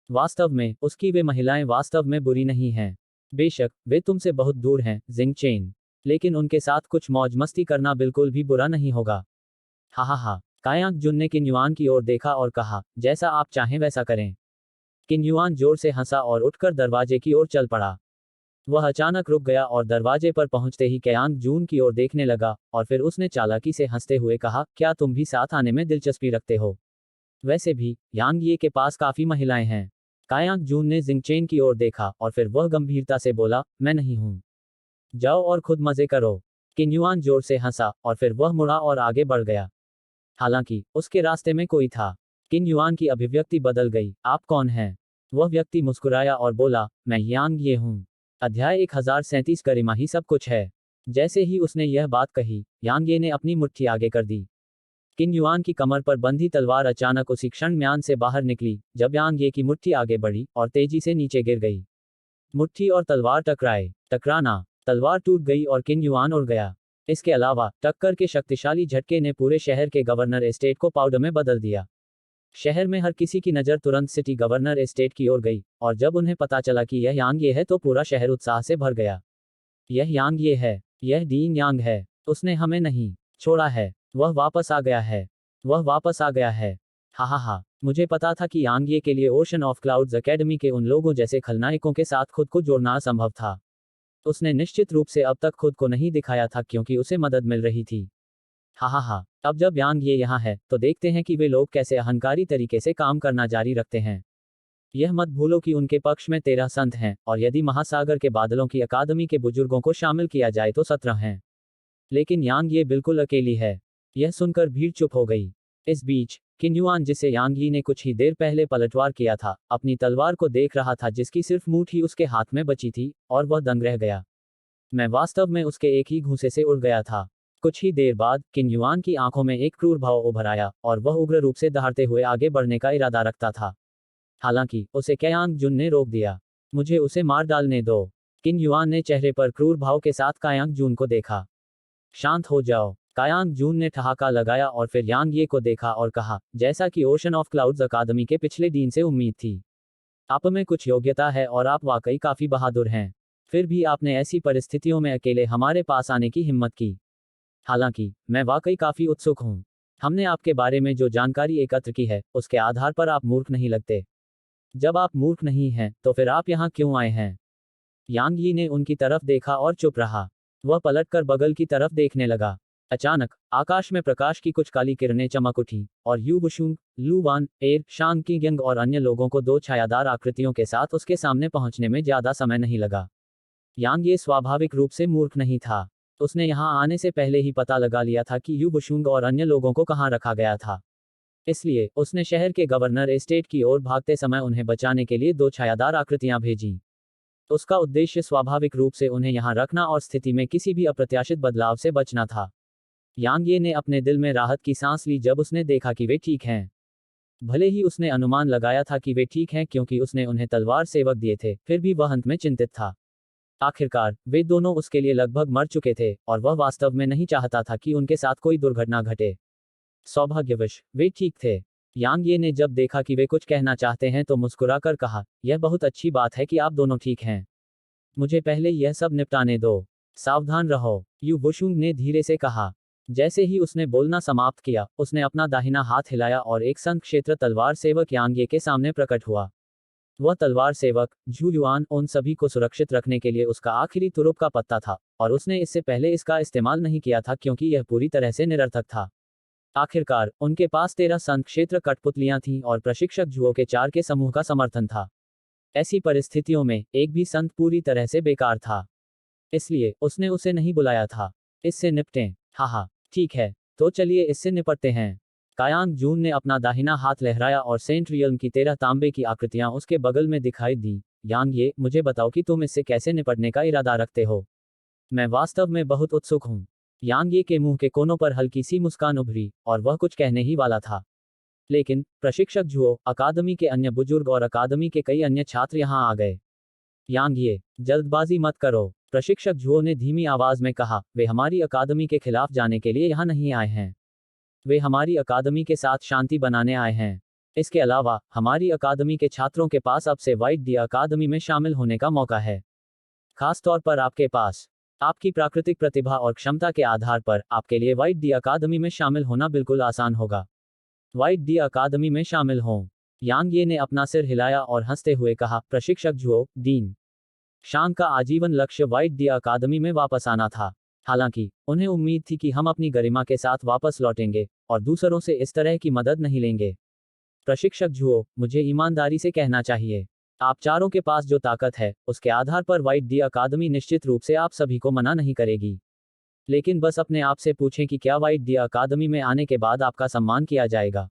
वास्तव में उसकी वे महिलाएं वास्तव में बुरी नहीं हैं। बेशक वे तुमसे बहुत दूर हैं, जिंग चेन, लेकिन उनके साथ कुछ मौज मस्ती करना बिल्कुल भी बुरा नहीं होगा। हा हा हा। कायांग जुन ने किन युआन की ओर देखा और कहा, जैसा आप चाहें वैसा करें। किन युआन जोर से हंसा और उठकर दरवाजे की ओर चल पड़ा। वह अचानक रुक गया और दरवाजे पर पहुंचते ही कयांग जून की ओर देखने लगा, और फिर उसने चालाकी से हंसते हुए कहा, क्या तुम भी साथ आने में दिलचस्पी रखते हो? वैसे भी यांग ये के पास काफी महिलाएं हैं। कायांग जून ने जिंगचेन की ओर देखा और फिर वह गंभीरता से बोला, मैं नहीं हूं। जाओ और खुद मजे करो। किन युआन जोर से हंसा और फिर वह मुड़ा और आगे बढ़ गया। हालांकि उसके रास्ते में कोई था। किन युआन की अभिव्यक्ति बदल गई। आप कौन हैं? वह व्यक्ति मुस्कुराया और बोला, मैं यांग ये हूं। अध्याय 1037 गरिमा ही सब कुछ है। जैसे ही उसने यह बात कही, यांग ये ने अपनी मुट्ठी आगे कर दी। किन युआन की कमर पर बंधी तलवार अचानक उसी क्षण म्यान से बाहर निकली, जब यांग ये की मुट्ठी आगे बढ़ी और तेजी से नीचे गिर गई। मुट्ठी और तलवार टकराए। टकराना। तलवार टूट गई और किन युआन उड़ गया। इसके अलावा टक्कर के शक्तिशाली झटके ने पूरे शहर के गवर्नर एस्टेट को पाउडर में बदल दिया। शहर में हर किसी की नज़र तुरंत सिटी गवर्नर एस्टेट की ओर गई, और जब उन्हें पता चला कि यह यांग ये है तो पूरा शहर उत्साह से भर गया। यह यांग ये है। यह डीन यांग है। उसने हमें नहीं छोड़ा है। वह वापस आ गया है। वह वापस आ गया है। हा हा हा। मुझे पता था कि यांग ये के लिए ओशन ऑफ क्लाउड्स एकेडमी के उन लोगों जैसे खलनायकों के साथ खुद को जोड़ना असंभव था। उसने निश्चित रूप से अब तक खुद को नहीं दिखाया था क्योंकि उसे मदद मिल रही थी। हा हा हा। अब जब यांग ये यहाँ है तो देखते हैं कि वे लोग कैसे अहंकारी तरीके से काम करना जारी रखते हैं। यह मत भूलो कि उनके पक्ष में 13 संत हैं, और यदि महासागर के बादलों की अकादमी के बुजुर्गों को शामिल किया जाए तो 17 हैं। लेकिन यांग ये बिल्कुल अकेली है। यह सुनकर भीड़ चुप हो गई। इस बीच किन युआन, जिसे यांग यी ने कुछ ही देर पहले पलटवार किया था, अपनी तलवार को देख रहा था जिसकी सिर्फ मूठ ही उसके हाथ में बची थी, और वह दंग रह गया। मैं वास्तव में उसके एक ही घूंसे से उड़ गया था। कुछ ही देर बाद किन युआन की आंखों में एक क्रूर भाव उभर आया, और वह उग्र रूप से दहाड़ते हुए आगे बढ़ने का इरादा रखता था। हालांकि उसे कयांग जुन ने रोक दिया। मुझे उसे मार डालने दो। किन युआन ने चेहरे पर क्रूर भाव के साथ कायांग जून को देखा। शांत हो जाओ। कायांग जून ने ठहाका लगाया और फिर यांग ये को देखा और कहा, जैसा कि ओशन ऑफ क्लाउड्स अकादमी के पिछले दिन से उम्मीद थी। आप में कुछ योग्यता है और आप वाकई काफी बहादुर हैं। फिर भी आपने ऐसी परिस्थितियों में अकेले हमारे पास आने की हिम्मत की। हालांकि मैं वाकई काफी उत्सुक हूं। हमने आपके बारे में जो जानकारी एकत्र की है उसके आधार पर आप मूर्ख नहीं लगते। जब आप मूर्ख नहीं हैं तो फिर आप यहाँ क्यों आए हैं? यांग यी ने उनकी तरफ देखा और चुप रहा। वह पलटकर बगल की तरफ देखने लगा। अचानक आकाश में प्रकाश की कुछ काली किरणें चमक उठी, और यू बुशुंग, लू वान, एर, शांग किंग और अन्य लोगों को दो छायादार आकृतियों के साथ उसके सामने पहुंचने में ज्यादा समय नहीं लगा। यांग ये स्वाभाविक रूप से मूर्ख नहीं था। उसने यहाँ आने से पहले ही पता लगा लिया था कि यू बुशुंग और अन्य लोगों को कहाँ रखा गया था। इसलिए उसने शहर के गवर्नर एस्टेट की ओर भागते समय उन्हें बचाने के लिए दो छायादार आकृतियां भेजीं। उसका उद्देश्य स्वाभाविक रूप से उन्हें यहाँ रखना और स्थिति में किसी भी अप्रत्याशित बदलाव से बचना था। यांग ये ने अपने दिल में राहत की सांस ली जब उसने देखा कि वे ठीक हैं। भले ही उसने अनुमान लगाया था कि वे ठीक हैं क्योंकि उसने उन्हें तलवार सेवक दिए थे, फिर भी वह अंत में चिंतित था। आखिरकार वे दोनों उसके लिए लगभग मर चुके थे, और वह वास्तव में नहीं चाहता था कि उनके साथ कोई दुर्घटना घटे। सौभाग्यवश वे ठीक थे। यांग ये ने जब देखा कि वे कुछ कहना चाहते हैं तो मुस्कुराकर कहा, यह बहुत अच्छी बात है कि आप दोनों ठीक हैं। मुझे पहले यह सब निपटाने दो। सावधान रहो, यू बुशुंग ने धीरे से कहा। जैसे ही उसने बोलना समाप्त किया, उसने अपना दाहिना हाथ हिलाया और एक संत क्षेत्र तलवार सेवक यांग ये के सामने प्रकट हुआ। वह तलवार सेवक झू युआन उन सभी को सुरक्षित रखने के लिए उसका आखिरी तुरुप का पत्ता था, और उसने इससे पहले इसका इस्तेमाल नहीं किया था क्योंकि यह पूरी तरह से निरर्थक था। आखिरकार उनके पास 13 संत क्षेत्र कठपुतलियां थीं और प्रशिक्षक जुओं के 4 के समूह का समर्थन था। ऐसी परिस्थितियों में एक भी संत पूरी तरह से बेकार था। इसलिए उसने उसे नहीं बुलाया था। इससे निपटें। हाँ, ठीक है, तो चलिए इससे निपटते हैं। कायांग जून ने अपना दाहिना हाथ लहराया और सेंट रियल्म की 13 तांबे की आकृतियां उसके बगल में दिखाई दी। यांग ये, मुझे बताओ कि तुम इससे कैसे निपटने का इरादा रखते हो। मैं वास्तव में बहुत उत्सुक हूँ। यांग ये के मुंह के कोनों पर हल्की सी मुस्कान उभरी, और वह कुछ कहने ही वाला था। लेकिन प्रशिक्षक जुओ, अकादमी के अन्य बुजुर्ग और अकादमी के कई अन्य छात्र यहाँ आ गए। यांग ये, जल्दबाजी मत करो, प्रशिक्षक जुओ ने धीमी आवाज में कहा। वे हमारी अकादमी के खिलाफ जाने के लिए यहाँ नहीं आए हैं। वे हमारी अकादमी के साथ शांति बनाने आए हैं। इसके अलावा हमारी अकादमी के छात्रों के पास अब से वाइट डी अकादमी में शामिल होने का मौका है। खास तौर पर आपके पास आपकी प्राकृतिक प्रतिभा और क्षमता के आधार पर आपके लिए वाइट डी अकादमी में शामिल होना बिल्कुल आसान होगा। वाइट डी अकादमी में शामिल हों। यांग ये ने अपना सिर हिलाया और हंसते हुए कहा, प्रशिक्षक जुओ, डीन शांग का आजीवन लक्ष्य वाइट डी अकादमी में वापस आना था। हालांकि उन्हें उम्मीद थी कि हम अपनी गरिमा के साथ वापस लौटेंगे और दूसरों से इस तरह की मदद नहीं लेंगे। प्रशिक्षक जुओ, मुझे ईमानदारी से कहना चाहिए, आप चारों के पास जो ताकत है उसके आधार पर वाइट डी अकादमी निश्चित रूप से आप सभी को मना नहीं करेगी। लेकिन बस अपने आप से पूछें कि क्या वाइट डी अकादमी में आने के बाद आपका सम्मान किया जाएगा?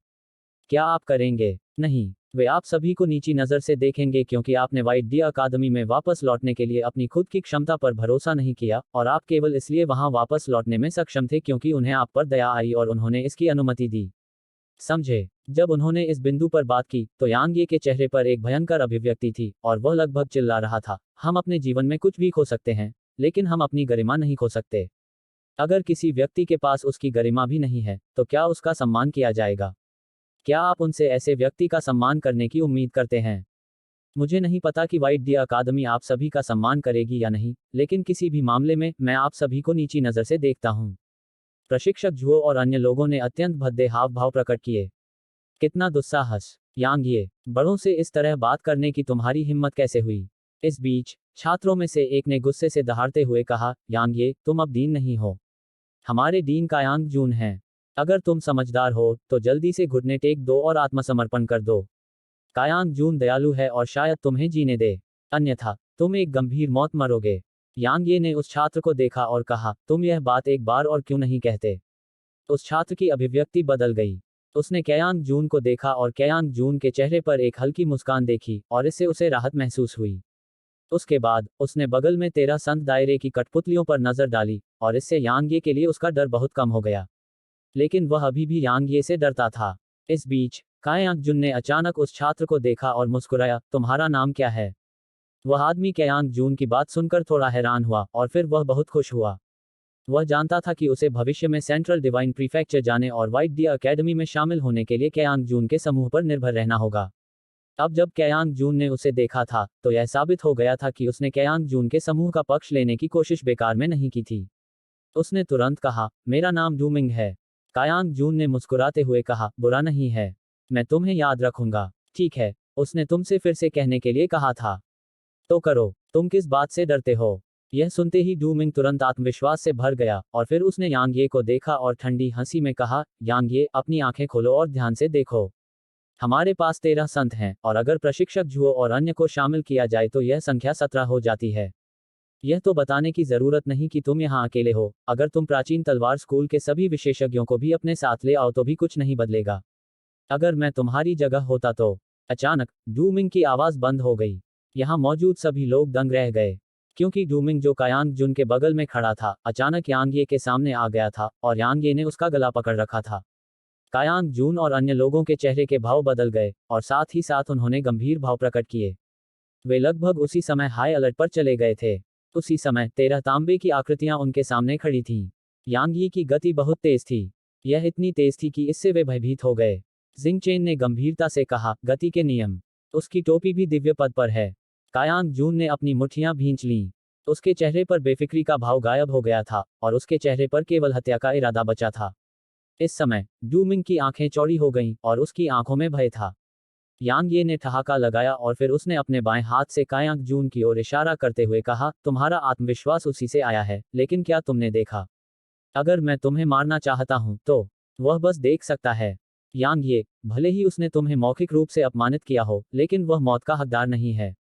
क्या आप करेंगे? नहीं, वे आप सभी को नीची नज़र से देखेंगे क्योंकि आपने वाइट डी अकादमी में वापस लौटने के लिए अपनी खुद की क्षमता पर भरोसा नहीं किया और आप केवल इसलिए वहां वापस लौटने में सक्षम थे क्योंकि उन्हें आप पर दया आई और उन्होंने इसकी अनुमति दी। समझे? जब उन्होंने इस बिंदु पर बात की तो यांग ये के चेहरे पर एक भयंकर अभिव्यक्ति थी और वह लगभग चिल्ला रहा था, हम अपने जीवन में कुछ भी खो सकते हैं, लेकिन हम अपनी गरिमा नहीं खो सकते। अगर किसी व्यक्ति के पास उसकी गरिमा भी नहीं है तो क्या उसका सम्मान किया जाएगा? क्या आप उनसे ऐसे व्यक्ति का सम्मान करने की उम्मीद करते हैं? मुझे नहीं पता कि वाइट डी अकादमी आप सभी का सम्मान करेगी या नहीं, लेकिन किसी भी मामले में मैं आप सभी को नीची नज़र से देखता हूं। प्रशिक्षक जुओ और अन्य लोगों ने अत्यंत भद्दे हाव भाव प्रकट किए। कितना दुस्साहस! यांग ये, बड़ों से इस तरह बात करने की तुम्हारी हिम्मत कैसे हुई? इस बीच छात्रों में से एक ने गुस्से से दहाड़ते हुए कहा, यांग ये, तुम अब डीन नहीं हो, हमारे डीन कायांग जून हैं। अगर तुम समझदार हो तो जल्दी से घुटने टेक दो और आत्मसमर्पण कर दो। कायांग जून दयालु है और शायद तुम्हें जीने दे, अन्यथा तुम एक गंभीर मौत मरोगे। यांग ये ने उस छात्र को देखा और कहा, तुम यह बात एक बार और क्यों नहीं कहते? उस छात्र की अभिव्यक्ति बदल गई। उसने कयांग जून को देखा और कयांग जून के चेहरे पर एक हल्की मुस्कान देखी और इससे उसे राहत महसूस हुई। उसके बाद उसने बगल में 13 संत दायरे की कठपुतलियों पर नजर डाली और इससे यांग ये के लिए उसका डर बहुत कम हो गया। लेकिन वह अभी भी यांग ये से डरता था। इस बीच कायांग जुन ने अचानक उस छात्र को देखा और मुस्कुराया, तुम्हारा नाम क्या है? वह आदमी कयांग जून की बात सुनकर थोड़ा हैरान हुआ और फिर वह बहुत खुश हुआ। वह जानता था कि उसे भविष्य में सेंट्रल डिवाइन प्रीफेक्चर जाने और वाइट डी अकेडमी में शामिल होने के लिए कयांग जून के समूह पर निर्भर रहना होगा। अब जब कयांग जून ने उसे देखा था तो यह साबित हो गया था कि उसने कयांग जून के समूह का पक्ष लेने की कोशिश बेकार में नहीं की थी। उसने तुरंत कहा, मेरा नाम डूमिंग है। कयांग जून ने मुस्कुराते हुए कहा, बुरा नहीं है, मैं तुम्हें याद रखूंगा। ठीक है, उसने तुमसे फिर से कहने के लिए कहा था। तो करो, तुम किस बात से डरते हो? यह सुनते ही डूमिंग तुरंत आत्मविश्वास से भर गया और फिर उसने यांग ये को देखा और ठंडी हंसी में कहा, यांग ये, अपनी आंखें खोलो और ध्यान से देखो। हमारे पास 13 संत हैं और अगर प्रशिक्षक जुओ और अन्य को शामिल किया जाए तो यह संख्या 17 हो जाती है। यह तो बताने की जरूरत नहीं कि तुम यहाँ अकेले हो, अगर तुम प्राचीन तलवार स्कूल के सभी विशेषज्ञों को भी अपने साथ ले आओ तो भी कुछ नहीं बदलेगा। अगर मैं तुम्हारी जगह होता तो। अचानक डूमिंग की आवाज बंद हो गई। यहाँ मौजूद सभी लोग दंग रह गए क्योंकि डूमिंग जो कायांग जुन के बगल में खड़ा था अचानक यांग ये के सामने आ गया था और यांग ये ने उसका गला पकड़ रखा था। कायांग जून और अन्य लोगों के चेहरे के भाव बदल गए और साथ ही साथ उन्होंने गंभीर भाव प्रकट किए। वे लगभग उसी समय हाई अलर्ट पर चले गए थे। उसी समय 13 तांबे की आकृतियां उनके सामने खड़ी थीं। यांग यी की गति बहुत तेज थी। यह इतनी तेज थी कि इससे वे भयभीत हो गए। जिंगचेन ने गंभीरता से कहा, गति के नियम। उसकी टोपी भी दिव्य पद पर है। कायांग जून ने अपनी मुट्ठियां भींच लीं। उसके चेहरे पर बेफिक्री का भाव गायब हो गया था और उसके चेहरे पर केवल हत्या का इरादा बचा था। इस समय डूमिंग की आंखें चौड़ी हो गईं और उसकी आंखों में भय था। यांग ये ने ठहाका लगाया और फिर उसने अपने बाएं हाथ से कायांग जून की ओर इशारा करते हुए कहा, तुम्हारा आत्मविश्वास उसी से आया है, लेकिन क्या तुमने देखा? अगर मैं तुम्हें मारना चाहता हूं तो वह बस देख सकता है। यांग ये, भले ही उसने तुम्हें मौखिक रूप से अपमानित किया हो, लेकिन वह मौत का हकदार नहीं है।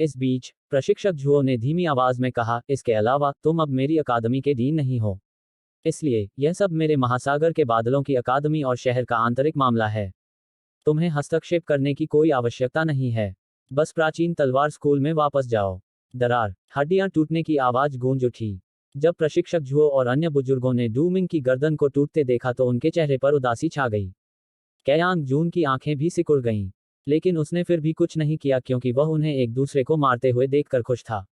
इस बीच प्रशिक्षक जुओ ने धीमी आवाज में कहा, इसके अलावा तुम अब मेरी अकादमी के डीन नहीं हो, इसलिए यह सब मेरे महासागर के बादलों की अकादमी और शहर का आंतरिक मामला है। तुम्हें हस्तक्षेप करने की कोई आवश्यकता नहीं है। बस प्राचीन तलवार स्कूल में वापस जाओ। दरार, हड्डियां टूटने की आवाज गूंज उठी। जब प्रशिक्षक जुओ और अन्य बुजुर्गों ने डूमिंग की गर्दन को टूटते देखा तो उनके चेहरे पर उदासी छा गई। कयांग जून की आंखें भी सिकुड़ गईं, लेकिन उसने फिर भी कुछ नहीं किया क्योंकि वह उन्हें एक दूसरे को मारते हुए देखकर खुश था।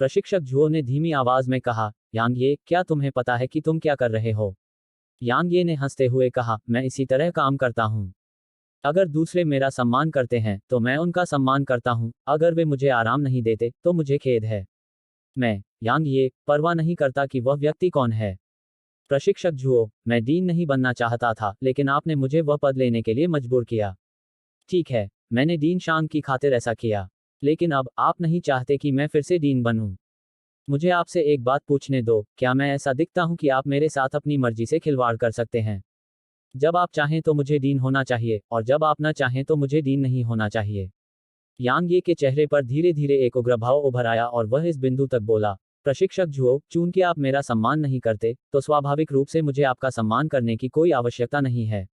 प्रशिक्षक जुओ ने धीमी आवाज में कहा, यांग ये, क्या तुम्हें पता है कि तुम क्या कर रहे हो? यांग ये ने हंसते हुए कहा, मैं इसी तरह काम करता हूं। अगर दूसरे मेरा सम्मान करते हैं तो मैं उनका सम्मान करता हूँ, अगर वे मुझे आराम नहीं देते तो मुझे खेद है। मैं यांग ये परवाह नहीं करता कि वह व्यक्ति कौन है। प्रशिक्षक झुओ, मैं डीन नहीं बनना चाहता था, लेकिन आपने मुझे वह पद लेने के लिए मजबूर किया। ठीक है, मैंने डीन शांग की खातिर ऐसा किया, लेकिन अब आप नहीं चाहते कि मैं फिर से डीन बनूं। मुझे आपसे एक बात पूछने दो, क्या मैं ऐसा दिखता हूं कि आप मेरे साथ अपनी मर्जी से खिलवाड़ कर सकते हैं? जब आप चाहें तो मुझे डीन होना चाहिए, और जब आप न चाहें तो मुझे डीन नहीं होना चाहिए। यांग ये के चेहरे पर धीरे धीरे एक उग्र भाव उभर आया और वह इस बिंदु तक बोला, प्रशिक्षक झुओ, चूंकि आप मेरा सम्मान नहीं करते, तो स्वाभाविक रूप से मुझे आपका सम्मान करने की कोई आवश्यकता नहीं है।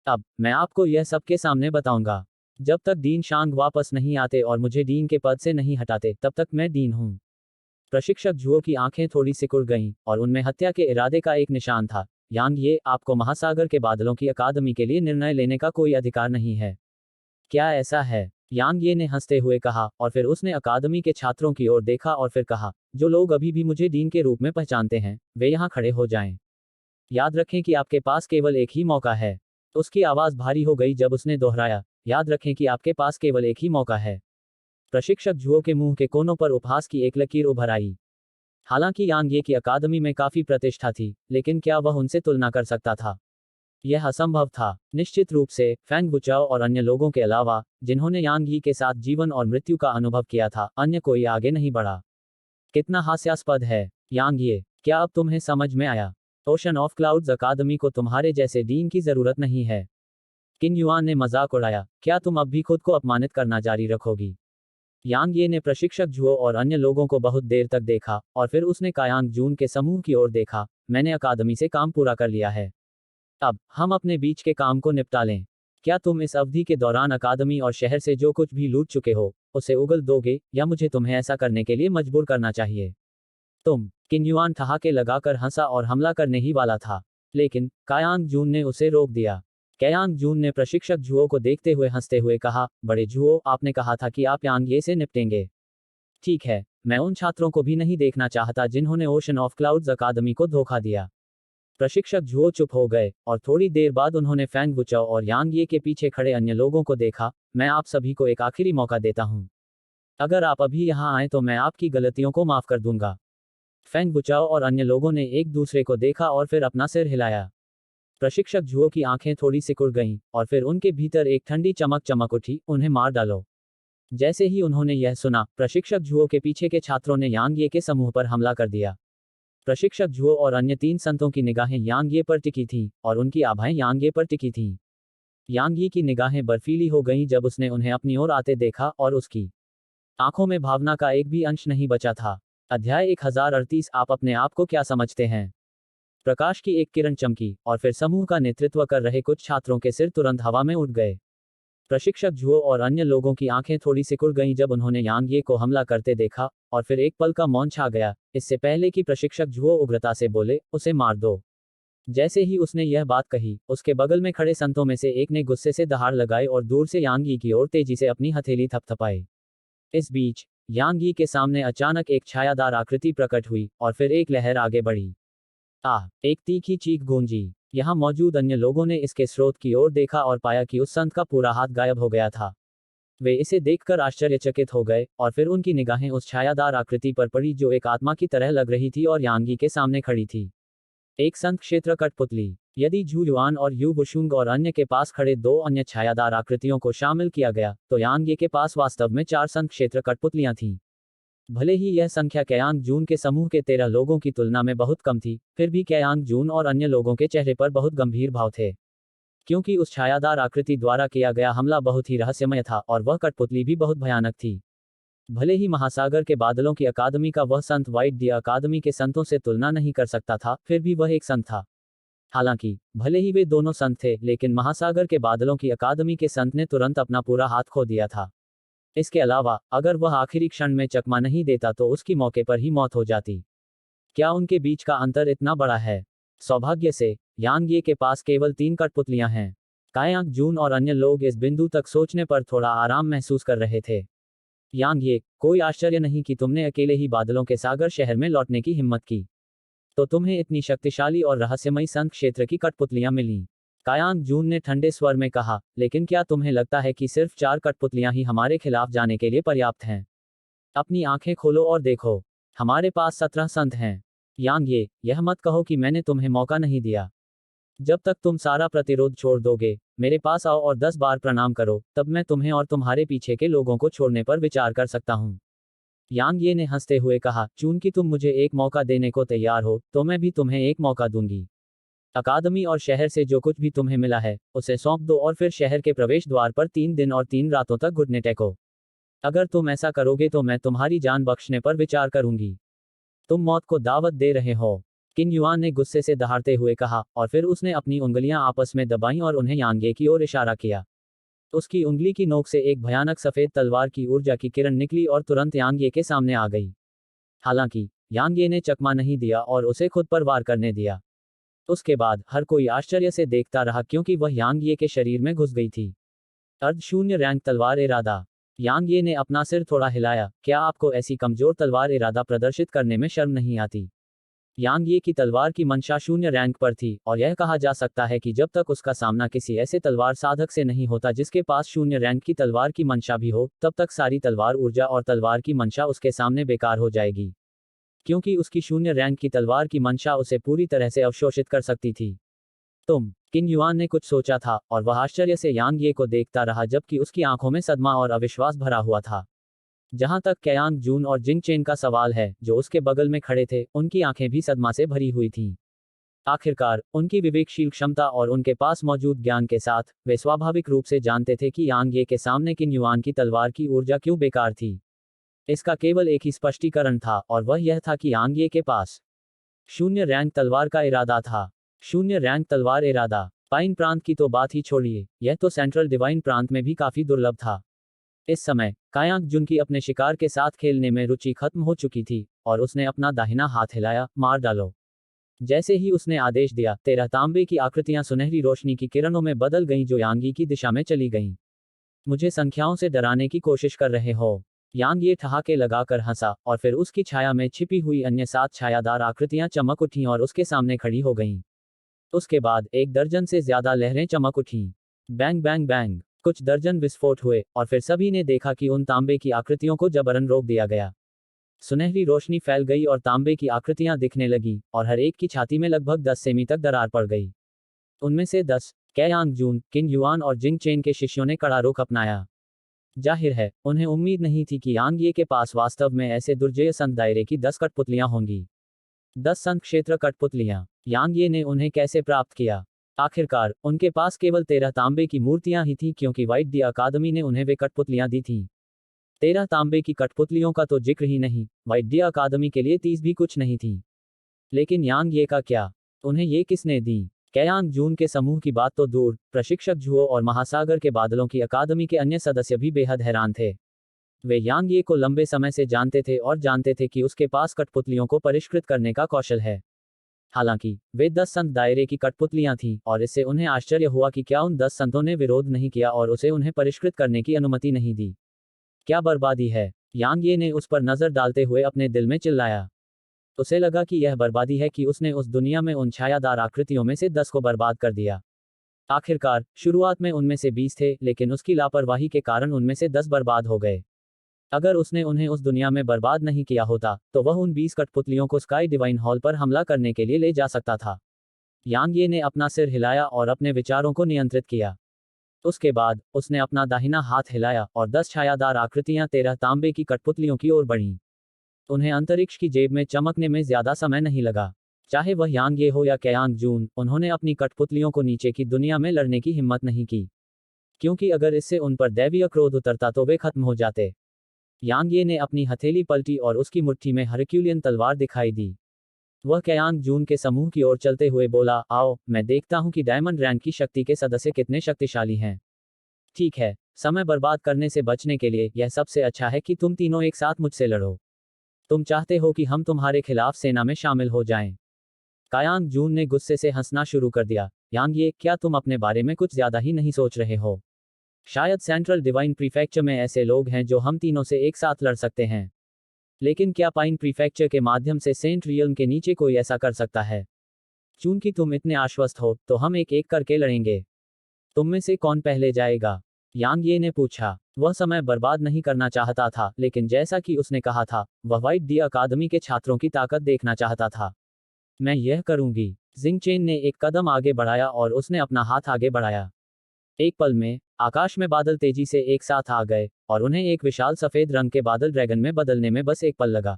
अब मैं आपको यह सबके सामने बताऊंगा। जब तक डीन शांग वापस नहीं आते और मुझे डीन के पद से नहीं हटाते, तब तक मैं डीन हूं। प्रशिक्षक झुओ की आंखें थोड़ी सिकुड़ गईं, और उनमें हत्या के इरादे का एक निशान था। यांग ये, आपको महासागर के बादलों की अकादमी के लिए निर्णय लेने का कोई अधिकार नहीं है। क्या ऐसा है? यांग ये ने हंसते हुए कहा, और फिर उसने अकादमी के छात्रों की ओर देखा और फिर कहा, जो लोग अभी भी मुझे डीन के रूप में पहचानते हैं, वे यहाँ खड़े हो जाएं। याद रखें कि आपके पास केवल एक ही मौका है। उसकी आवाज भारी हो गई जब उसने दोहराया, याद रखें कि आपके पास केवल एक ही मौका है। प्रशिक्षक झुओ के मुंह के कोनों पर उपहास की एक लकीर उभर आई। हालांकि यांग ये की अकादमी में काफी प्रतिष्ठा थी, लेकिन क्या वह उनसे तुलना कर सकता था? यह असंभव था। निश्चित रूप से, फैंग बुचाओ और अन्य लोगों के अलावा, जिन्होंने यांग यी के साथ जीवन और मृत्यु का अनुभव किया था, अन्य कोई आगे नहीं बढ़ा। कितना हास्यास्पद है। यांग ये, क्या अब तुम्हें समझ में आया? ओशन ऑफ क्लाउड्स अकादमी को तुम्हारे जैसे डीन की जरूरत नहीं है। किन युआन ने मजाक उड़ाया, क्या तुम अब भी खुद को अपमानित करना जारी रखोगी? यांग ये ने प्रशिक्षक झुओ और अन्य लोगों को बहुत देर तक देखा, और फिर उसने कायांग जून के समूह की ओर देखा। मैंने अकादमी से काम पूरा कर लिया है। अब हम अपने बीच के काम को निपटा लें। क्या तुम इस अवधि के दौरान अकादमी और शहर से जो कुछ भी लूट चुके हो, उसे उगल दोगे, या मुझे तुम्हें ऐसा करने के लिए मजबूर करना चाहिए? तुम किन युआन ठहाके लगाकर हंसा और हमला करने ही वाला था, लेकिन कायांग जून ने उसे रोक दिया। कायांग जून ने प्रशिक्षक झुओ को देखते हुए हंसते हुए कहा, बड़े झुओ, आपने कहा था कि आप यांग ये से निपटेंगे। ठीक है, मैं उन छात्रों को भी नहीं देखना चाहता जिन्होंने ओशन ऑफ क्लाउड्स अकादमी को धोखा दिया। प्रशिक्षक झुओ चुप हो गए, और थोड़ी देर बाद उन्होंने फैंग बुचाओ और यांग ये के पीछे खड़े अन्य लोगों को देखा। मैं आप सभी को एक आखिरी मौका देता हूं। अगर आप अभी यहां आए तो मैं आपकी गलतियों को माफ कर दूंगा। फैंग बुचाओ और अन्य लोगों ने एक दूसरे को देखा और फिर अपना सिर हिलाया। प्रशिक्षक झुओ की आंखें थोड़ी सिकुड़ गईं, और फिर उनके भीतर एक ठंडी चमक चमक उठी, उन्हें मार डालो। जैसे ही उन्होंने यह सुना, प्रशिक्षक झुओ के पीछे के छात्रों ने यांग ये के समूह पर हमला कर दिया। प्रशिक्षक झुओ और अन्य 3 संतों की निगाहें यांग ये पर टिकी थीं, और उनकी आभाएं यांग ये पर टिकी थीं। यांग ये की निगाहें बर्फीली हो गईं जब उसने उन्हें अपनी ओर आते देखा, और उसकी आंखों में भावना का एक भी अंश नहीं बचा था। अध्याय 1038, आप अपने आप को क्या समझते हैं? प्रकाश की एक किरण चमकी, और फिर समूह का नेतृत्व कर रहे कुछ छात्रों के सिर तुरंत हवा में उठ गए। प्रशिक्षक झुओ और अन्य लोगों की आंखें थोड़ी सिकुड़ गईं जब उन्होंने यांग ये को हमला करते देखा, और फिर एक पल का मौन छा गया, इससे पहले कि प्रशिक्षक झुओ उग्रता से बोले, उसे मार दो। जैसे ही उसने यह बात कही, उसके बगल में खड़े संतों में से एक ने गुस्से से दहाड़ लगाई और दूर से यांग यी की ओर तेजी से अपनी हथेली थपथपाई। इस बीच यांग यी के सामने अचानक एक छायादार आकृति प्रकट हुई, और फिर एक लहर आगे बढ़ी। आह! एक तीखी चीख गूंजी। यहाँ मौजूद अन्य लोगों ने इसके स्रोत की ओर देखा और पाया कि उस संत का पूरा हाथ गायब हो गया था। वे इसे देखकर आश्चर्यचकित हो गए, और फिर उनकी निगाहें उस छायादार आकृति पर पड़ी जो एक आत्मा की तरह लग रही थी और यांगी के सामने खड़ी थी। एक संत क्षेत्र कठपुतली। यदि झू युआन और यू बुशुंग और अन्य के पास खड़े 2 अन्य छायादार आकृतियों को शामिल किया गया, तो यांग के पास वास्तव में 4 संत क्षेत्र कठपुतलियां थीं। भले ही यह संख्या कयांग जून के समूह के 13 लोगों की तुलना में बहुत कम थी, फिर भी कयांग जून और अन्य लोगों के चेहरे पर बहुत गंभीर भाव थे। क्योंकि उस छायादार आकृति द्वारा किया गया हमला बहुत ही रहस्यमय था, और वह कठपुतली भी बहुत भयानक थी। भले ही महासागर के बादलों की अकादमी का वह संत वाइट डी अकादमी के संतों से तुलना नहीं कर सकता था, फिर भी वह एक संत था। हालांकि भले ही वे दोनों संत थे, लेकिन महासागर के बादलों की अकादमी के संत ने तुरंत अपना पूरा हाथ खो दिया था। इसके अलावा, अगर वह आखिरी क्षण में चकमा नहीं देता तो उसकी मौके पर ही मौत हो जाती। क्या उनके बीच का अंतर इतना बड़ा है? सौभाग्य से, यांग ये के पास केवल 3 कठपुतलियां हैं। कायांग जून और अन्य लोग इस बिंदु तक सोचने पर थोड़ा आराम महसूस कर रहे थे। यांग ये, कोई आश्चर्य नहीं कि तुमने अकेले ही बादलों के सागर शहर में लौटने की हिम्मत की। तो तुम्हें इतनी शक्तिशाली और रहस्यमयी संत क्षेत्र की कठपुतलियां मिलीं। कायांग जून ने ठंडे स्वर में कहा, लेकिन क्या तुम्हें लगता है कि सिर्फ 4 कठपुतलियां ही हमारे खिलाफ जाने के लिए पर्याप्त हैं? अपनी आंखें खोलो और देखो। हमारे पास 17 संत हैं। यांग ये, यह मत कहो कि मैंने तुम्हें मौका नहीं दिया। जब तक तुम सारा प्रतिरोध छोड़ दोगे, मेरे पास आओ और 10 बार प्रणाम करो, तब मैं तुम्हें और तुम्हारे पीछे के लोगों को छोड़ने पर विचार कर सकता हूँ। यांग ये ने हंसते हुए कहा, चूंकि तुम मुझे एक मौका देने को तैयार हो, तो मैं भी तुम्हें एक मौका दूंगी। अकादमी और शहर से जो कुछ भी तुम्हें मिला है, उसे सौंप दो और फिर शहर के प्रवेश द्वार पर 3 दिन और 3 रातों तक घुटने टेको। अगर तुम ऐसा करोगे तो मैं तुम्हारी जान बख्शने पर विचार करूंगी। तुम मौत को दावत दे रहे हो। किन युआन ने गुस्से से दहाड़ते हुए कहा, और फिर उसने अपनी उंगलियां आपस में दबाईं और उन्हें यांगे की ओर इशारा किया। उसकी उंगली की नोक से एक भयानक सफेद तलवार की ऊर्जा की किरण निकली और तुरंत यांगे के सामने आ गई। हालांकि यांगे ने चकमा नहीं दिया और उसे खुद पर वार करने दिया। उसके बाद हर कोई आश्चर्य से देखता रहा क्योंकि वह यांगे के शरीर में घुस गई थी। अर्धशून्य रैंक तलवार इरादा। यांगे ने अपना सिर थोड़ा हिलाया, क्या आपको ऐसी कमजोर तलवार इरादा प्रदर्शित करने में शर्म नहीं आती? यांगे की तलवार की मंशा शून्य रैंक पर थी, और यह कहा जा सकता है कि जब तक उसका सामना किसी ऐसे तलवार साधक से नहीं होता जिसके पास शून्य रैंक की तलवार की मंशा भी हो, तब तक सारी तलवार ऊर्जा और तलवार की मंशा उसके सामने बेकार हो जाएगी, क्योंकि उसकी शून्य रैंक की तलवार की मंशा उसे पूरी तरह से अवशोषित कर सकती थी। किन युआन ने कुछ सोचा था, और वह आश्चर्य से यांगे को देखता रहा जबकि उसकी आंखों में सदमा और अविश्वास भरा हुआ था। जहां तक कयांग जून और जिंग चेन का सवाल है, जो उसके बगल में खड़े थे, उनकी आंखें भी सदमा से भरी हुई थीं। आखिरकार, उनकी विवेकशील क्षमता और उनके पास मौजूद ज्ञान के साथ, वे स्वाभाविक रूप से जानते थे कि यांगे के सामने किन युआन की तलवार की ऊर्जा क्यों बेकार थी। इसका केवल एक ही स्पष्टीकरण था, और वह यह था कि यांगे के पास शून्य रैंक तलवार का इरादा था। शून्य रैंक तलवार इरादा। पाइन प्रांत की तो बात ही छोड़िए, यह तो सेंट्रल डिवाइन प्रांत में भी काफी दुर्लभ था। इस समय कायांग जुन की अपने शिकार के साथ खेलने में रुचि खत्म हो चुकी थी, और उसने अपना दाहिना हाथ हिलाया, मार डालो। जैसे ही उसने आदेश दिया, 13 तांबे की आकृतियां सुनहरी रोशनी की किरणों में बदल गईं जो यांगी की दिशा में चली गईं। मुझे संख्याओं से डराने की कोशिश कर रहे हो? यांग ये ठहाके लगाकर हंसा, और फिर उसकी छाया में छिपी हुई अन्य 7 छायादार आकृतियां चमक उठीं और उसके सामने खड़ी हो गईं। उसके बाद 1 दर्जन से ज्यादा लहरें चमक उठीं। बैंग बैंग बैंग, कुछ दर्जन विस्फोट हुए, और फिर सभी ने देखा कि उन तांबे की आकृतियों को जबरन रोक दिया गया। सुनहरी रोशनी फैल गई और तांबे की आकृतियां दिखने लगी, और हर एक की छाती में लगभग 10 सेमी तक दरार पड़ गई। उनमें से 10 कयांग जून, किन युआन और जिंग चेन के शिष्यों ने कड़ा रुख अपनाया। जाहिर है, उन्हें उम्मीद नहीं थी कि यांगे के पास वास्तव में ऐसे दुर्जेय संत दायरे की 10 कठपुतलियां होंगी। 10 संत क्षेत्र कठपुतलियां। यांगे ने उन्हें कैसे प्राप्त किया? आखिरकार, उनके पास केवल 13 तांबे की मूर्तियां ही थीं क्योंकि व्हाइट दी अकादमी ने उन्हें वे कठपुतलियां दी थीं। 13 तांबे की कठपुतलियों का तो जिक्र ही नहीं, व्हाइट दी अकादमी के लिए 30 भी कुछ नहीं थी। लेकिन यांगे का क्या? उन्हें ये किसने दी? कयांग जून के समूह की बात तो दूर, प्रशिक्षक झुओ और महासागर के बादलों की अकादमी के अन्य सदस्य भी बेहद हैरान थे। वे यांगे को लंबे समय से जानते थे और जानते थे कि उसके पास कठपुतलियों को परिष्कृत करने का कौशल है। हालांकि वे 10 संत दायरे की कठपुतलियां थीं, और इससे उन्हें आश्चर्य हुआ कि क्या उन 10 संतों ने विरोध नहीं किया और उसे उन्हें परिष्कृत करने की अनुमति नहीं दी। क्या बर्बादी है? यांगे ने उस पर नजर डालते हुए अपने दिल में चिल्लाया। उसे लगा कि यह बर्बादी है कि उसने उस दुनिया में उन छायादार आकृतियों में से 10 को बर्बाद कर दिया। आखिरकार, शुरुआत में उनमें से 20 थे, लेकिन उसकी लापरवाही के कारण उनमें से 10 बर्बाद हो गए। अगर उसने उन्हें उस दुनिया में बर्बाद नहीं किया होता, तो वह उन 20 कठपुतलियों को स्काई डिवाइन हॉल पर हमला करने के लिए ले जा सकता था। यांगे ने अपना सिर हिलाया और अपने विचारों को नियंत्रित किया। उसके बाद, उसने अपना दाहिना हाथ हिलाया, और 10 छायादार आकृतियां 13 तांबे की कठपुतलियों की ओर बढ़ीं। उन्हें अंतरिक्ष की जेब में चमकने में ज्यादा समय नहीं लगा। चाहे वह यांगे हो या कयांग जून, उन्होंने अपनी कठपुतलियों को नीचे की दुनिया में लड़ने की हिम्मत नहीं की, क्योंकि अगर इससे उन पर दैवीय क्रोध उतरता तो वे खत्म हो जाते। यांगे ने अपनी हथेली पलटी और उसकी मुट्ठी में हरक्यूलियन तलवार दिखाई दी। वह कयांग जून के समूह की ओर चलते हुए बोला, आओ, मैं देखता हूं कि डायमंड रैंक की शक्ति के सदस्य कितने शक्तिशाली हैं। ठीक है, समय बर्बाद करने से बचने के लिए यह सबसे अच्छा है कि तुम तीनों एक साथ मुझसे लड़ो। तुम चाहते हो कि हम तुम्हारे खिलाफ सेना में शामिल हो जाएं। कयांग जून ने गुस्से से हंसना शुरू कर दिया। यांगे, क्या तुम अपने बारे में कुछ ज्यादा ही नहीं सोच रहे हो? शायद सेंट्रल डिवाइन प्रीफेक्चर में ऐसे लोग हैं जो हम तीनों से एक साथ लड़ सकते हैं, लेकिन क्या पाइन प्रीफेक्चर के माध्यम से सेंट रियल्म के नीचे कोई ऐसा कर सकता है? चूंकि तुम इतने आश्वस्त हो तो हम एक एक करके लड़ेंगे। तुम में से कौन पहले जाएगा? यांग ये ने पूछा। वह समय बर्बाद नहीं करना चाहता था, लेकिन जैसा कि उसने कहा था, वह व्हाइट डी अकादमी के छात्रों की ताकत देखना चाहता था। मैं यह करूंगी। जिंग चेन ने एक कदम आगे बढ़ाया और उसने अपना हाथ आगे बढ़ाया। एक पल में आकाश में बादल तेजी से एक साथ आ गए और उन्हें एक विशाल सफेद रंग के बादल ड्रैगन में बदलने में बस एक पल लगा।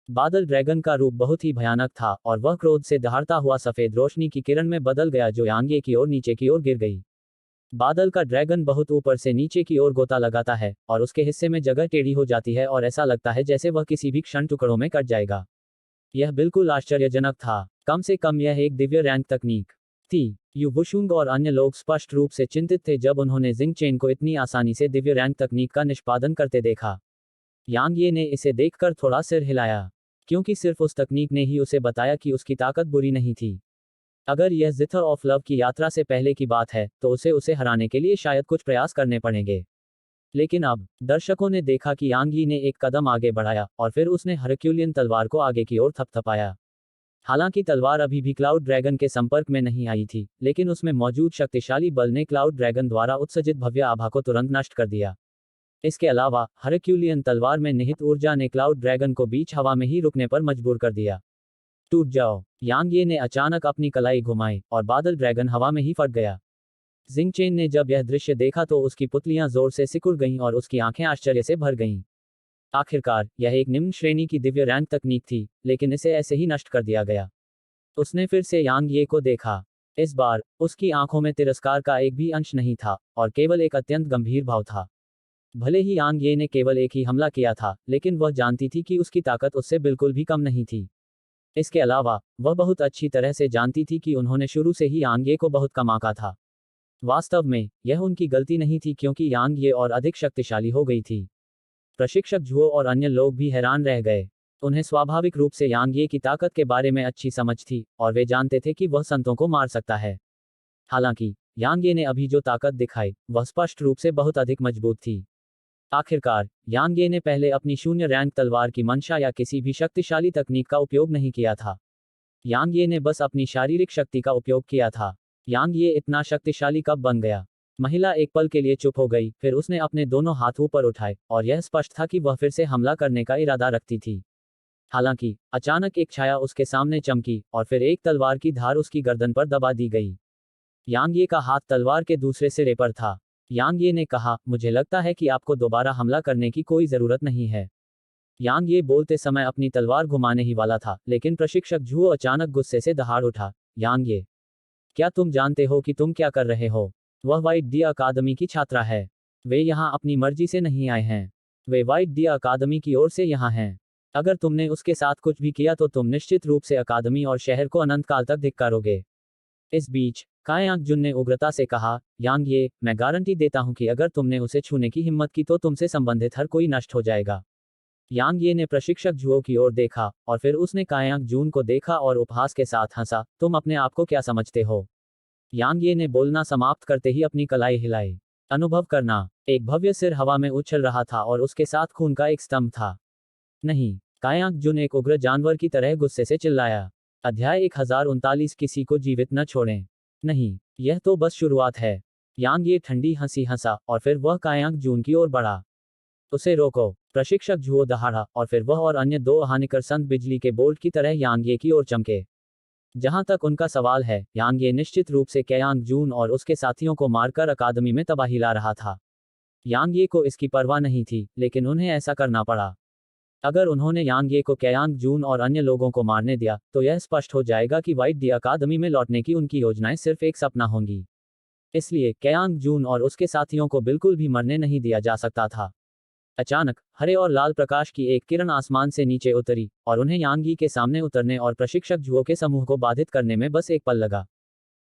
बादल ड्रैगन का रूप बहुत ही भयानक था और वह क्रोध से दहाड़ता हुआ सफेद रोशनी की किरण में बदल गया जो यांगे की ओर नीचे की ओर गिर गई। बादल का ड्रैगन बहुत ऊपर से नीचे की ओर गोता लगाता है और उसके हिस्से में जगह टेढ़ी हो जाती है और ऐसा लगता है जैसे वह किसी भी क्षण टुकड़ों में कट जाएगा। यह बिल्कुल आश्चर्यजनक था। कम से कम यह एक दिव्य रैंक तकनीक थी। यू वुशुंग और अन्य लोग स्पष्ट रूप से चिंतित थे जब उन्होंने जिंग चेन को इतनी आसानी से दिव्य रैंक तकनीक का निष्पादन करते देखा। यांग ये ने इसे देखकर थोड़ा सिर हिलाया, क्योंकि सिर्फ उस तकनीक ने ही उसे बताया कि उसकी ताकत बुरी नहीं थी। अगर यह जिथर ऑफ लव की यात्रा से पहले की बात है तो उसे हराने के लिए शायद कुछ प्रयास करने पड़ेंगे। लेकिन अब दर्शकों ने देखा कि यांग यी ने एक कदम आगे बढ़ाया और फिर उसने हरक्यूलियन तलवार को आगे की ओर थपथपाया। हालांकि तलवार अभी भी क्लाउड ड्रैगन के संपर्क में नहीं आई थी, लेकिन उसमें मौजूद शक्तिशाली बल ने क्लाउड ड्रैगन द्वारा उत्सर्जित भव्य आभा को तुरंत नष्ट कर दिया। इसके अलावा हरक्यूलियन तलवार में निहित ऊर्जा ने क्लाउड ड्रैगन को बीच हवा में ही रुकने पर मजबूर कर दिया। टूट जाओ। यांग ये ने अचानक अपनी कलाई घुमाई और बादल ड्रैगन हवा में ही फट गया। जिंग चेन ने जब यह दृश्य देखा तो उसकी पुतलियां जोर से सिकुड़ गईं और उसकी आंखें आश्चर्य से भर गईं। आखिरकार यह एक निम्न श्रेणी की दिव्य रैंक तकनीक थी, लेकिन इसे ऐसे ही नष्ट कर दिया गया। उसने फिर से यांग ये को देखा। इस बार उसकी आंखों में तिरस्कार का एक भी अंश नहीं था और केवल एक अत्यंत गंभीर भाव था। भले ही यांग ये ने केवल एक ही हमला किया था, लेकिन वह जानती थी कि उसकी ताकत उससे बिल्कुल भी कम नहीं थी। इसके अलावा वह बहुत अच्छी तरह से जानती थी कि उन्होंने शुरू से ही यांग ये को बहुत कम आंका था। वास्तव में यह उनकी गलती नहीं थी, क्योंकि यांग ये और अधिक शक्तिशाली हो गई थी। प्रशिक्षक झुओ और अन्य लोग भी हैरान रह गए। उन्हें स्वाभाविक रूप से यांग ये की ताकत के बारे में अच्छी समझ थी और वे जानते थे कि वह संतों को मार सकता है। हालांकि यांग ये ने अभी जो ताकत दिखाई वह स्पष्ट रूप से बहुत अधिक मजबूत थी। आखिरकार यांग ये ने पहले अपनी शून्य रैंक तलवार की मंशा या किसी भी शक्तिशाली तकनीक का उपयोग नहीं किया था। यांग ये ने बस अपनी शारीरिक शक्ति का उपयोग किया था। यांग ये इतना शक्तिशाली कब बन गया? महिला एक पल के लिए चुप हो गई, फिर उसने अपने दोनों हाथ ऊपर उठाए और यह स्पष्ट था कि वह फिर से हमला करने का इरादा रखती थी। हालांकि अचानक एक छाया उसके सामने चमकी और फिर एक तलवार की धार उसकी गर्दन पर दबा दी गई। यांग ये का हाथ तलवार के दूसरे सिरे पर था। यांग ये ने कहा, मुझे लगता है कि आपको दोबारा हमला करने की कोई जरूरत नहीं है। यांग ये बोलते समय अपनी तलवार घुमाने ही वाला था, लेकिन प्रशिक्षक झुओ अचानक गुस्से से दहाड़ उठा। यांग ये, क्या तुम जानते हो कि तुम क्या कर रहे हो? वह व्हाइट डी अकादमी की छात्रा है। वे यहाँ अपनी मर्जी से नहीं आए हैं। वे व्हाइट डी अकादमी की ओर से यहाँ हैं। अगर तुमने उसके साथ कुछ भी किया तो तुम निश्चित रूप से अकादमी और शहर को अनंत काल तक धिक्कारोगे। इस बीच कायांग जुन ने उग्रता से कहा, यांग ये, मैं गारंटी देता हूं कि अगर तुमने उसे छूने की हिम्मत की तो तुमसे संबंधित हर कोई नष्ट हो जाएगा। यांग ये ने प्रशिक्षक झुओ की ओर देखा और फिर उसने कायांग जून को देखा और उपहास के साथ हंसा, तुम अपने आप को क्या समझते हो? यांग ये ने बोलना समाप्त करते ही अपनी कलाई हिलाई। अनुभव करना। एक भव्य सिर हवा में उछल रहा था और उसके साथ खून का एक स्तंभ था। नहीं, कायांग जुन एक उग्र जानवर की तरह गुस्से से चिल्लाया। अध्याय 1039 किसी को जीवित न छोड़ें। नहीं, यह तो बस शुरुआत है। यांग ये ठंडी हंसी हंसा और फिर वह कायांग जून की ओर बढ़ा। उसे रोको। प्रशिक्षक झुओ दहाड़ा और फिर वह और अन्य दो हानिकर संत बिजली के बोल्ट की तरह यांग ये की ओर चमके। जहां तक उनका सवाल है, यांग ये निश्चित रूप से कायांग जून और उसके साथियों को मारकर अकादमी में तबाही ला रहा था। यांग ये को इसकी परवाह नहीं थी, लेकिन उन्हें ऐसा करना पड़ा। अगर उन्होंने यांग ये को कायांग जून और अन्य लोगों को मारने दिया तो यह स्पष्ट हो जाएगा कि व्हाइट डी अकादमी में लौटने की उनकी योजनाएं सिर्फ एक सपना होंगी। इसलिए कायांग जून और उसके साथियों को बिल्कुल भी मरने नहीं दिया जा सकता था। अचानक हरे और लाल प्रकाश की एक किरण आसमान से नीचे उतरी और उन्हें यांग यी के सामने उतरने और प्रशिक्षक झुओ के समूह को बाधित करने में बस एक पल लगा।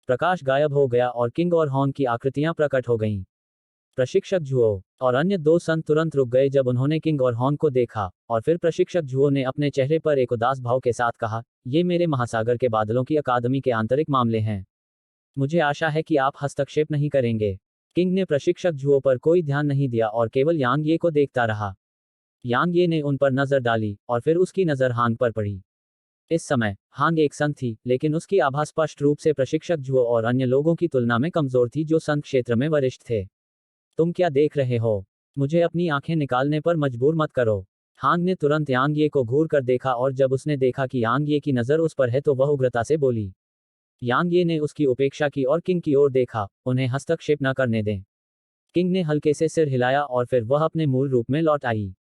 प्रकाश गायब हो गया और किंग और हॉर्न की आकृतियां प्रकट हो गईं। प्रशिक्षक झुओ और अन्य दो संत तुरंत रुक गए जब उन्होंने किंग और हॉर्न को देखा, और फिर प्रशिक्षक झुओ ने अपने चेहरे पर एक उदास भाव के साथ कहा, ये मेरे महासागर के बादलों की अकादमी के आंतरिक मामले हैं। मुझे आशा है कि आप हस्तक्षेप नहीं करेंगे। किंग ने प्रशिक्षक झुओ पर कोई ध्यान नहीं दिया और केवल यांग ये को देखता रहा। यांग ये ने उन पर नजर डाली और फिर उसकी नजर हांग पर पड़ी। इस समय हांग एक संत थी, लेकिन उसकी आभा स्पष्ट रूप से प्रशिक्षक जुओ और अन्य लोगों की तुलना में कमजोर थी जो संत क्षेत्र में वरिष्ठ थे। तुम क्या देख रहे हो? मुझे अपनी आंखें निकालने पर मजबूर मत करो। हांग ने तुरंत यांग ये को घूर कर देखा और जब उसने देखा कि यांग ये की नजर उस पर है तो वह उग्रता से बोली। यांग ये ने उसकी उपेक्षा की और किंग की ओर देखा, उन्हें हस्तक्षेप न करने दें। किंग ने हल्के से सिर हिलाया और फिर वह अपने मूल रूप में लौट आई।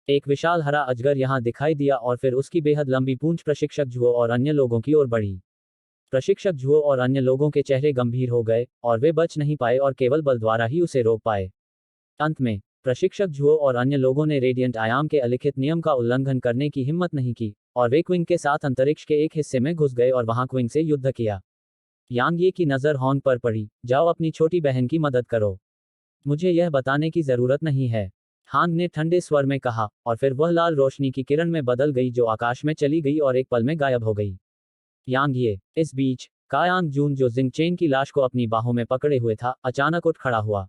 एक विशाल हरा अजगर यहां दिखाई दिया और फिर उसकी बेहद लंबी पूंछ प्रशिक्षक जुओ और अन्य लोगों की ओर बढ़ी। प्रशिक्षक जुओ और अन्य लोगों के चेहरे गंभीर हो गए और वे बच नहीं पाए और केवल बल द्वारा ही उसे रोक पाए। अंत में प्रशिक्षक जुओ और अन्य लोगों ने रेडियंट आयाम के अलिखित नियम का उल्लंघन करने की हिम्मत नहीं की और वे क्विंग के साथ अंतरिक्ष के एक हिस्से में घुस गए और वहां क्विंग से युद्ध किया। यांग ये की नजर हॉन्ग पर पड़ी। जाओ अपनी छोटी बहन की मदद करो। मुझे यह बताने की जरूरत नहीं है, हांग ने ठंडे स्वर में कहा, और फिर वह लाल रोशनी की किरण में बदल गई जो आकाश में चली गई और एक पल में गायब हो गई। यांग ये। इस बीच कायांग जून जो जिंग चेन की लाश को अपनी बाहों में पकड़े हुए था, अचानक उठ खड़ा हुआ।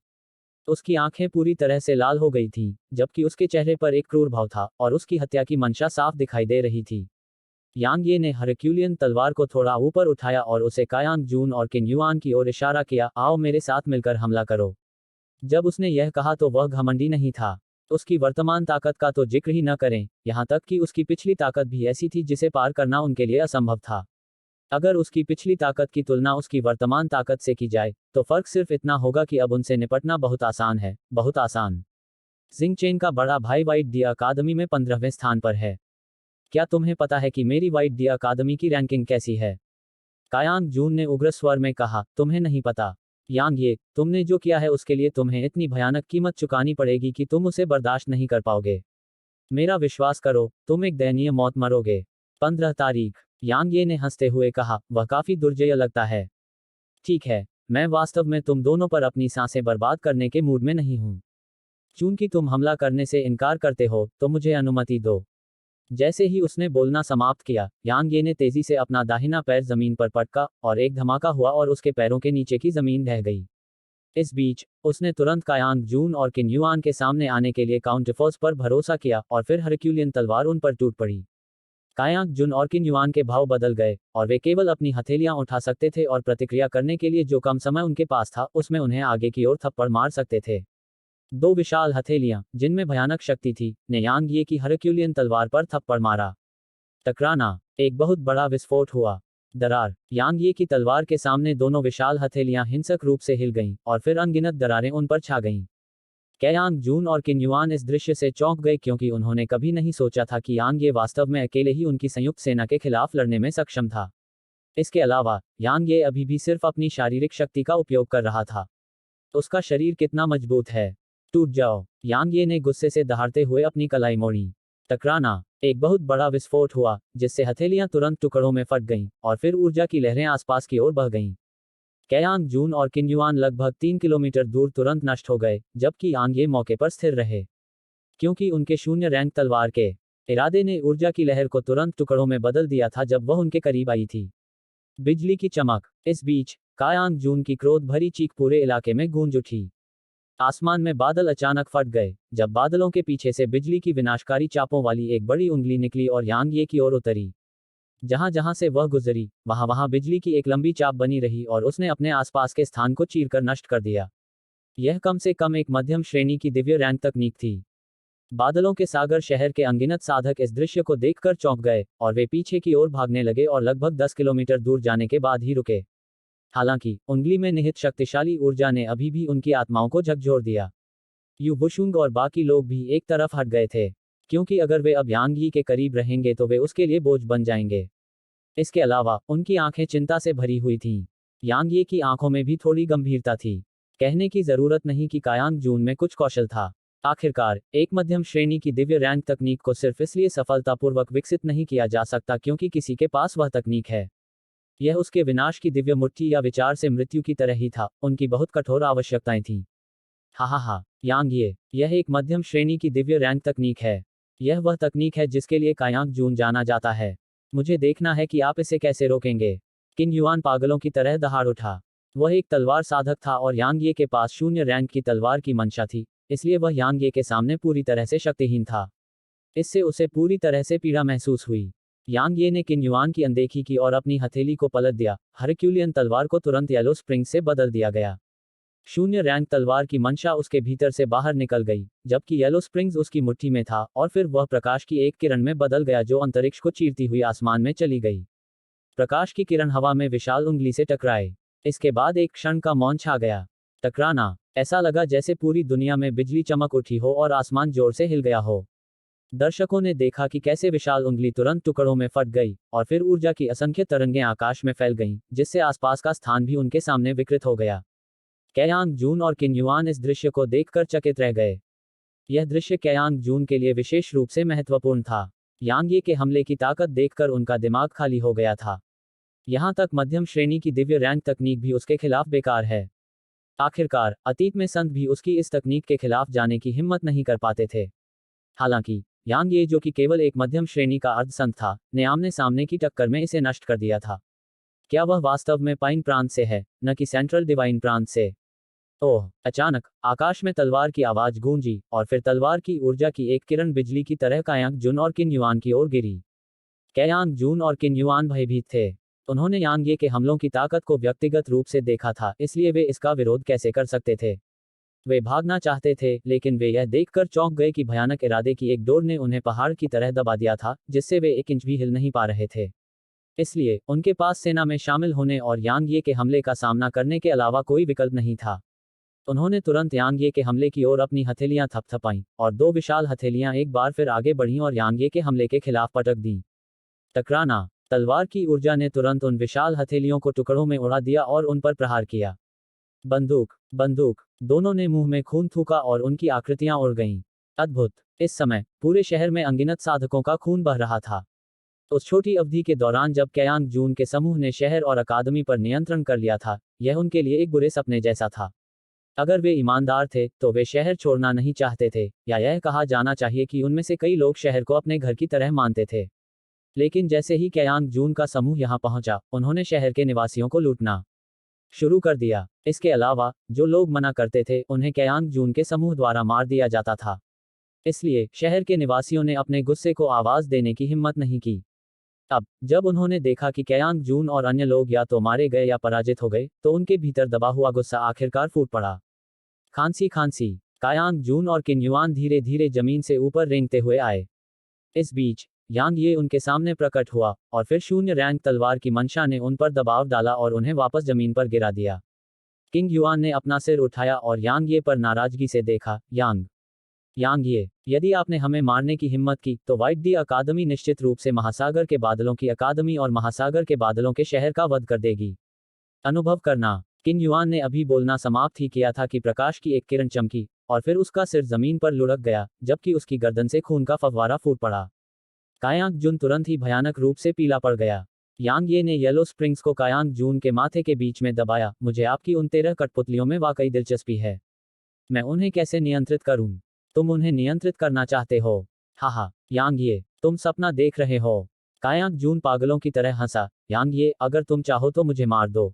उसकी आंखें पूरी तरह से लाल हो गई थीं, जबकि उसके चेहरे पर एक क्रूर भाव था और उसकी हत्या की मंशा साफ दिखाई दे रही थी। यांग ये ने हरक्यूलियन तलवार को थोड़ा ऊपर उठाया और उसे कायांग जून और किन युआन की ओर इशारा किया, आओ मेरे साथ मिलकर हमला करो। जब उसने यह कहा तो वह घमंडी नहीं था। उसकी वर्तमान ताकत का तो जिक्र ही न करें, यहां तक कि उसकी पिछली ताकत भी ऐसी थी जिसे पार करना उनके लिए असंभव था। अगर उसकी पिछली ताकत की तुलना उसकी वर्तमान ताकत से की जाए, तो फर्क सिर्फ इतना होगा कि अब उनसे निपटना बहुत आसान है, बहुत आसान। जिंग चेन का बड़ा भाई वाइट डी अकादमी में 15वें स्थान पर है। क्या तुम्हें पता है कि मेरी वाइट डी अकादमी की रैंकिंग कैसी है? कायांग जून ने उग्र स्वर में कहा, तुम्हें नहीं पता। यांग ये, तुमने जो किया है उसके लिए तुम्हें इतनी भयानक कीमत चुकानी पड़ेगी कि तुम उसे बर्दाश्त नहीं कर पाओगे। मेरा विश्वास करो, तुम एक दयनीय मौत मरोगे। 15 तारीख। यांग ये ने हंसते हुए कहा, वह काफी दुर्जय लगता है। ठीक है, मैं वास्तव में तुम दोनों पर अपनी सांसें बर्बाद करने के मूड में नहीं हूं। चूंकि तुम हमला करने से इनकार करते हो, तो मुझे अनुमति दो। जैसे ही उसने बोलना समाप्त किया, यांग ये ने तेजी से अपना दाहिना पैर जमीन पर पटका और एक धमाका हुआ और उसके पैरों के नीचे की जमीन ढह गई। इस बीच उसने तुरंत कायांग जून और किन युआन के सामने आने के लिए काउंटरफोर्स पर भरोसा किया और फिर हरक्यूलियन तलवार उन पर टूट पड़ी। कायांग जुन और किन युआन के भाव बदल गए और वे केवल अपनी हथेलियां उठा सकते थे और प्रतिक्रिया करने के लिए जो कम समय उनके पास था उसमें उन्हें आगे की ओर थप्पड़ मार सकते थे। दो विशाल हथेलियां, जिनमें भयानक शक्ति थी, ने यांग ये की हरक्यूलियन तलवार पर थप्पड़ मारा। टकराना। एक बहुत बड़ा विस्फोट हुआ। दरार। यांग ये की तलवार के सामने दोनों विशाल हथेलियां हिंसक रूप से हिल गईं और फिर अनगिनत दरारें उन पर छा गईं। कैयांग जून और किन युआन इस दृश्य से चौंक गए क्योंकि उन्होंने कभी नहीं सोचा था कि यांग ये वास्तव में अकेले ही उनकी संयुक्त सेना के खिलाफ लड़ने में सक्षम था। इसके अलावा यांग ये अभी भी सिर्फ अपनी शारीरिक शक्ति का उपयोग कर रहा था। उसका शरीर कितना मजबूत है। टूट जाओ। यांग ये ने गुस्से से दहाड़ते हुए अपनी कलाई मोड़ी। टकराना। एक बहुत बड़ा विस्फोट हुआ, जिससे हथेलियां तुरंत टुकड़ों में फट गईं और फिर ऊर्जा की लहरें आसपास की ओर बह गईं। कैयांग जून और किन युआन लगभग 3 किलोमीटर दूर तुरंत नष्ट हो गए, जबकि यांग ये मौके पर स्थिर रहे। क्योंकि उनके शून्य रैंक तलवार के इरादे ने ऊर्जा की लहर को तुरंत टुकड़ों में बदल दिया था जब वह उनके करीब आई थी। बिजली की चमक। इस बीच कायांग जून की क्रोध भरी चीख पूरे इलाके में गूंज उठी। आसमान में बादल अचानक फट गए, जब बादलों के पीछे से बिजली की विनाशकारी चापों वाली एक बड़ी उंगली निकली और यांग ये की ओर उतरी। जहां जहां से वह गुजरी, वहां वहां बिजली की एक लंबी चाप बनी रही और उसने अपने आसपास के स्थान को चीरकर नष्ट कर दिया। यह कम से कम एक मध्यम श्रेणी की दिव्य रैंक तकनीक थी। बादलों के सागर शहर के अनगिनत साधक इस दृश्य को देखकर चौंक गए और वे पीछे की ओर भागने लगे और लगभग 10 किलोमीटर दूर जाने के बाद ही रुके। हालांकि उंगली में निहित शक्तिशाली ऊर्जा ने अभी भी उनकी आत्माओं को झकझोर दिया। यू बुशुंग और बाकी लोग भी एक तरफ हट गए थे, क्योंकि अगर वे अब यांग यी के करीब रहेंगे तो वे उसके लिए बोझ बन जाएंगे। इसके अलावा उनकी आंखें चिंता से भरी हुई थीं। यांग ये की आंखों में भी थोड़ी गंभीरता थी। कहने की जरूरत नहीं कि कायांग जून में कुछ कौशल था। आखिरकार एक मध्यम श्रेणी की दिव्य रैंक तकनीक को सिर्फ इसलिए सफलतापूर्वक विकसित नहीं किया जा सकता क्योंकि किसी के पास वह तकनीक है। यह उसके विनाश की दिव्य मुट्ठी या विचार से मृत्यु की तरह ही था, उनकी बहुत कठोर आवश्यकताएं थीं। हा, यांग ये, यह एक मध्यम श्रेणी की दिव्य रैंक तकनीक है। यह वह तकनीक है जिसके लिए कायांग जून जाना जाता है। मुझे देखना है कि आप इसे कैसे रोकेंगे। किन युआन पागलों की तरह दहाड़ उठा। वह एक तलवार साधक था और यांग ये के पास शून्य रैंक की तलवार की मंशा थी, इसलिए वह यांग ये के सामने पूरी तरह से शक्तिहीन था। इससे उसे पूरी तरह से पीड़ा महसूस हुई। यांग ये ने किन युआन की अनदेखी की और अपनी हथेली को पलट दिया। हरक्यूलियन तलवार को तुरंत येलो स्प्रिंग से बदल दिया गया। शून्य रैंक तलवार की मंशा उसके भीतर से बाहर निकल गई, जबकि येलो स्प्रिंग्स उसकी मुट्ठी में था, और फिर वह प्रकाश की एक किरण में बदल गया जो अंतरिक्ष को चीरती हुई आसमान में चली गई। प्रकाश की किरण हवा में विशाल उंगली से टकराए। इसके बाद एक क्षण का मौन छा गया। टकराना, ऐसा लगा जैसे पूरी दुनिया में बिजली चमक उठी हो और आसमान जोर से हिल गया हो। दर्शकों ने देखा कि कैसे विशाल उंगली तुरंत टुकड़ों में फट गई, और फिर ऊर्जा की असंख्य तरंगें आकाश में फैल गईं, जिससे आसपास का स्थान भी उनके सामने विकृत हो गया। कैयांग जून और किन युआन इस दृश्य को देखकर चकित रह गए। यह दृश्य कैयांग जून के लिए विशेष रूप से महत्वपूर्ण था। यांग ये के हमले की ताकत देखकर उनका दिमाग खाली हो गया था। यहां तक मध्यम श्रेणी की दिव्य रैंक तकनीक भी उसके खिलाफ बेकार है। आखिरकार अतीत में संत भी उसकी इस तकनीक के खिलाफ जाने की हिम्मत नहीं कर पाते थे। हालांकि यांग ये, जो कि केवल एक मध्यम श्रेणी का अर्ध संत था, ने आमने सामने की टक्कर में इसे नष्ट कर दिया था। क्या वह वास्तव में पाइन प्रांत से है, न कि सेंट्रल डिवाइन प्रांत से? ओह! अचानक आकाश में तलवार की आवाज गूंजी, और फिर तलवार की ऊर्जा की एक किरण बिजली की तरह कायांग जून और किन युआन की ओर गिरी। कैयांग जून और किन युआन भयभीत थे। उन्होंने यांग ये के हमलों की ताकत को व्यक्तिगत रूप से देखा था, इसलिए वे इसका विरोध कैसे कर सकते थे? वे भागना चाहते थे, लेकिन वे यह देखकर चौंक गए कि भयानक इरादे की एक डोर ने उन्हें पहाड़ की तरह दबा दिया था, जिससे वे एक इंच भी हिल नहीं पा रहे थे। इसलिए उनके पास सेना में शामिल होने और यांग ये के हमले का सामना करने के अलावा कोई विकल्प नहीं था। उन्होंने तुरंत यांग ये के हमले की ओर अपनी हथेलियां थपथपाईं, और दो विशाल हथेलियां एक बार फिर आगे बढ़ीं और यांग ये के हमले के खिलाफ पटक दीं। टकराना, तलवार की ऊर्जा ने तुरंत उन विशाल हथेलियों को टुकड़ों में उड़ा दिया और उन पर प्रहार किया। बंदूक, बंदूक, दोनों ने मुंह में खून थूका और उनकी आकृतियां उड़ गईं। अद्भुत! इस समय पूरे शहर में अनगिनत साधकों का खून बह रहा था। उस छोटी अवधि के दौरान जब कैयांग जून के समूह ने शहर और अकादमी पर नियंत्रण कर लिया था, यह उनके लिए एक बुरे सपने जैसा था। अगर वे ईमानदार थे, तो वे शहर छोड़ना नहीं चाहते थे, या यह कहा जाना चाहिए कि उनमें से कई लोग शहर को अपने घर की तरह मानते थे। लेकिन जैसे ही कैयांग जून का समूह यहां पहुंचा, उन्होंने शहर के निवासियों को लूटना शुरू कर दिया। इसके अलावा, जो लोग मना करते थे, उन्हें कैयांग जून के समूह द्वारा मार दिया जाता था। इसलिए शहर के निवासियों ने अपने गुस्से को आवाज देने की हिम्मत नहीं की। अब जब उन्होंने देखा कि कैयांग जून और अन्य लोग या तो मारे गए या पराजित हो गए, तो उनके भीतर दबा हुआ गुस्सा आखिरकार फूट पड़ा। खांसी खांसी, कैयांग जून और किन युआन धीरे धीरे जमीन से ऊपर रेंगते हुए आए। इस बीच यांग ये उनके सामने प्रकट हुआ, और फिर शून्य रैंक तलवार की मंशा ने उन पर दबाव डाला और उन्हें वापस जमीन पर गिरा दिया। किंग युआन ने अपना सिर उठाया और यांग ये पर नाराजगी से देखा। यांग ये, यदि आपने हमें मारने की हिम्मत की, तो व्हाइट डी अकादमी निश्चित रूप से महासागर के बादलों की अकादमी और महासागर के बादलों के शहर का वध कर देगी। अनुभव करना। किन युआन ने अभी बोलना समाप्त ही किया था कि प्रकाश की एक किरण चमकी, और फिर उसका सिर जमीन पर लुढ़क गया, जबकि उसकी गर्दन से खून का फव्वारा फूट पड़ा। कायांग जून तुरंत ही भयानक रूप से पीला पड़ गया। यांग ये ने येलो स्प्रिंग्स को कायांग जून के माथे के बीच में दबाया। मुझे आपकी उन 13 कठपुतलियों में वाकई दिलचस्पी है। मैं उन्हें कैसे नियंत्रित करूं? तुम उन्हें नियंत्रित करना चाहते हो? हाहा, यांग ये, तुम सपना देख रहे हो। कायांग जून पागलों की तरह हंसा। यांग ये, अगर तुम चाहो तो मुझे मार दो।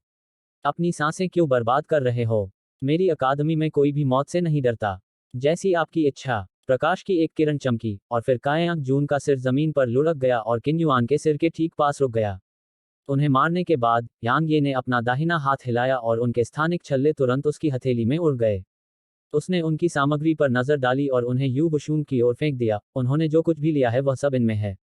अपनी सांसें क्यों बर्बाद कर रहे हो? मेरी अकादमी में कोई भी मौत से नहीं डरता। जैसी आपकी इच्छा। प्रकाश की एक किरण चमकी, और फिर कायांग जून का सिर जमीन पर लुढ़क गया और किन युआन के सिर के ठीक पास रुक गया। उन्हें मारने के बाद यांग ये ने अपना दाहिना हाथ हिलाया और उनके स्थानिक छल्ले तुरंत उसकी हथेली में उड़ गए। उसने उनकी सामग्री पर नजर डाली और उन्हें यू वुशुंग की ओर फेंक दिया। उन्होंने जो कुछ भी लिया है वह सब इनमें है।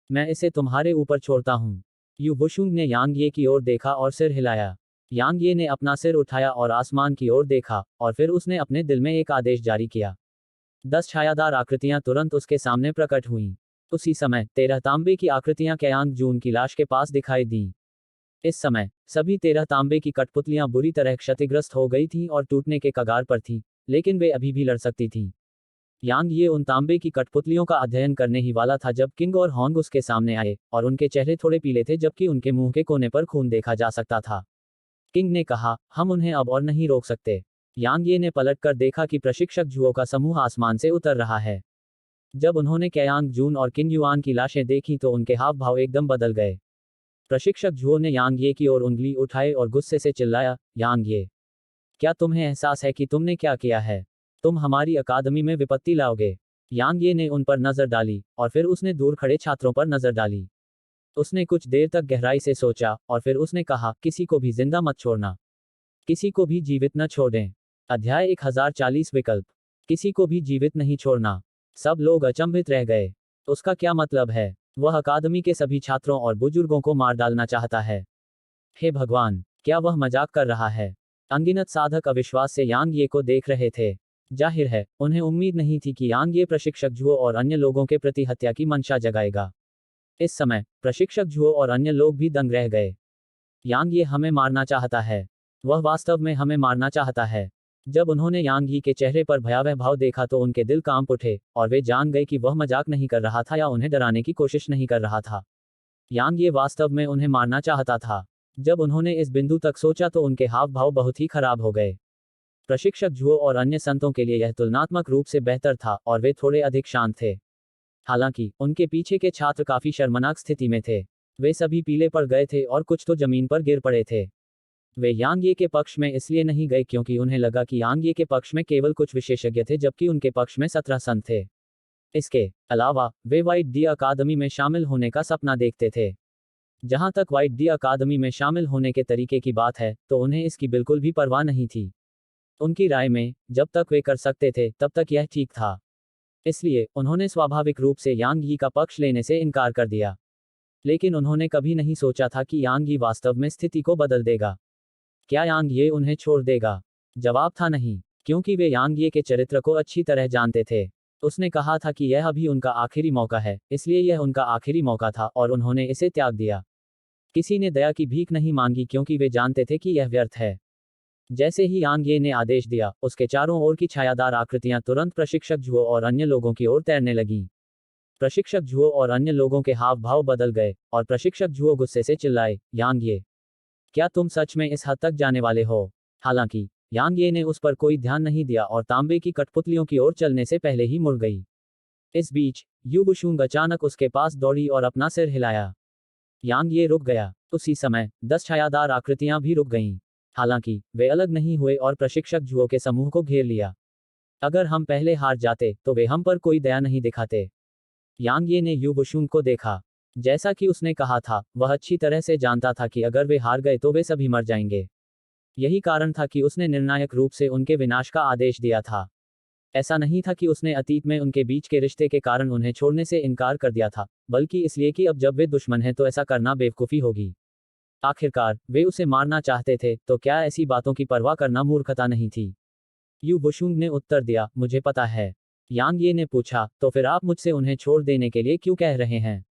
मैं इसे तुम्हारे ऊपर छोड़ता हूँ। यू वुशुंग ने यांग ये की ओर देखा और सिर हिलाया। यांग ये ने अपना सिर उठाया और आसमान की ओर देखा, और फिर उसने अपने दिल में एक आदेश जारी किया। 10 छायादार आकृतियां तुरंत उसके सामने प्रकट हुईं। उसी समय 13 तांबे की आकृतियां कैयांग जून की लाश के पास दिखाई दीं। इस समय सभी 13 तांबे की कठपुतलियां बुरी तरह क्षतिग्रस्त हो गई थीं और टूटने के कगार पर थीं, लेकिन वे अभी भी लड़ सकती थीं। यांग ये उन तांबे की कठपुतलियों का अध्ययन करने ही वाला था जब किंग और होंग उसके सामने आए, और उनके चेहरे थोड़े पीले थे जबकि उनके मुंह के कोने पर खून देखा जा सकता था। किंग ने कहा, हम उन्हें अब और नहीं रोक सकते। यांग ये ने पलटकर देखा कि प्रशिक्षक जुओ का समूह आसमान से उतर रहा है। जब उन्होंने कैयांग जून और किन युआन की लाशें देखी तो उनके हाव भाव एकदम बदल गए। प्रशिक्षक जुओ ने यांग ये की ओर उंगली उठाई और गुस्से से चिल्लाया, यांग ये, क्या तुम्हें एहसास है कि तुमने क्या किया है? तुम हमारी अकादमी में विपत्ति लाओगे। यांग ये ने उन पर नजर डाली, और फिर उसने दूर खड़े छात्रों पर नजर डाली। उसने कुछ देर तक गहराई से सोचा और फिर उसने कहा, किसी को भी जिंदा मत छोड़ना, किसी को भी जीवित न छोड़ें। अध्याय 1040 विकल्प। किसी को भी जीवित नहीं छोड़ना। सब लोग अचंभित रह गए। उसका क्या मतलब है? वह अकादमी के सभी छात्रों और बुजुर्गों को मार डालना चाहता है। हे भगवान, क्या वह मजाक कर रहा है? अनगिनत साधक अविश्वास से यांग ये को देख रहे थे। जाहिर है, उन्हें उम्मीद नहीं थी कि यांग ये प्रशिक्षक झुओ और अन्य लोगों के प्रति हत्या की मंशा जगाएगा। इस समय प्रशिक्षक झुओ और अन्य लोग भी दंग रह गए। यांग ये हमें मारना चाहता है। वह वास्तव में हमें मारना चाहता है। जब उन्होंने यांग यी के चेहरे पर भयावह भाव देखा तो उनके दिल कांप उठे और वे जान गए कि वह मजाक नहीं कर रहा था या उन्हें डराने की कोशिश नहीं कर रहा था। यांग ये वास्तव में उन्हें मारना चाहता था। जब उन्होंने इस बिंदु तक सोचा तो उनके हाव भाव बहुत ही खराब हो गए। प्रशिक्षक झुओ और अन्य संतों के लिए यह तुलनात्मक रूप से बेहतर था और वे थोड़े अधिक शांत थे। हालांकि उनके पीछे के छात्र काफी शर्मनाक स्थिति में थे। वे सभी पीले पड़ गए थे और कुछ तो जमीन पर गिर पड़े थे। वे यांग ये के पक्ष में इसलिए नहीं गए क्योंकि उन्हें लगा कि यांग ये के पक्ष में केवल कुछ विशेषज्ञ थे जबकि उनके पक्ष में 17 संत थे। इसके अलावा वे व्हाइट डी अकादमी में शामिल होने का सपना देखते थे। जहां तक व्हाइट डी अकादमी में शामिल होने के तरीके की बात है तो उन्हें इसकी बिल्कुल भी परवाह नहीं थी। उनकी राय में जब तक वे कर सकते थे तब तक यह ठीक था। इसलिए उन्होंने स्वाभाविक रूप से यांग यी का पक्ष लेने से इनकार कर दिया। लेकिन उन्होंने कभी नहीं सोचा था कि यांग यी वास्तव में स्थिति को बदल देगा। क्या यांग ये उन्हें छोड़ देगा? जवाब था नहीं, क्योंकि वे यांग ये के चरित्र को अच्छी तरह जानते थे। उसने कहा था कि यह अभी उनका आखिरी मौका है, इसलिए यह उनका आखिरी मौका था और उन्होंने इसे त्याग दिया। किसी ने दया की भीख नहीं मांगी क्योंकि वे जानते थे कि यह व्यर्थ है। जैसे ही यांग ये ने आदेश दिया, उसके चारों ओर की छायादार आकृतियां तुरंत प्रशिक्षक झुओ और अन्य लोगों की ओर तैरने लगीं। प्रशिक्षक झुओ और अन्य लोगों के हाव भाव बदल गए और प्रशिक्षक झुओ गुस्से से चिल्लाए, यांग ये, क्या तुम सच में इस हद तक जाने वाले हो? हालांकि यांग ये ने उस पर कोई ध्यान नहीं दिया और तांबे की कठपुतलियों की ओर चलने से पहले ही मुड़ गई। इस बीच यू बुशुंग अचानक उसके पास दौड़ी और अपना सिर हिलाया। यांग ये रुक गया। उसी समय 10 छायादार आकृतियां भी रुक गईं। हालांकि वे अलग नहीं हुए और प्रशिक्षक झुओ के समूह को घेर लिया। अगर हम पहले हार जाते तो वे हम पर कोई दया नहीं दिखाते। यांग ये ने यू बुशुंग को देखा। जैसा कि उसने कहा था, वह अच्छी तरह से जानता था कि अगर वे हार गए तो वे सभी मर जाएंगे। यही कारण था कि उसने निर्णायक रूप से उनके विनाश का आदेश दिया था। ऐसा नहीं था कि उसने अतीत में उनके बीच के रिश्ते के कारण उन्हें छोड़ने से इनकार कर दिया था, बल्कि इसलिए कि अब जब वे दुश्मन हैं तो ऐसा करना बेवकूफ़ी होगी। आखिरकार वे उसे मारना चाहते थे, तो क्या ऐसी बातों की परवाह करना मूर्खता नहीं थी? यू बुशुंग ने उत्तर दिया, मुझे पता है। यांग ये ने पूछा, तो फिर आप मुझसे उन्हें छोड़ देने के लिए क्यों कह रहे हैं?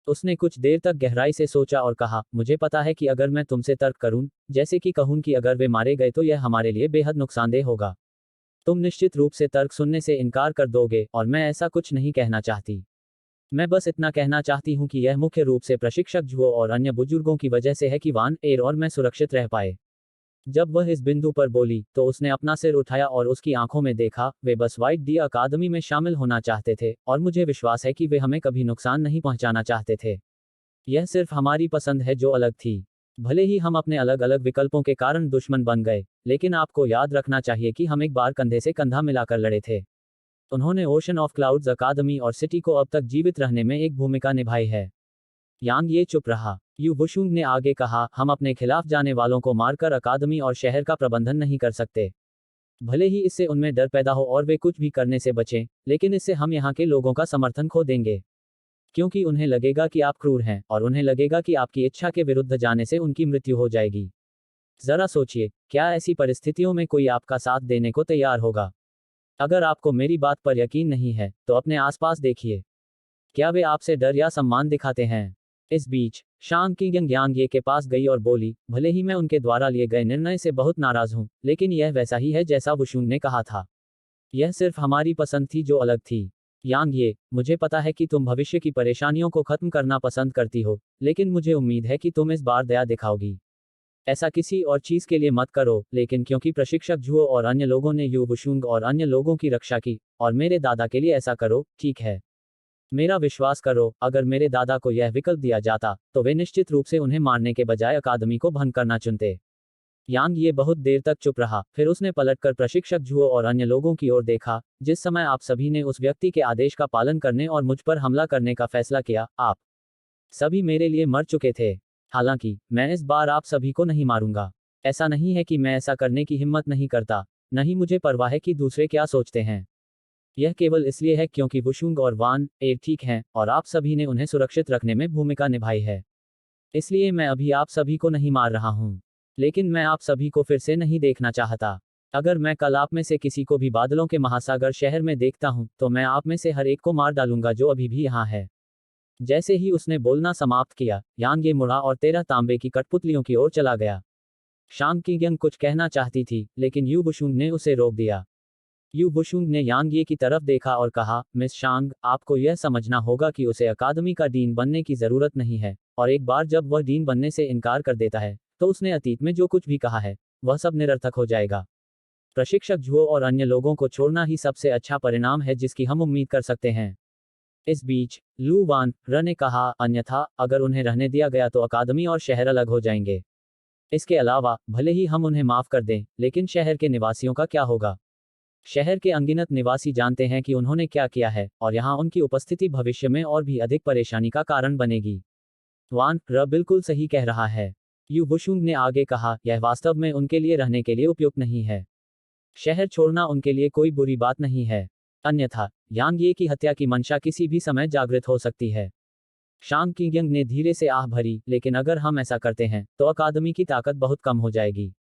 उसने कुछ देर तक गहराई से सोचा और कहा, मुझे पता है कि अगर मैं तुमसे तर्क करूं, जैसे कि कहूं कि अगर वे मारे गए तो यह हमारे लिए बेहद नुकसानदेह होगा। तुम निश्चित रूप से तर्क सुनने से इनकार कर दोगे और मैं ऐसा कुछ नहीं कहना चाहती। मैं बस इतना कहना चाहती हूं कि यह मुख्य रूप से प्रशिक्षक झुओ और अन्य बुजुर्गों की वजह से है कि वान एर और मैं सुरक्षित रह पाए। जब वह इस बिंदु पर बोली तो उसने अपना सिर उठाया और उसकी आंखों में देखा। वे बस व्हाइट डी अकादमी में शामिल होना चाहते थे और मुझे विश्वास है कि वे हमें कभी नुकसान नहीं पहुंचाना चाहते थे। यह सिर्फ हमारी पसंद है जो अलग थी। भले ही हम अपने अलग अलग विकल्पों के कारण दुश्मन बन गए, लेकिन आपको याद रखना चाहिए कि हम एक बार कंधे से कंधा मिलाकर लड़े थे। उन्होंने ओशन ऑफ क्लाउड्स अकादमी और सिटी को अब तक जीवित रहने में एक भूमिका निभाई है। यांग ये चुप रहा। यू बुशुंग ने आगे कहा, हम अपने खिलाफ जाने वालों को मारकर अकादमी और शहर का प्रबंधन नहीं कर सकते। भले ही इससे उनमें डर पैदा हो और वे कुछ भी करने से बचें, लेकिन इससे हम यहाँ के लोगों का समर्थन खो देंगे। क्योंकि उन्हें लगेगा कि आप क्रूर हैं और उन्हें लगेगा कि आपकी इच्छा के विरुद्ध जाने से उनकी मृत्यु हो जाएगी। जरा सोचिए, क्या ऐसी परिस्थितियों में कोई आपका साथ देने को तैयार होगा? अगर आपको मेरी बात पर यकीन नहीं है तो अपने आसपास देखिए। क्या वे आपसे डर या सम्मान दिखाते हैं? इस बीच शांग किंग यांग ये के पास गई और बोली, भले ही मैं उनके द्वारा लिए गए निर्णय से बहुत नाराज हूं, लेकिन यह वैसा ही है जैसा वुशुंग ने कहा था। यह सिर्फ हमारी पसंद थी जो अलग थी। यांग ये, मुझे पता है कि तुम भविष्य की परेशानियों को खत्म करना पसंद करती हो, लेकिन मुझे उम्मीद है कि तुम इस बार दया दिखाओगी। ऐसा किसी और चीज के लिए मत करो, लेकिन क्योंकि प्रशिक्षक झुओ और अन्य लोगों ने यू बुशुंग और अन्य लोगों की रक्षा की, और मेरे दादा के लिए ऐसा करो, ठीक है? मेरा विश्वास करो, अगर मेरे दादा को यह विकल्प दिया जाता, तो वे निश्चित रूप से उन्हें मारने के बजाय अकादमी को भंग करना चुनते। यांग ये बहुत देर तक चुप रहा, फिर उसने पलटकर प्रशिक्षक झुओ और अन्य लोगों की ओर देखा। जिस समय आप सभी ने उस व्यक्ति के आदेश का पालन करने और मुझ पर हमला करने का फैसला किया, आप सभी मेरे लिए मर चुके थे। हालांकि मैं इस बार आप सभी को नहीं मारूंगा। ऐसा नहीं है कि मैं ऐसा करने की हिम्मत नहीं करता, नहीं मुझे परवाह है कि दूसरे क्या सोचते हैं। यह केवल इसलिए है क्योंकि वुशुंग और वान ए ठीक हैं और आप सभी ने उन्हें सुरक्षित रखने में भूमिका निभाई है। इसलिए मैं अभी आप सभी को नहीं मार रहा हूं। लेकिन मैं आप सभी को फिर से नहीं देखना चाहता। अगर मैं कल आप में से किसी को भी बादलों के महासागर शहर में देखता हूं तो मैं आप में से हर एक को मार डालूंगा जो अभी भी यहाँ है। जैसे ही उसने बोलना समाप्त किया, यांग ये मुड़ा और 13 तांबे की कठपुतलियों की ओर चला गया। शांग किंगयंग कुछ कहना चाहती थी, लेकिन यू बुशुंग ने उसे रोक दिया। यू बुशुंग ने यांग ये की तरफ देखा और कहा, मिस शांग, आपको यह समझना होगा कि उसे अकादमी का डीन बनने की जरूरत नहीं है, और एक बार जब वह डीन बनने से इनकार कर देता है, तो उसने अतीत में जो कुछ भी कहा है, वह सब निरर्थक हो जाएगा। प्रशिक्षक झुओ और अन्य लोगों को छोड़ना ही सबसे अच्छा परिणाम है जिसकी हम उम्मीद कर सकते हैं। इस बीच लू वान र ने कहा, अन्यथा अगर उन्हें रहने दिया गया तो अकादमी और शहर अलग हो जाएंगे। इसके अलावा भले ही हम उन्हें माफ कर दें, लेकिन शहर के निवासियों का क्या होगा? शहर के अनगिनत निवासी जानते हैं कि उन्होंने क्या किया है, और यहाँ उनकी उपस्थिति भविष्य में और भी अधिक परेशानी का कारण बनेगी। वान र बिल्कुल सही कह रहा है। यू बुशुंग ने आगे कहा, यह वास्तव में उनके लिए रहने के लिए उपयुक्त नहीं है। शहर छोड़ना उनके लिए कोई बुरी बात नहीं है। अन्यथा यांग ये की हत्या की मंशा किसी भी समय जागृत हो सकती है। शांग किंगयंग ने धीरे से आह भरी, लेकिन अगर हम ऐसा करते हैं तो अकादमी की ताकत बहुत कम हो जाएगी।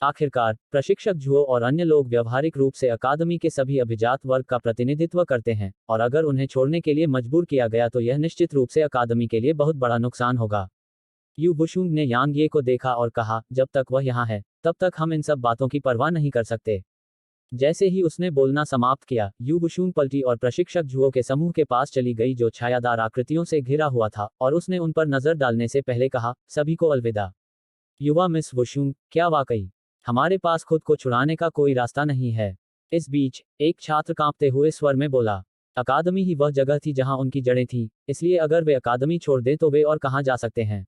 आखिरकार प्रशिक्षक झुओ और अन्य लोग व्यवहारिक रूप से अकादमी के सभी अभिजात वर्ग का प्रतिनिधित्व करते हैं, और अगर उन्हें छोड़ने के लिए मजबूर किया गया तो यह निश्चित रूप से अकादमी के लिए बहुत बड़ा नुकसान होगा। यू बुशुंग ने यांग ये को देखा और कहा, जब तक वह यहाँ है तब तक हम इन सब बातों की परवाह नहीं कर सकते। जैसे ही उसने बोलना समाप्त किया, यू बुशुंग पलटी और प्रशिक्षक झुओ के समूह के पास चली गई जो छायादार आकृतियों से घिरा हुआ था, और उसने उन पर नजर डालने से पहले कहा, सभी को अलविदा। युवा मिस वुशुंग, क्या वाकई हमारे पास खुद को छुड़ाने का कोई रास्ता नहीं है? इस बीच एक छात्र कांपते हुए स्वर में बोला, अकादमी ही वह जगह थी जहां उनकी जड़ें थीं, इसलिए अगर वे अकादमी छोड़ दें तो वे और कहां जा सकते हैं?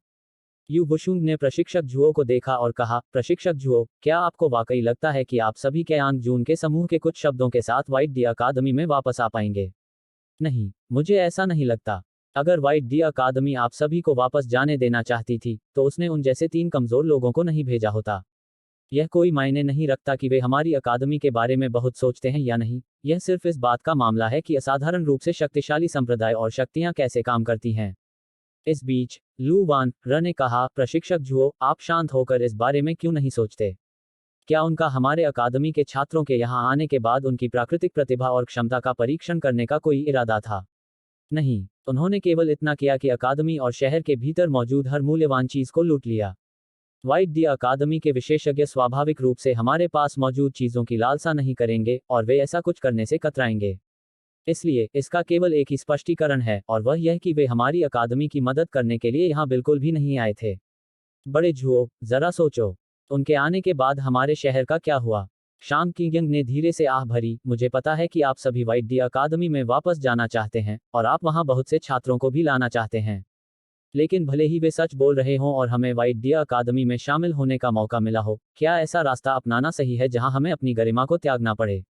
यू बुशुंग ने प्रशिक्षक झुओ को देखा और कहा, प्रशिक्षक झुओ, क्या आपको वाकई लगता है कि आप सभी कैयांग जून के समूह के कुछ शब्दों के साथ व्हाइट डी अकादमी में वापस आ पाएंगे? नहीं, मुझे ऐसा नहीं लगता। अगर व्हाइट डी अकादमी आप सभी को वापस जाने देना चाहती थी, तो उसने उन जैसे 3 कमजोर लोगों को नहीं भेजा होता। यह कोई मायने नहीं रखता कि वे हमारी अकादमी के बारे में बहुत सोचते हैं या नहीं, यह सिर्फ इस बात का मामला है कि असाधारण रूप से शक्तिशाली संप्रदाय और शक्तियां कैसे काम करती हैं। इस बीच लू वान र ने कहा, प्रशिक्षक झुओ, आप शांत होकर इस बारे में क्यों नहीं सोचते? क्या उनका हमारे अकादमी के छात्रों के यहाँ आने के बाद उनकी प्राकृतिक प्रतिभा और क्षमता का परीक्षण करने का कोई इरादा था? नहीं, उन्होंने केवल इतना किया कि अकादमी और शहर के भीतर मौजूद हर मूल्यवान चीज को लूट लिया। व्हाइट डी अकादमी के विशेषज्ञ स्वाभाविक रूप से हमारे पास मौजूद चीजों की लालसा नहीं करेंगे, और वे ऐसा कुछ करने से कतराएंगे। इसलिए इसका केवल एक ही स्पष्टीकरण है, और वह यह कि वे हमारी अकादमी की मदद करने के लिए यहाँ बिल्कुल भी नहीं आए थे। बड़े झुओ, जरा सोचो, उनके आने के बाद हमारे शहर का क्या हुआ? शांग किंगयंग ने धीरे से आह भरी, मुझे पता है कि आप सभी व्हाइट डी अकादमी में वापस जाना चाहते हैं, और आप वहाँ बहुत से छात्रों को भी लाना चाहते हैं। लेकिन भले ही वे सच बोल रहे हों और हमें व्हाइट डी अकादमी में शामिल होने का मौका मिला हो, क्या ऐसा रास्ता अपनाना सही है जहां हमें अपनी गरिमा को त्यागना पड़े?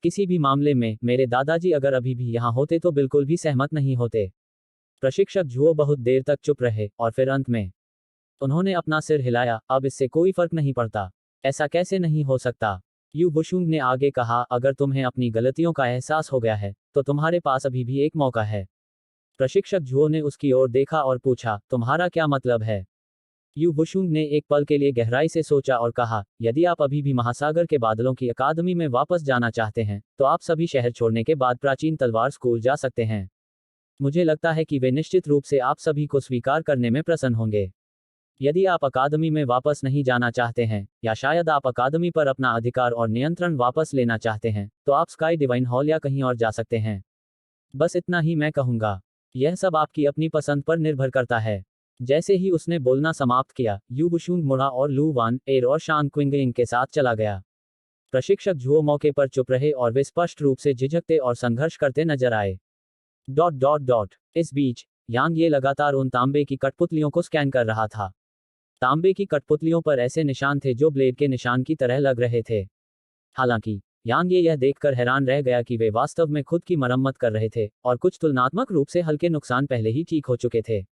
किसी भी मामले में मेरे दादाजी अगर अभी भी यहाँ होते तो बिल्कुल भी सहमत नहीं होते। प्रशिक्षक झुओ बहुत देर तक चुप रहे, और फिर अंत में उन्होंने अपना सिर हिलाया, अब इससे कोई फर्क नहीं पड़ता। ऐसा कैसे नहीं हो सकता? यू बुशुंग ने आगे कहा, अगर तुम्हें अपनी गलतियों का एहसास हो गया है, तो तुम्हारे पास अभी भी एक मौका है। प्रशिक्षक झुओ ने उसकी ओर देखा और पूछा, तुम्हारा क्या मतलब है? यू बुशुंग ने एक पल के लिए गहराई से सोचा और कहा, यदि आप अभी भी महासागर के बादलों की अकादमी में वापस जाना चाहते हैं, तो आप सभी शहर छोड़ने के बाद प्राचीन तलवार स्कूल जा सकते हैं। मुझे लगता है कि वे निश्चित रूप से आप सभी को स्वीकार करने में प्रसन्न होंगे। यदि आप अकादमी में वापस नहीं जाना चाहते हैं, या शायद आप अकादमी पर अपना अधिकार और नियंत्रण वापस लेना चाहते हैं, तो आप स्काई डिवाइन हॉल या कहीं और जा सकते हैं। बस इतना ही मैं कहूँगा। यह सब आपकी अपनी पसंद पर निर्भर करता है। जैसे ही उसने बोलना समाप्त किया, यू बुशुंग मुड़ा और लू वान एर और शान क्विंगयिंग के साथ चला गया। प्रशिक्षक झुओ मौके पर चुप रहे और वे स्पष्ट रूप से झिझकते और संघर्ष करते नजर आए। डॉट डॉट डॉट इस बीच यांग ये लगातार उन तांबे की कठपुतलियों को स्कैन कर रहा था। तांबे की कठपुतलियों पर ऐसे निशान थे जो ब्लेड के निशान की तरह लग रहे थे। हालांकि यांग ये यह देखकर हैरान रह गया कि वे वास्तव में खुद की मरम्मत कर रहे थे, और कुछ तुलनात्मक रूप से हल्के नुकसान पहले ही ठीक हो चुके थे।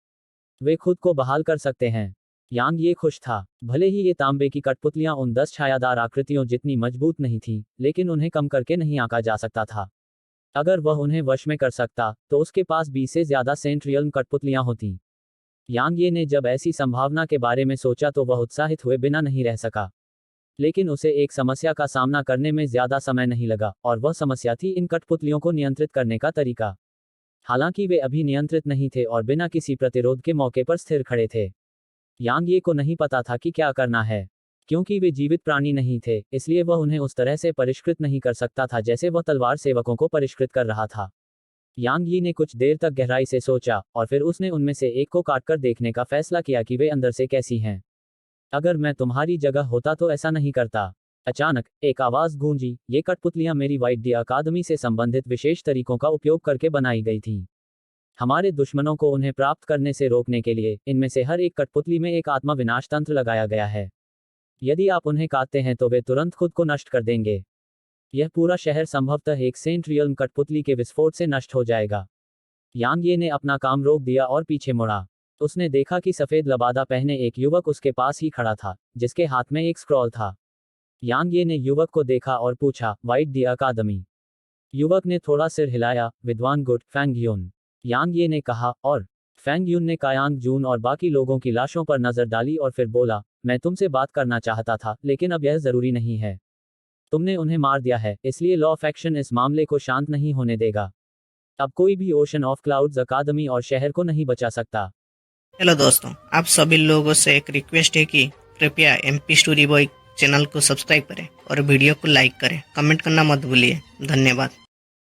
वे खुद को बहाल कर सकते हैं। यांग ये खुश था। भले ही ये तांबे की कठपुतलियां उन 10 छायादार आकृतियों जितनी मजबूत नहीं थीं, लेकिन उन्हें कम करके नहीं आंका जा सकता था। अगर वह उन्हें वश में कर सकता, तो उसके पास 20 से ज्यादा सेंट रियल्म कठपुतलियां होती। यांग ये ने जब ऐसी संभावना के बारे में सोचा तो वह उत्साहित हुए बिना नहीं रह सका। लेकिन उसे एक समस्या का सामना करने में ज्यादा समय नहीं लगा, और वह समस्या थी इन कठपुतलियों को नियंत्रित करने का तरीका। हालांकि वे अभी नियंत्रित नहीं थे और बिना किसी प्रतिरोध के मौके पर स्थिर खड़े थे। यांग ये को नहीं पता था कि क्या करना है। क्योंकि वे जीवित प्राणी नहीं थे, इसलिए वह उन्हें उस तरह से परिष्कृत नहीं कर सकता था जैसे वह तलवार सेवकों को परिष्कृत कर रहा था। यांग यी ने कुछ देर तक गहराई से सोचा, और फिर उसने उनमें से एक को काटकर देखने का फैसला किया कि वे अंदर से कैसी हैं। अगर मैं तुम्हारी जगह होता तो ऐसा नहीं करता। अचानक एक आवाज गूंजी, ये कठपुतलियां मेरी वाइट डी अकादमी से संबंधित विशेष तरीकों का उपयोग करके बनाई गई थीं। हमारे दुश्मनों को उन्हें प्राप्त करने से रोकने के लिए इनमें से हर एक कठपुतली में एक आत्मा विनाश तंत्र लगाया गया है। यदि आप उन्हें काटते हैं तो वे तुरंत खुद को नष्ट कर देंगे। यह पूरा शहर संभवतः एक सेंट रियल्म कठपुतली के विस्फोट से नष्ट हो जाएगा। यांग ये ने अपना काम रोक दिया और पीछे मुड़ा। उसने देखा कि सफेद लबादा पहने एक युवक उसके पास ही खड़ा था, जिसके हाथ में एक स्क्रॉल था। यांग ये ने युवक को देखा और पूछा, वाइट डी अकादमी? युवक ने थोड़ा सिर हिलाया, विद्वान गुड फैंग यून। यांग ये ने कहा, और फैंग यून ने कायांग जून और बाकी लोगों की लाशों पर नजर डाली और फिर बोला, मैं तुमसे बात करना चाहता था, लेकिन अब यह जरूरी नहीं है। तुमने उन्हें मार दिया है, इसलिए लॉ ऑफ एक्शन इस मामले को शांत नहीं होने देगा। अब कोई भी ओशन ऑफ क्लाउड्स अकादमी और शहर को नहीं बचा सकता। हेलो दोस्तों, आप सभी लोगों से एक रिक्वेस्ट है कि कृपया MP स्टोरी बॉय चैनल को सब्सक्राइब करें और वीडियो को लाइक करें। कमेंट करना मत भूलिए। धन्यवाद।